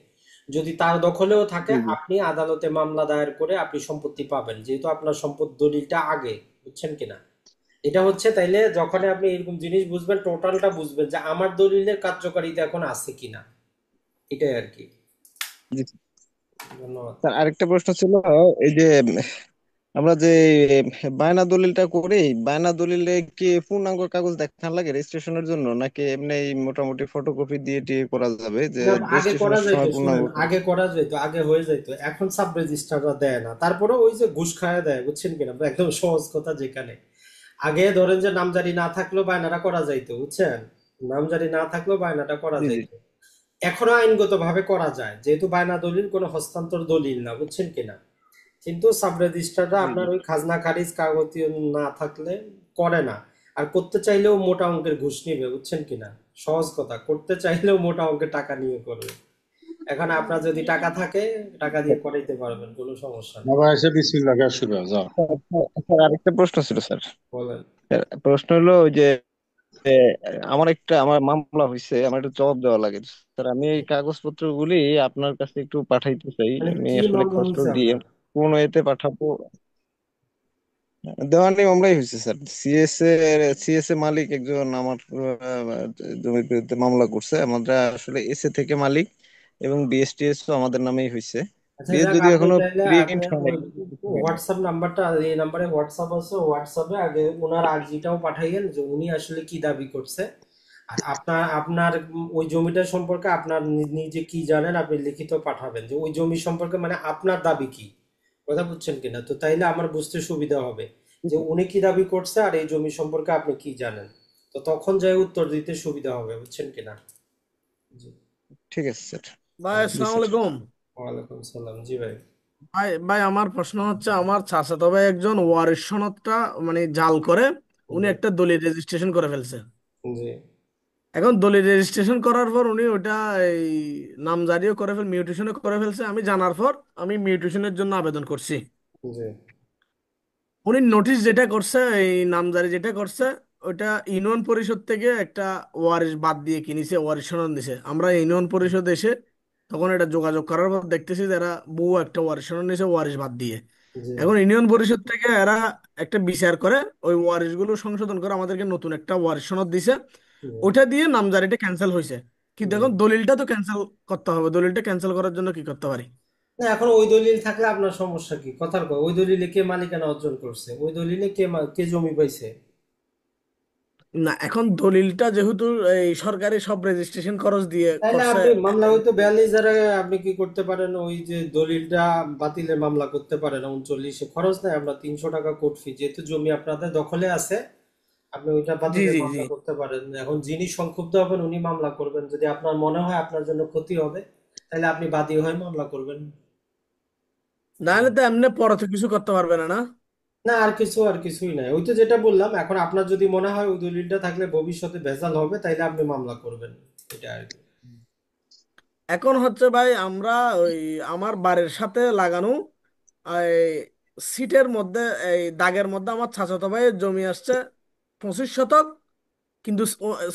যদি তার দখলেও থাকে জি জি আপনি আদালতে মামলা দায়ের করে আপনি সম্পত্তি পাবেন, যেহেতু আপনার সম্পত্তি দলিলটা আগে, বুঝছেন কিনা? এটা হচ্ছে, তাইলে যখন আপনি এরকম জিনিস বুঝবেন, টোটালটা বুঝবেন যে আমার দলিলের কার্যকারিতা এখন আছে কিনা, এটাই আর কি। জি। ধন্যবাদ। স্যার আরেকটা প্রশ্ন ছিল, এই যে আমরা যে বায়না দলিলটা করি, বায়না দলিলে কি পূর্ণাঙ্গ কাগজ দেখান লাগে রেজিস্ট্রেশনের জন্য, নাকি এমনি মোটামুটি ফটোকপি দিয়ে টিয়ে করা যাবে যে না, আগে করা রেজিস্ট্রেশনের যাইতো, সময় পূর্ণাঙ্গ শুনেন, আগে করা যাইতো, আগে হয়ে যাইতো, এখন সাব রেজিস্ট্রাররা দেয় না, তারপরে ওই যে ঘুষ খাওয়া দেয়, বুঝছেন কিনা, একদম সহজ কথা, যেখানে আগে ধরেন যে নামজারি না থাকলেও বায়নাটা করা যাইতো, বুঝছেন, নামজারি না থাকলেও বায়নাটা করা জি জি যাইতো। এখনো আইনগত ভাবে করা যায়, যেহেতু বায়না দলিল কোনো হস্তান্তর দলিল না, বুঝছেন কিনা, কিন্তু সাব রেজিস্ট্রাররা জি জি আপনার ওই খাজনা খারিজ কাগজ না থাকলে করে না। আর করতে চাইলেও মোটা অঙ্কের ঘুষ নিবে, বুঝছেন কিনা, সহজ কথা, করতে চাইলেও মোটা অঙ্কের টাকা নিয়ে করবে। এখন আপনার যদি টাকা থাকে, টাকা দিয়ে করাইতে পারবেন, কোনো সমস্যা নেই। বাবা এসে বিসমিল্লাহ খাওয়া শুরু হয়, যাও। স্যার, আরেকটা প্রশ্ন ছিল স্যার। বলেন। স্যার, প্রশ্ন হলো ওই যে আমার মামলা হয়েছে, আমার একটু জবাব দেওয়া লাগে। স্যার আমি এই কাগজপত্রগুলি আপনার কাছে একটু পাঠাইতে চাই, মানে আমি কি আসলে মামলা খসড়া হয়েছে দিয়ে আপনার? কোন এতে পাঠাবো? দেওয়ানি মামলাই হয়েছে স্যার। সিএসএ মালিক একজন আমার জমির বিরুদ্ধে মামলা করছে। আমরা আসলে এসএ থেকে মালিক, এবং বিএসটিএস তো আমাদের নামেই হয়েছে। আচ্ছা বিএস যাক, যদিও আপনি এখনো চাইলে আপনি প্রিন্ট হয় নাই। হোয়াটসঅ্যাপ নাম্বারটা, এই নাম্বারে হোয়াটসঅ্যাপ আছে, হোয়াটসঅ্যাপে আগে ওনার আর্জিটাও পাঠাইয়েন যে উনি আসলে কি দাবি করছে। আর আপনার আপনার ওই জমিটা সম্পর্কে আপনার নিজে কি জানেন আপনি লিখিত পাঠাবেন, যে ওই জমি সম্পর্কে মানে আপনার দাবি কি, কথা বুঝছেন কিনা, তো তাইলে আমার বুঝতে সুবিধা হবে যে উনি কি দাবি করছে আর এই জমি সম্পর্কে আপনি কি জানেন, তো তখন যাই উত্তর দিতে সুবিধা হবে, বুঝছেন কিনা। জি। ঠিক আছে স্যার। ভাই হ্যাঁ। জি আসসালামু স্যার। আলাইকুম। ওয়ালাইকুম সালাম, জি ভাই। ভাই ভাই আমার প্রশ্ন হচ্ছে, আমার চাচাতো ভাই একজন ওয়ারিশ সনদটা মানে জাল করে উনি জি। একটা দলিল রেজিস্ট্রেশন করে ফেলছে। জি। এখন দলিল রেজিস্ট্রেশন করার পর উনি ওটা এই নামজারিও করে মিউটেশনও করে ফেলছে। আমি জানার পর আমি মিউটেশনের জন্য আবেদন করছি। জি। উনি নোটিশ যেটা করছে, এই নামজারি যেটা করছে, ওটা ইউনিয়ন পরিষদ থেকে একটা ওয়ারিশ বাদ দিয়ে কিনেছে, ওয়ারিশ সনদ দিছে। আমরা ইউনিয়ন পরিষদ এসে তখন এটা যোগাযোগ করার পর দেখতেছি যে এরা বউ একটা ওয়ারিশ সনদ নিছে ওয়ারিশ বাদ দিয়ে। জি। এখন ইউনিয়ন পরিষদ থেকে এরা একটা বিচার করে ওই ওয়ারিশ গুলো সংশোধন করে আমাদেরকে নতুন একটা ওয়ারিশ সনদ দিছে। জি। ওটা দিয়ে নামজারিটা ক্যান্সেল হয়েছে, কিন্তু জি। এখন দলিলটা তো ক্যান্সেল করতে হবে। দলিলটা ক্যান্সেল করার জন্য কি করতে পারি? না, এখন ওই দলিল থাকলে আপনার সমস্যা কি, কথার কয়, ওই দলিলে কে মালিকানা অর্জন করছে, ওই দলিলে কে জমি পাইছে? না, এখন দলিলটা যেহেতু এই সরকারি সব রেজিস্ট্রেশন খরচ দিয়ে তাহলে করছে। আপনি মামলা হয়তো 42 ধারা, আপনি কি করতে পারেন, ওই যে দলিলটা বাতিলের মামলা করতে পারেন 39-এ, খরচ নাই, আমরা 300 টাকা কোর্ট ফি, যেহেতু জমি আপনাদের দখলে আছে, আপনি ওইটা জি বাতিলের জি জি। মামলা করতে পারেন। এখন যিনি সংক্ষুব্ধ হবেন উনি মামলা করবেন, যদি আপনার মনে হয় আপনার জন্য ক্ষতি হবে, তাহলে আপনি বাদী হয়ে মামলা করবেন। নাহলে তো এমনি পরে তো কিছু করতে পারবে না, না? না, আর কিছুই নাই, ওই তো যেটা বললাম, এখন আপনার যদি মনে হয় ওই দলিলটা থাকলে ভবিষ্যতে ভেজাল হবে, তাইলে আপনি মামলা করবেন, এটা আর কি। এখন হচ্ছে ভাই আমরা ওই আমার বাড়ির সাথে লাগানো এই সিটের মধ্যে, এই দাগের মধ্যে আমার চাচাতো ভাইয়ের জমি আসছে 25 শতক, কিন্তু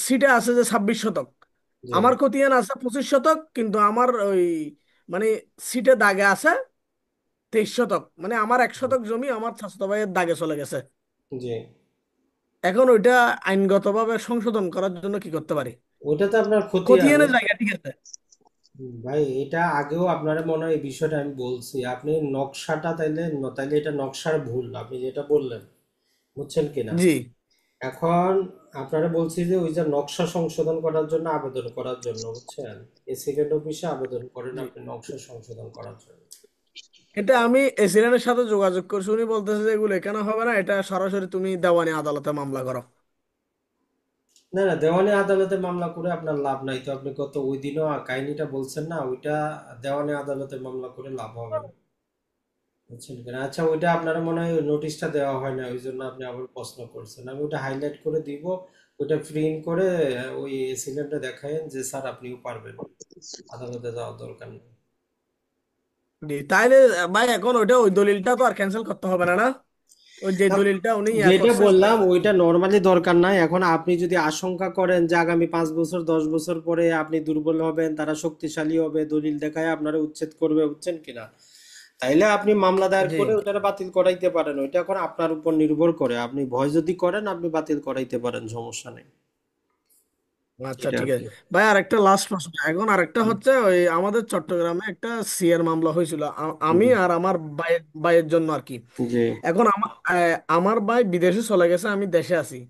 সিটে আছে যে 26 শতক। জি। আমার খতিয়ান আছে 25 শতক, কিন্তু আমার ওই মানে সিটে দাগে আছে 23 শতক। মানে আমার 1 শতক জমি আমার চাচাতো ভাইয়ের দাগে চলে গেছে। জি। এখন ওইটা আইনগতভাবে সংশোধন করার জন্য কি করতে পারি? ওটাতে আপনার ক্ষতি আর খতিয়ানের জায়গা ঠিক আছে, ভাই এটা আগেও আপনারা মনে হয় এই বিষয়টা আমি বলছি, আপনি নকশাটা তাইলে এটা নকশার ভুল আপনি যেটা বললেন, বুঝছেন কিনা? জি এখন আপনারা বলছি যে ওই যে নকশা সংশোধন করার জন্য আবেদন করার জন্য, বুঝছেন? এই সেকেন্ড অফিসে আবেদন করেন জি আপনি নকশা সংশোধন করার জন্য। এটা আমি এসিলেনের সাথে যোগাযোগ করছি, উনি বলতেছে যে এগুলো এখানে হবে না, এটা সরাসরি তুমি দেওয়ানি আদালতে মামলা করো। না না, দেওয়ানি আদালতে মামলা করে আপনার লাভ নাই তো, আপনি কত ওই দিনও কাহিনীটা বলছেন না ওইটা, দেওয়ানি আদালতে মামলা করে লাভ হবে না, বুঝছেন কিনা? আচ্ছা ওইটা আপনারা মনে হয় নোটিশটা দেওয়া হয় না, ওই জন্য আপনি আবার প্রশ্ন করছেন, আমি ওটা হাইলাইট করে দিব, ওইটা প্রিন্ট করে ওই এসিলেন্টে দেখায়েন যে স্যার আপনিও পারবেন, আদালতে যাওয়ার দরকার নেই। জি তাইলে ভাই এখন ওইটা ওই দলিলটা তো আর ক্যান্সেল করতে হবে না, না? ওই যে না, দলিলটা উনি ইয়া যেটা করছে বললাম ওইটা নর্মালি দরকার নাই। এখন আপনি যদি আশঙ্কা করেন যে আগামী 5 বছর 10 বছর পরে আপনি দুর্বল হবেন, তারা শক্তিশালী হবে, দলিল দেখায় আপনারা উচ্ছেদ করবে, বুঝছেন কিনা? তাইলে আপনি মামলা দায়ের জি করে ওটা বাতিল করাইতে পারেন, ওইটা এখন আপনার উপর নির্ভর করে, আপনি ভয় যদি করেন আপনি বাতিল করাইতে পারেন, সমস্যা নেই। আচ্ছা এটা আর ঠিক কি। আছে। ভাই আরেকটা লাস্ট প্রশ্ন, এখন আরেকটা হচ্ছে ওই আমাদের চট্টগ্রামে একটা সিআর মামলা হয়েছিল আমি জি আর আমার ভাইয়ের জন্য আর কি। জি। এখন আমার ভাই বিদেশে চলে গেছে, আমি দেশে আছি।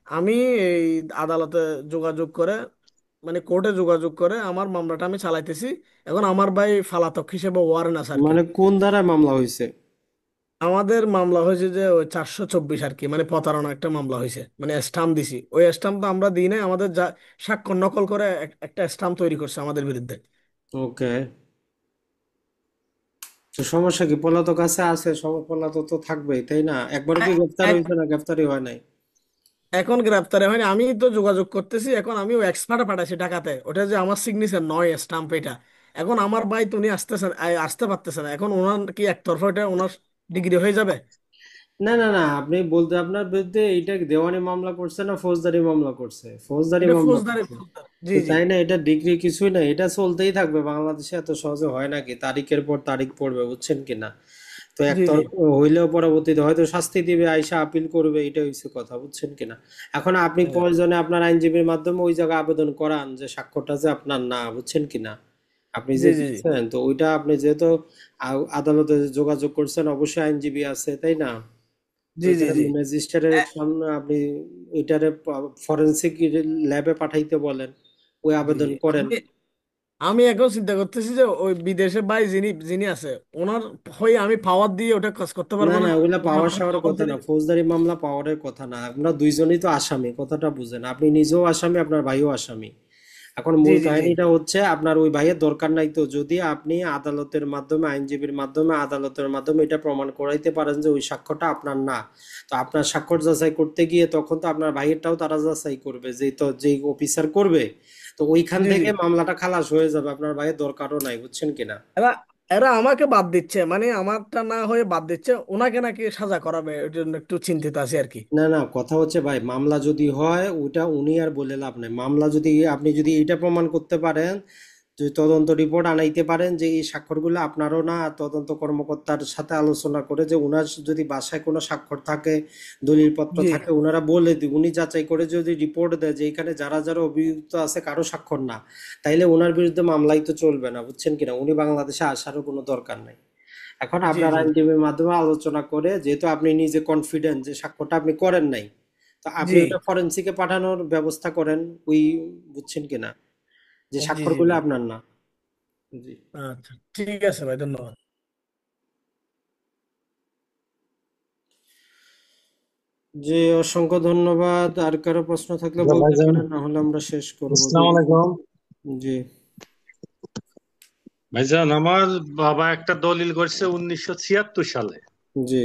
আমি এই আদালতে যোগাযোগ করে, মানে কোর্টে যোগাযোগ করে আমার মামলাটা আমি চালাইতেছি। এখন আমার ভাই পলাতক হিসেবে ওয়ারেন্ট আছে আর কি। মানে কোন ধারায় মামলা হয়েছে? আমাদের মামলা হয়েছে যে ওই 424 আর কি, মানে প্রতারণা একটা মামলা হয়েছে, মানে স্টাম্প দিছি, ওই স্টাম্প তো আমরা দিই নাই, আমাদের যা স্বাক্ষর নকল করে একটা স্টাম্প তৈরি করছে আমাদের বিরুদ্ধে। ওকে, তো সমস্যা কি? পলাতক আছে, পলাতক তো থাকবেই, তাই না? একবার কি এ- গ্রেফতার এক- হয়েছে না গ্রেফতারি হয় নাই? এখন গ্রেপ্তারে হয়নি, আমি তো যোগাযোগ করতেছি, এখন আমি ওই এক্সপার্টে পাঠাইছি ঢাকাতে, ওটা যে আমার সিগনেচার নয় স্টাম্প এটা। এখন আমার ভাই তো উনি আসতেছেন, আসতে পারতেছে না, এখন ওনার কি একতরফা এটা ওনার ডিগ্রি হয়ে যাবে? না না না, আপনি বলতে আপনার বিরুদ্ধে এইটা দেওয়ানি মামলা করছে না ফৌজদারি মামলা করছে? ফৌজদারি এটা মামলা ফৌজদারি করছে। ফৌজদারি। জি তো জি তাই না, এটা ডিগ্রি কিছুই না, এটা চলতেই থাকবে বাংলাদেশে, এত সহজে হয় নাকি? তারিখের পর তারিখ পড়বে, বুঝছেন কিনা? তো জি জি একতরফা হইলেও পরবর্তীতে হয়তো শাস্তি দিবে, আইসা আপিল করবে, এটা হচ্ছে কথা, বুঝছেন কিনা? এখন আপনি হ্যাঁ, প্রয়োজনে আপনার আইনজীবীর মাধ্যমে ওই জায়গায় আবেদন করান যে স্বাক্ষরটা যে আপনার না, বুঝছেন কিনা? আপনি জি যে জি দিচ্ছেন তো ওইটা আপনি যেহেতু আদালতে যোগাযোগ করছেন, অবশ্যই আইনজীবী আছে, তাই না? তো জি জি এটারে জি ম্যাজিস্ট্রেটের সামনে আপনি এটারে ফরেনসিক ল্যাবে পাঠাইতে বলেন, ওই জি আবেদন জি করেন। আমি আমি এখন চিন্তা করতেছি যে ওই বিদেশে ভাই যিনি যিনি আছে, ওনার হয়ে আমি পাওয়ার দিয়ে ওটা কাজ করতে না পারবো না, না? ওগুলা ওনার পাওয়ার নামে সাওয়ার পাওয়ার কথা দিলে। না, ফৌজদারি মামলা পাওয়ারের কথা না, আমরা দুইজনই তো আসামি, কথাটা বুঝেন, আপনি নিজেও আসামি, আপনার ভাইও আসামি। এখন জি মূল জি জি কাহিনীটা হচ্ছে আপনার ওই ভাইয়ের দরকার নাই তো, যদি আপনি আদালতের মাধ্যমে আইনজীবীর মাধ্যমে আদালতের মাধ্যমে এটা প্রমাণ করাইতে পারেন যে ওই সাক্ষ্যটা আপনার না, তো আপনার স্বাক্ষর যাচাই করতে গিয়ে তখন তো আপনার ভাইয়েরটাও তারা যাচাই করবে, যেই অফিসার করবে, তো ওইখান জি জি থেকে মামলাটা খালাস হয়ে যাবে, আপনার ভাইয়ের দরকারও নাই, বুঝছেন কিনা? এরা এরা আমাকে বাদ দিচ্ছে, মানে আমারটা না হয়ে বাদ দিচ্ছে, ওনাকে নাকি সাজা করাবে, ওই জন্য একটু চিন্তিত আছি আর কি। না না, কথা হচ্ছে ভাই, মামলা যদি হয় ওইটা উনি আর বলে লাভ নাই, মামলা যদি আপনি যদি এইটা প্রমাণ করতে পারেন, যদি তদন্ত রিপোর্ট আনাইতে পারেন যে এই স্বাক্ষরগুলো আপনারও না, আর তদন্ত কর্মকর্তার সাথে আলোচনা করে যে উনার যদি বাসায় কোনো স্বাক্ষর থাকে, দলিলপত্র জি থাকে, ওনারা বলে উনি যাচাই করে যদি রিপোর্ট দেয় যে এখানে যারা যারা অভিযুক্ত আছে কারো স্বাক্ষর না, তাইলে ওনার বিরুদ্ধে মামলাই তো চলবে না, বুঝছেন কিনা? উনি বাংলাদেশে আসারও কোনো দরকার নাই। এখন জি আপনার জি আইনজীবীর মাধ্যমে আলোচনা করে, যেহেতু আপনি নিজে কনফিডেন্ট যে স্বাক্ষরটা আপনি করেন নাই, তো আপনি জি ওটা ফরেনসিকে পাঠানোর ব্যবস্থা করেন, ওই, বুঝছেন কিনা, যে জি জি স্বাক্ষরগুলো জি আপনার না। জি আচ্ছা ঠিক আছে ভাই, ধন্যবাদ। জি, অসংখ্য ধন্যবাদ। আর কারো প্রশ্ন থাকলে বলতে ভাইজান, পারেন, না হলে আমরা শেষ করব। জি আসসালামু আলাইকুম। জি ভাইজান, আমার বাবা একটা দলিল করছে 1976 সালে। জি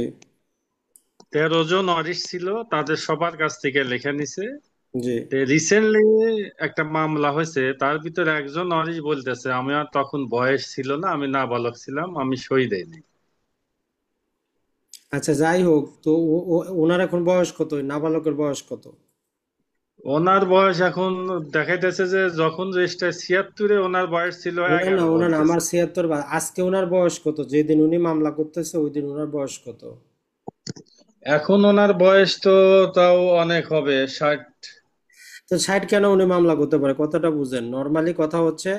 13 জন ওয়ারিশ ছিল, তাদের সবার কাছ থেকে লেখা নিছে। জি। রিসেন্টলি একটা মামলা হয়েছে, তার ভিতরে একজন ওয়ারিশ বলতেছে আমার তখন বয়স ছিল না, আমি নাবালক ছিলাম, আমি সই দেইনি। আচ্ছা যাই হোক, তো ওনার এখন বয়স কত? ওই নাবালকের বয়স কত? ওনার বয়স এখন দেখাইতেছে যে যখন রেজিস্টার 76-এ ওনার বয়স ছিল না 11 ওনার না, বলতেছে। আমার 76, আজকে ওনার বয়স কত? যেদিন উনি মামলা করতেছে ওই দিন ওনার বয়স কত? এখন ওনার বয়স তো তাও অনেক হবে, 60। তো 60 কেন উনি মামলা করতে পারে? কথাটা বুঝেন, নর্মালি কথা হচ্ছে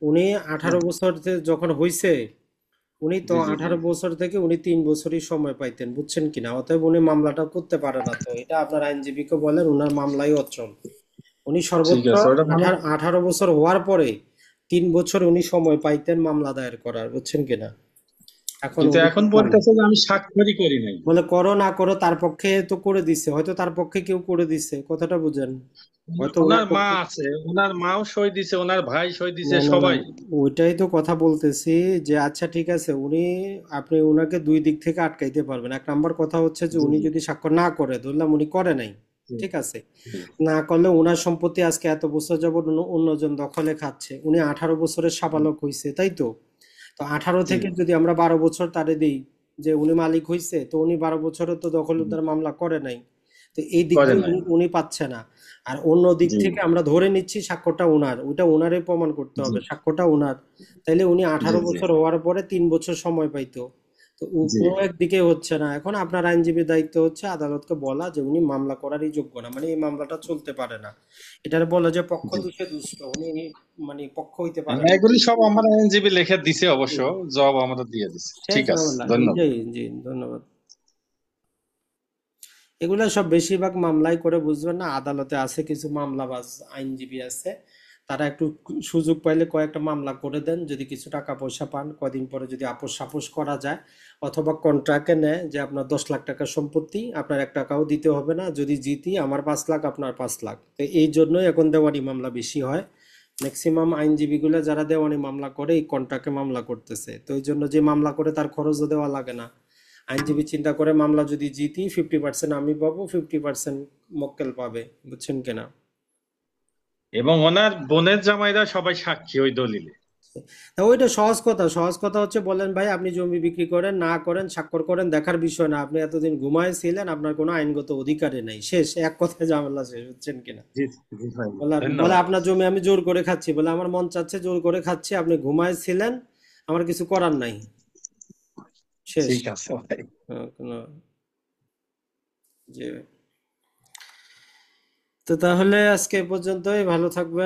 উনি 18 বছর যখন হইছে, উনি তো জি জি জি 18 বছর থেকে উনি 3 বছরই সময় পাইতেন, বুঝছেন কিনা? অতএব উনি মামলাটা করতে পারে না। তো এটা আপনার আইনজীবীকে বলেন, উনার মামলাই অচল। উনি ঠিক সর্বোচ্চ আছে, ওটা মানে 18 বছর হওয়ার পরে 3 বছর উনি সময় পাইতেন মামলা দায়ের করার, বুঝছেন কিনা? এখন কিন্তু উনি এখন কি পান না। বলতেছে যে আমি স্বাক্ষরই করি নাই। বলে করো না করো, তার পক্ষে তো করে দিছে, হয়তো তার পক্ষে কেউ করে দিছে, কথাটা বুঝেন। হয়তো ওনার ওনার মা পক্ষে। আছে, ওনার মাও সই দিছে, ওনার ভাই সই দিছে, না না না, সবাই। ওইটাই তো কথা বলতেছি, যে আচ্ছা ঠিক আছে উনি, আপনি ওনাকে দুই দিক থেকে আটকাইতে পারবেন। এক নম্বর কথা হচ্ছে যে জি উনি জি যদি স্বাক্ষর না করে, ধরলাম উনি করে নাই, জি ঠিক আছে, জি না করলে ওনার সম্পত্তি আজকে এত বছর যাবত অন্যজন দখলে খাচ্ছে। উনি 18 বছরের সাবালক হইছে, তাই তো? তো 18 জি থেকে যদি আমরা 12 বছর তারে দিই, যে উনি মালিক হইছে, তো উনি 12 বছরে তো দখল জি। উদ্ধার মামলা করে নাই। তো এই দিক করে দিয়ে নাই। উনি পাচ্ছে না। আর অন্য দিক জি থেকে আমরা ধরে নিচ্ছি স্বাক্ষরটা উনার, ওইটা উনারই প্রমাণ করতে জি হবে স্বাক্ষরটা উনার। তাইলে উনি জি 18 জি বছর হওয়ার পরে 3 বছর সময় পাইতো। তো জি কোনো একদিকে হচ্ছে না। এখন আপনার আইনজীবীর দায়িত্ব হচ্ছে আদালতকে বলা যে উনি মামলা করারই যোগ্য না, মানে এই মামলাটা চলতে পারে না। এটার বলে যে পক্ষ জি। দুষে দুষ্ট, উনি মানে পক্ষ হইতে পারে হ্যাঁ, না। এগুলি সব আমার আইনজীবী লিখে দিছে, অবশ্য জি, জবাব আমাদের দিয়ে দিছে। শেষ ঠিক আছে, ঝামেলা ধন্যবাদ। এইটাই। জি, ধন্যবাদ। এগুলা সব বেশিরভাগ মামলাই করে, বুঝবেন না, আদালতে আছে কিছু মামলাবাজ আইনজীবী আছে, তারা একটু সুযোগ পাইলে কয়েকটা মামলা করে দেন, যদি কিছু টাকা পয়সা পান, কদিন পরে যদি আপোস সাপোস করা যায়, অথবা কন্ট্রাক্টে নেয় যে আপনার 10 লাখ টাকার সম্পত্তি, আপনার 1 টাকাও দিতে হবে না, যদি জিতি আমার 5 লাখ, আপনার 5 লাখ। তো এই জন্যই এখন দেওয়ানি মামলা বেশি হয়। ম্যাক্সিমাম আইনজীবীগুলো যারা দেওয়ানি মামলা করে এই কন্ট্রাক্টে মামলা করতেছে, তো এই জন্য যে মামলা করে তার খরচও দেওয়া লাগে না। আইনজীবী চিন্তা করে মামলা যদি জিতি 50% আমি পাবো, 50% মক্কেল পাবে, বুঝছেন কিনা? এবং ওনার বোনের জামাইরা সবাই সাক্ষী ওই দলিলে। তা ওইটা সহজ কথা, সহজ কথা হচ্ছে বলেন ভাই আপনি জমি বিক্রি করেন না করেন, স্বাক্ষর করেন, দেখার বিষয় না। আপনি এতদিন ঘুমাইছিলেন, আপনার কোনো আইনগত অধিকারে নাই, শেষ, এক কথায় ঝামেলা শেষ, বুঝছেন কিনা? জি জি ভাই, বলে বলে ধন্যবাদ। আপনার জমি আমি জোর করে খাচ্ছি, বলে আমার মন চাচ্ছে জোর করে খাচ্ছি, আপনি ঘুমাইছিলেন, আমার কিছু করার নাই, শেষ। ঠিক আছে ভাই। কোনো, যে, তো তাহলে আজকে এ পর্যন্তই, ভালো থাকবেন।